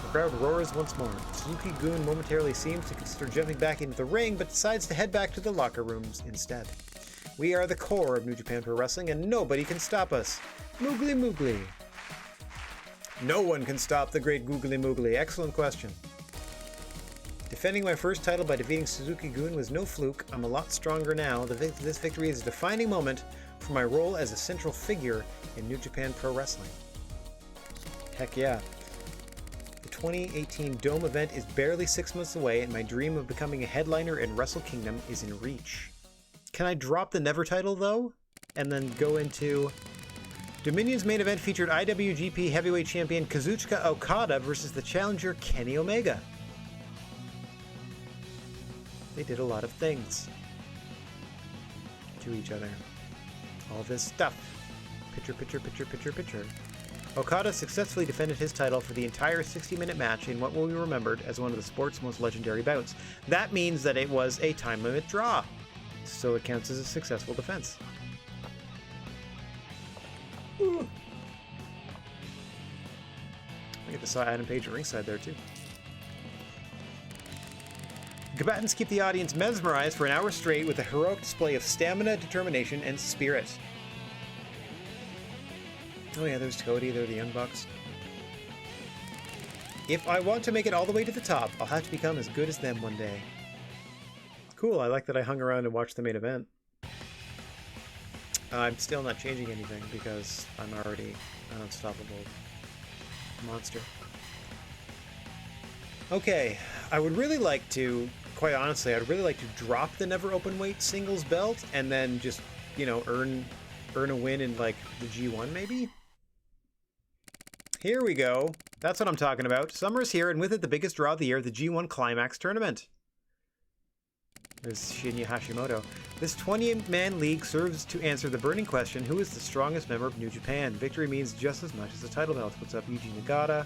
The crowd roars once more. Suzuki Gun momentarily seems to consider jumping back into the ring, but decides to head back to the locker rooms instead. We are the core of New Japan Pro Wrestling, and nobody can stop us. Moogly Moogly. No one can stop the great Googly Moogly. Excellent question. Defending my first title by defeating Suzuki Gun was no fluke. I'm a lot stronger now. This victory is a defining moment for my role as a central figure in New Japan Pro Wrestling. Heck yeah. The 2018 Dome event is barely 6 months away, and my dream of becoming a headliner in Wrestle Kingdom is in reach. Can I drop the Never title, though? And then go into... Dominion's main event featured IWGP Heavyweight Champion Kazuchika Okada versus the challenger Kenny Omega. They did a lot of things to each other. All this stuff. Picture, picture, picture, picture, picture. Okada successfully defended his title for the entire 60-minute match in what will be remembered as one of the sport's most legendary bouts. That means that it was a time-limit draw, so it counts as a successful defense. Ooh. I get to saw Adam Page at ringside there, too. Combatants keep the audience mesmerized for an hour straight with a heroic display of stamina, determination, and spirit. Oh yeah, there's Cody, there are the Young Bucks. If I want to make it all the way to the top, I'll have to become as good as them one day. Cool, I like that I hung around and watched the main event. I'm still not changing anything because I'm already an unstoppable monster. Okay, I would really like to, quite honestly, I'd really like to drop the Never Openweight singles belt and then just, you know, earn a win in, like, the G1 maybe? Here we go. That's what I'm talking about. Summer's here, and with it the biggest draw of the year, the G1 Climax Tournament. There's Shinya Hashimoto. This 20-man league serves to answer the burning question, who is the strongest member of New Japan? Victory means just as much as the title belt. What's up, Yuji Nagata?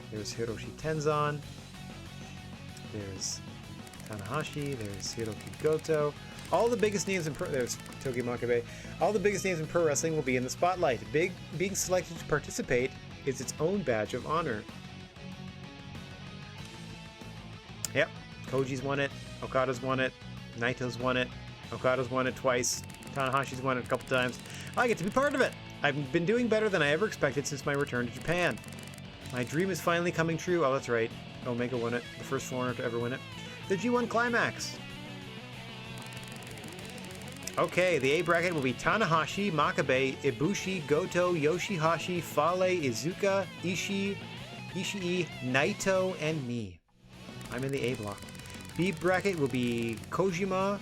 There's Hiroshi Tenzan. There's Tanahashi. There's Hiroki Goto. All the biggest names in there's Togi Makabe. All the biggest names in pro wrestling will be in the spotlight. Being selected to participate is its own badge of honor. Yep, Koji's won it. Okada's won it. Naito's won it. Okada's won it twice. Tanahashi's won it a couple times. I get to be part of it. I've been doing better than I ever expected since my return to Japan. My dream is finally coming true. Oh, that's right. Omega won it. The first foreigner to ever win it. The G1 Climax. Okay, the A bracket will be Tanahashi, Makabe, Ibushi, Goto, Yoshihashi, Fale, Iizuka, Ishii, Naito, and me. I'm in the A block. B bracket will be Kojima,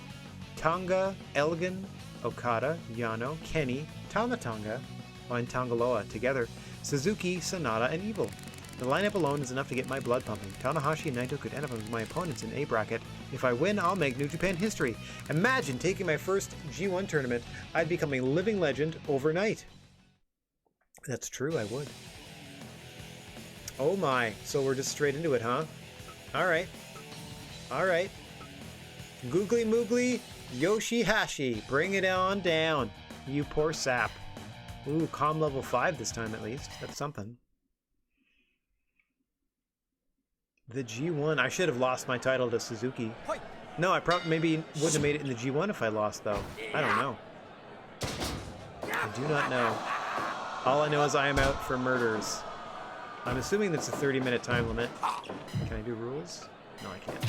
Tonga, Elgin, Okada, Yano, Kenny, Tama Tonga, and Tangaloa together, Suzuki, Sonata, and Evil. The lineup alone is enough to get my blood pumping. Tanahashi and Naito could end up as my opponents in A bracket. If I win, I'll make New Japan history. Imagine taking my first G1 tournament. I'd become a living legend overnight. That's true, I would. Oh my, so we're just straight into it, huh? Alright. Alright. Googly Moogly Yoshihashi, bring it on down. You poor sap. Ooh, calm level 5 this time at least. That's something. The G1. I should have lost my title to Suzuki. No, I probably maybe wouldn't have made it in the G1 if I lost, though. I don't know. I do not know. All I know is I am out for murders. I'm assuming that's a 30-minute time limit. Can I do rules? No, I can't.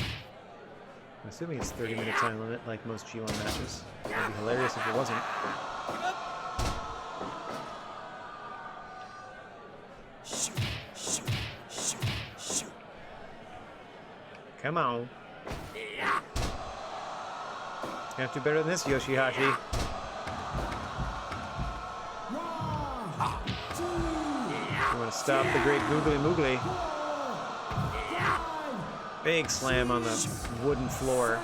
I'm assuming it's a 30-minute time limit, like most G1 matches. That'd be hilarious if it wasn't. Come on. You have to do better than this, Yoshihashi. You want to stop the great Googly Moogly. Big slam on the wooden floor.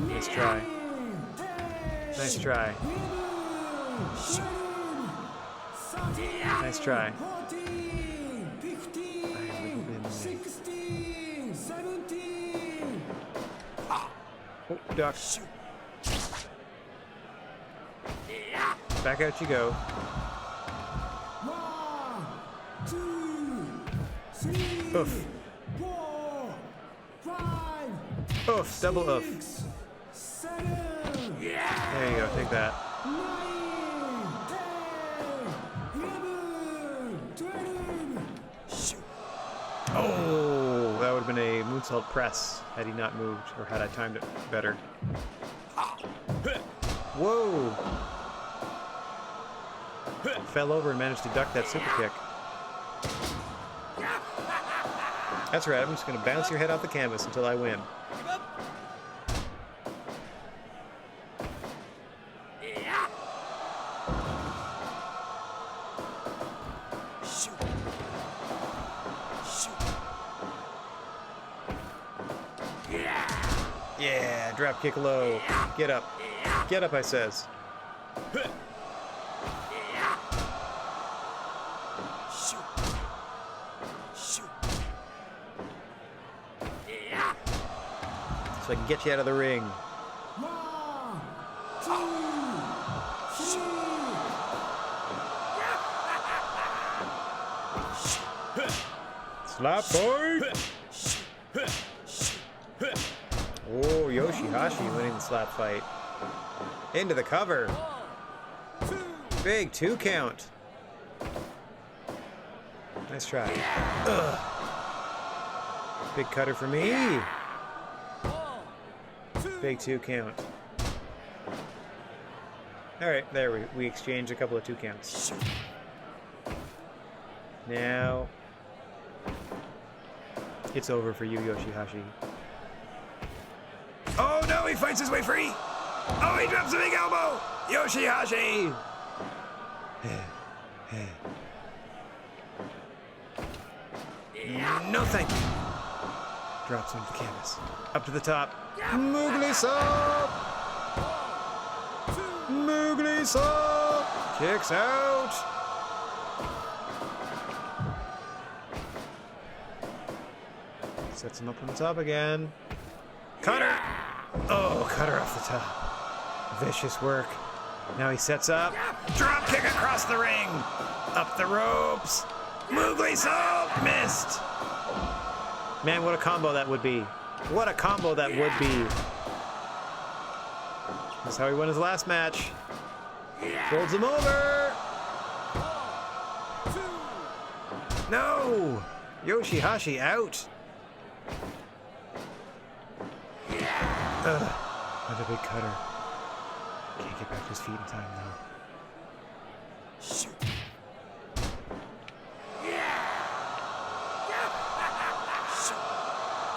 Nice try. Nice try. Nice try. Oh, duck. Back out you go. Oof. Oof. Double oof. There you go. Take that. Oh, that would have been a moonsault press had he not moved, or had I timed it better. Whoa! Fell over and managed to duck that super kick. That's right, I'm just going to bounce your head off the canvas until I win. Yeah, drop kick low. Get up. Get up, I says. So I can get you out of the ring. Slap fight! Oh, Yoshihashi winning the slap fight. Into the cover. Big 2 count. Nice try. Ugh. Big cutter for me. Big 2 count. Alright, there we exchanged a couple of 2 counts. Now it's over for you, Yoshihashi. Oh no, he fights his way free! Oh, he drops a big elbow! Yoshihashi! No thank you. Drops into the canvas. Up to the top. Moogly Sop! Moogly Sop! Kicks out! Sets him up on the top again. Cutter! Oh, cutter off the top. Vicious work. Now he sets up. Drop kick across the ring. Up the ropes. Moogly Sop! Missed! Man, what a combo that would be. What a combo that would be. That's how he won his last match. Folds him over. No! Yoshihashi out. Another big cutter. Can't get back to his feet in time though.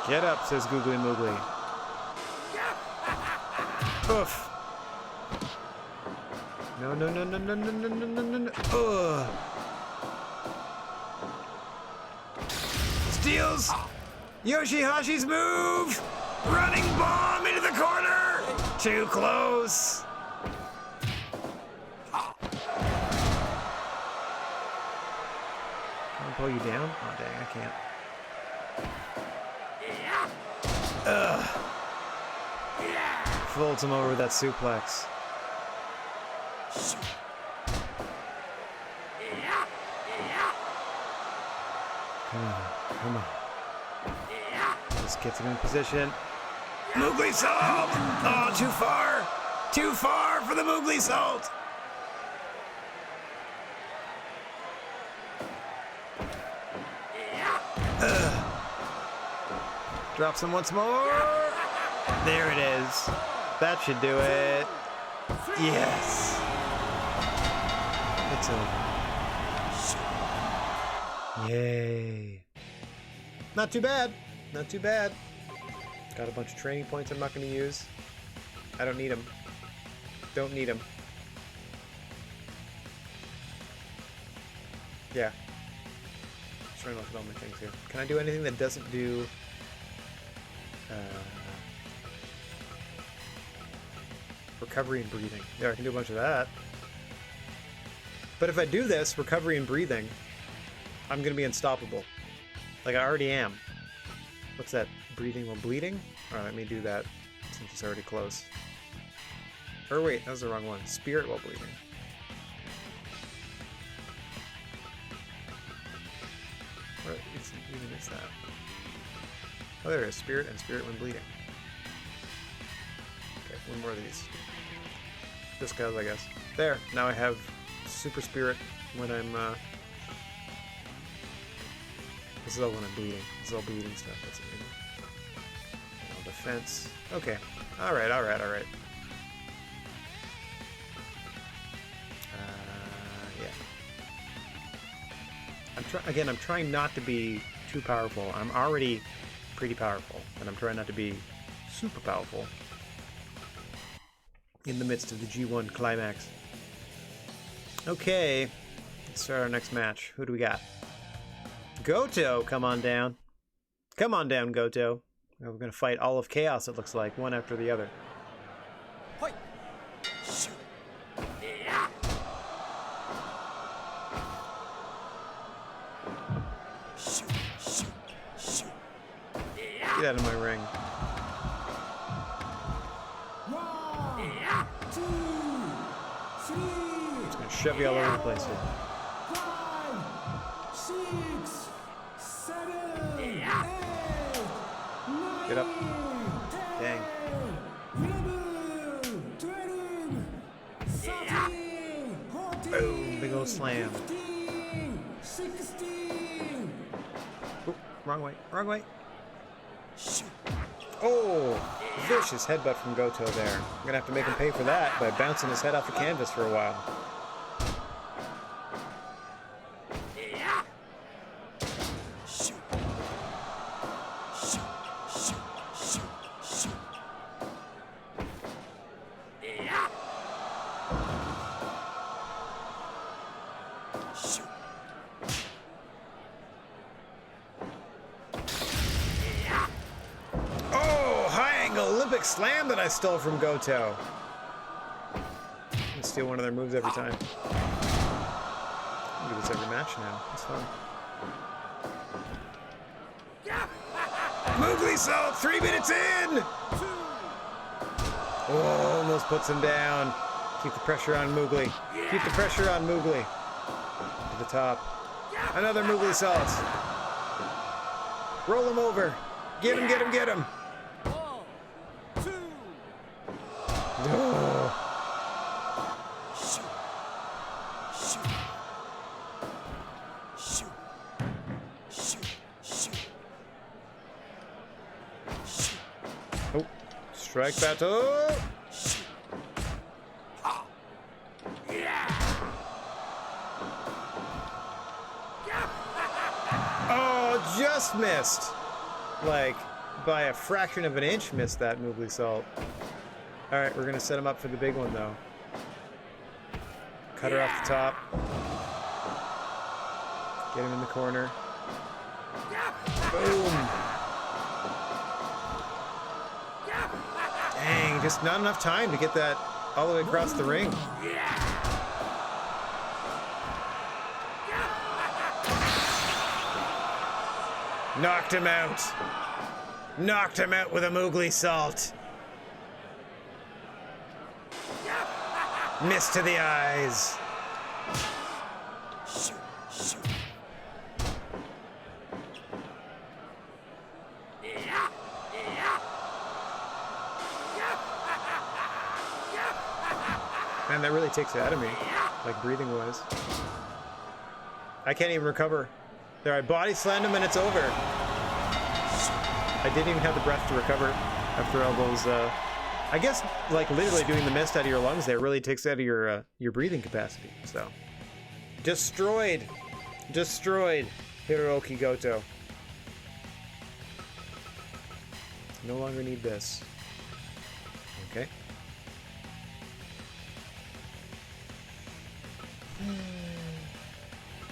Get up, says Googly Moogly. Oof. No, no, no, no, no, no, no, no, no, no. Ugh. Knuckles! Yoshihashi's move! Running bomb into the corner! Too close! Can I pull you down? Oh dang, I can't. Ugh. Folds him over with that suplex. Come on, come on. Just gets him in position. Moogly Salt! Oh, too far! Too far for the Moogly Salt! Drops him once more. There it is. That should do it. Yes. It's over. Yay. Not too bad. Not too bad. Got a bunch of training points I'm not going to use. I don't need them. Don't need them. Yeah. Just trying to look at all my things here. Can I do anything that doesn't do... recovery and breathing? Yeah, I can do a bunch of that. But if I do this, recovery and breathing, I'm going to be unstoppable. Like I already am. What's that? Breathing while bleeding? Alright, let me do that since it's already close. Or wait, that was the wrong one. Spirit while bleeding. What even is that? Oh, there it is. Spirit and spirit when bleeding. Okay, one more of these. Just cause, I guess. There. Now I have super spirit when I'm, This is all when I'm bleeding. This is all bleeding stuff. That's it. Defense. Okay. Alright, alright, alright. Yeah. I'm trying not to be too powerful. I'm already pretty powerful, and I'm trying not to be super powerful in the midst of the G1 climax. Okay, let's start our next match. Who do we got? Goto, come on down. Come on down, Goto. We're going to fight all of Chaos, it looks like, one after the other. Get out of my ring. 1, 2, 3. It's going to shove you all over the place here. 5, 6, 7, 8, 9, Get up. 10, Dang. 11, 12, 13, 14, Boom, big old slam. 15, 16. Oop, wrong way, wrong way. Oh, vicious headbutt from Goto there. I'm gonna have to make him pay for that by bouncing his head off the canvas for a while. Olympic slam that I stole from Goto. I steal one of their moves every time. I do this every match now. It's fun. Moogly Salt, 3 minutes in! Oh, almost puts him down. Keep the pressure on Moogly. Keep the pressure on Moogly. To the top. Another Moogly Salt. Roll him over. Get him, get him, get him. Oh. Oh, strike battle. Oh, just missed. Like, by a fraction of an inch missed that Moogly Salt. Alright, we're gonna set him up for the big one though. Cut her off the top. Get him in the corner. Boom. Dang, just not enough time to get that all the way across the ring. Knocked him out. Knocked him out with a Moogly salt. Missed to the eyes. Man, that really takes it out of me, like breathing wise. I can't even recover. There, I body slammed him and it's over. I didn't even have the breath to recover after all those, I guess, like literally doing the mist out of your lungs there really takes out of your breathing capacity, so. Destroyed. Destroyed Hiroki Goto. No longer need this. Okay.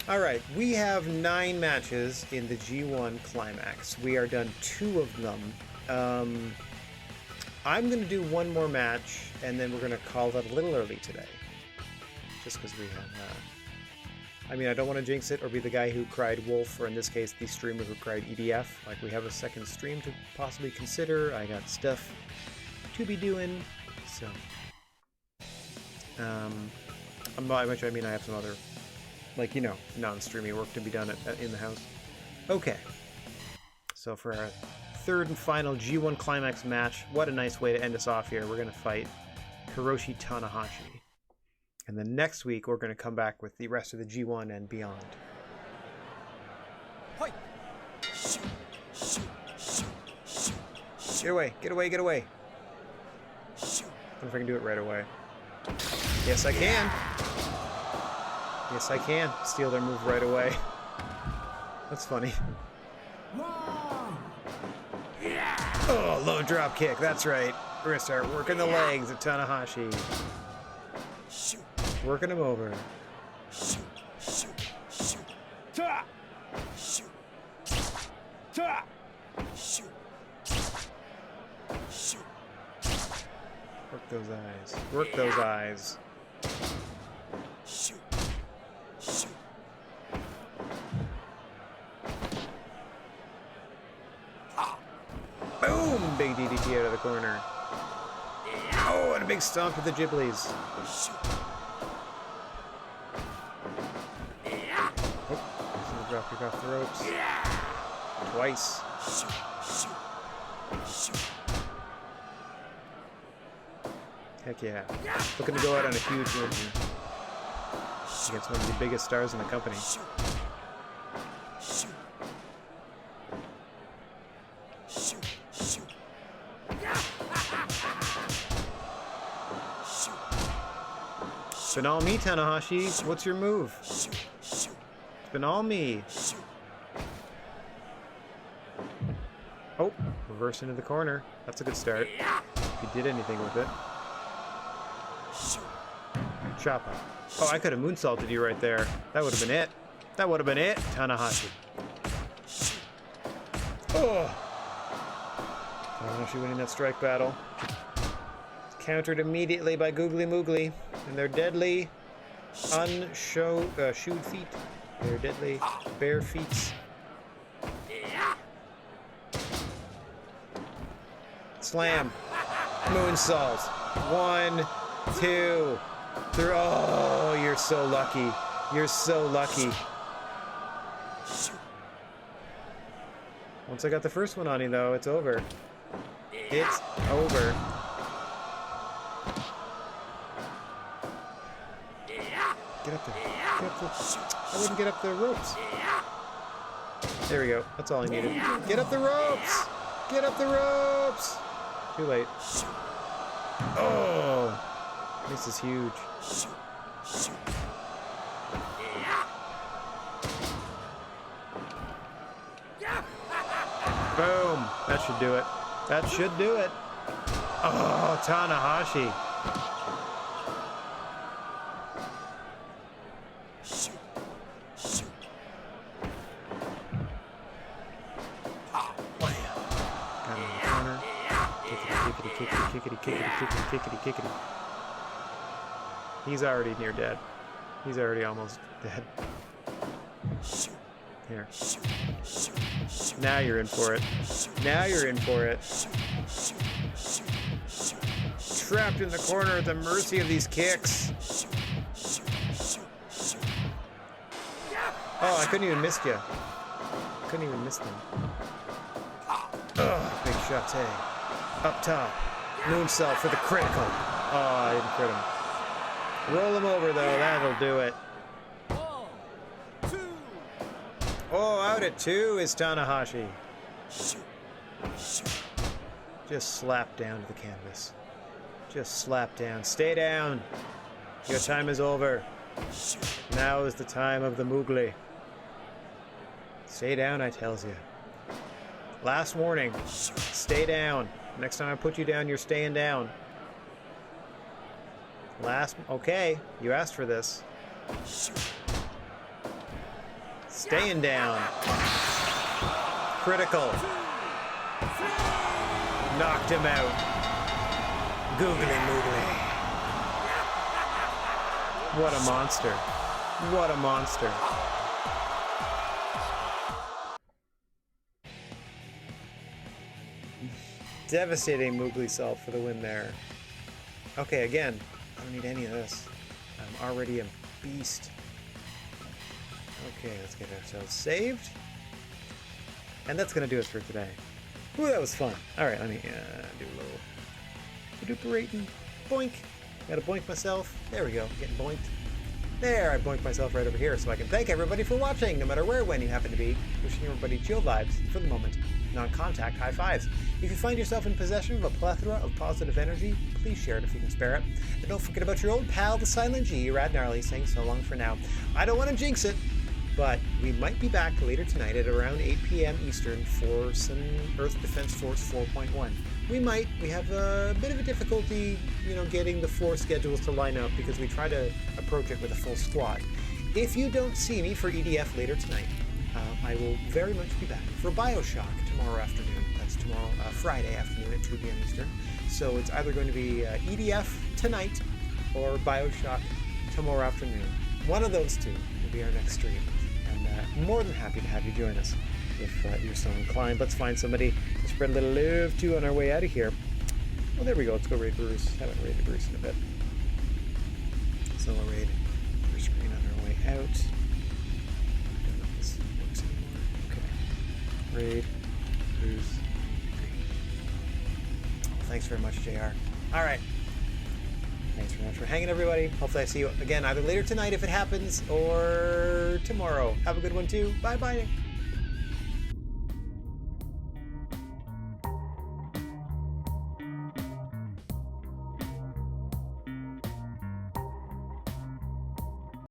Alright, we have 9 matches in the G1 Climax. We are done 2 of them. I'm going to do one more match, and then we're going to call that a little early today. Just because we have... I mean, I don't want to jinx it or be the guy who cried wolf, or in this case, the streamer who cried EDF. Like, we have a second stream to possibly consider. I got stuff to be doing, so... by which I mean I have some other, like, you know, non-streamy work to be done in the house. Okay. So for our third and final G1 Climax match, what a nice way to end us off here. We're going to fight Hiroshi Tanahashi. And then next week, we're going to come back with the rest of the G1 and beyond. Get away, get away, get away. I don't know if I can do it right away. Yes, I can. Yes, I can. Steal their move right away. That's funny. Oh, low drop kick. That's right. We're gonna start working the legs of Tanahashi. Working him over. Work those eyes. Work those eyes. Boom! Big DDT out of the corner. Oh, and a big stomp with the Ghiblies. Oh, drop kick off the ropes. Twice. Heck yeah. Looking to go out on a huge win here against one of the biggest stars in the company. It's been all me, Tanahashi. What's your move? It's been all me. Oh, reverse into the corner. That's a good start. If you did anything with it. Chop up. Oh, I could have moonsaulted you right there. That would have been it. That would have been it, Tanahashi. Oh! Tanahashi winning that strike battle. Countered immediately by Googly Moogly and their deadly shoed feet. Their deadly bare feet. Slam. Moonsault. 1, 2, 3. Oh, you're so lucky. You're so lucky. Once I got the first one on you, though, it's over. It's over. Get up there. Get up the... I wouldn't get up the ropes. There we go. That's all I needed. Get up the ropes! Get up the ropes! Too late. Oh! This is huge. Boom! That should do it. That should do it. Oh, Tanahashi. Kickity, kickity, kickity, kickity, kickity. He's already near dead. He's already almost dead. Here. Now you're in for it. Now you're in for it. Trapped in the corner at the mercy of these kicks. Oh, I couldn't even miss you. Couldn't even miss them. Oh, big shot, up top. Moonsault for the critical. Oh, I didn't crit him. Roll him over, though. That'll do it. Oh, out at 2 is Tanahashi. Just slap down to the canvas. Just slap down. Stay down. Your time is over. Now is the time of the Moogly. Stay down, I tells you. Last warning. Stay down. Next time I put you down, you're staying down. Okay, you asked for this. Staying down. Critical. Knocked him out. Googly moogly. What a monster. What a monster. Devastating Moogly salt for the win there. Okay, again, I don't need any of this. I'm already a beast. Okay, let's get ourselves saved. And that's going to do us for today. Ooh, that was fun. Alright, let me do a little recuperating. Boink. Gotta boink myself. There we go, getting boinked. There, I boinked myself right over here so I can thank everybody for watching, no matter where, when you happen to be. Wishing everybody chill vibes for the moment. Non-contact high fives. If you find yourself in possession of a plethora of positive energy, please share it if you can spare it. And don't forget about your old pal, the Silent G, Rad Gnarly, saying so long for now. I don't want to jinx it, but we might be back later tonight at around 8 p.m. Eastern for some Earth Defense Force 4.1. We have a bit of a difficulty, getting the 4 schedules to line up because we try to approach it with a full squad. If you don't see me for EDF later tonight, I will very much be back for Bioshock tomorrow afternoon. That's tomorrow, Friday afternoon at 2 p.m. Eastern. So it's either going to be EDF tonight or Bioshock tomorrow afternoon. One of those two will be our next stream. And more than happy to have you join us if you're so inclined. Let's find somebody to spread a little love to on our way out of here. Well, there we go. Let's go raid Bruce. Haven't raided Bruce in a bit. So we'll raid Bruce Green on our way out. I don't know if this works anymore. Okay. Raid Bruce Green. Thanks very much, JR. All right. Thanks very much for hanging, everybody. Hopefully I see you again either later tonight if it happens or tomorrow. Have a good one, too. Bye-bye.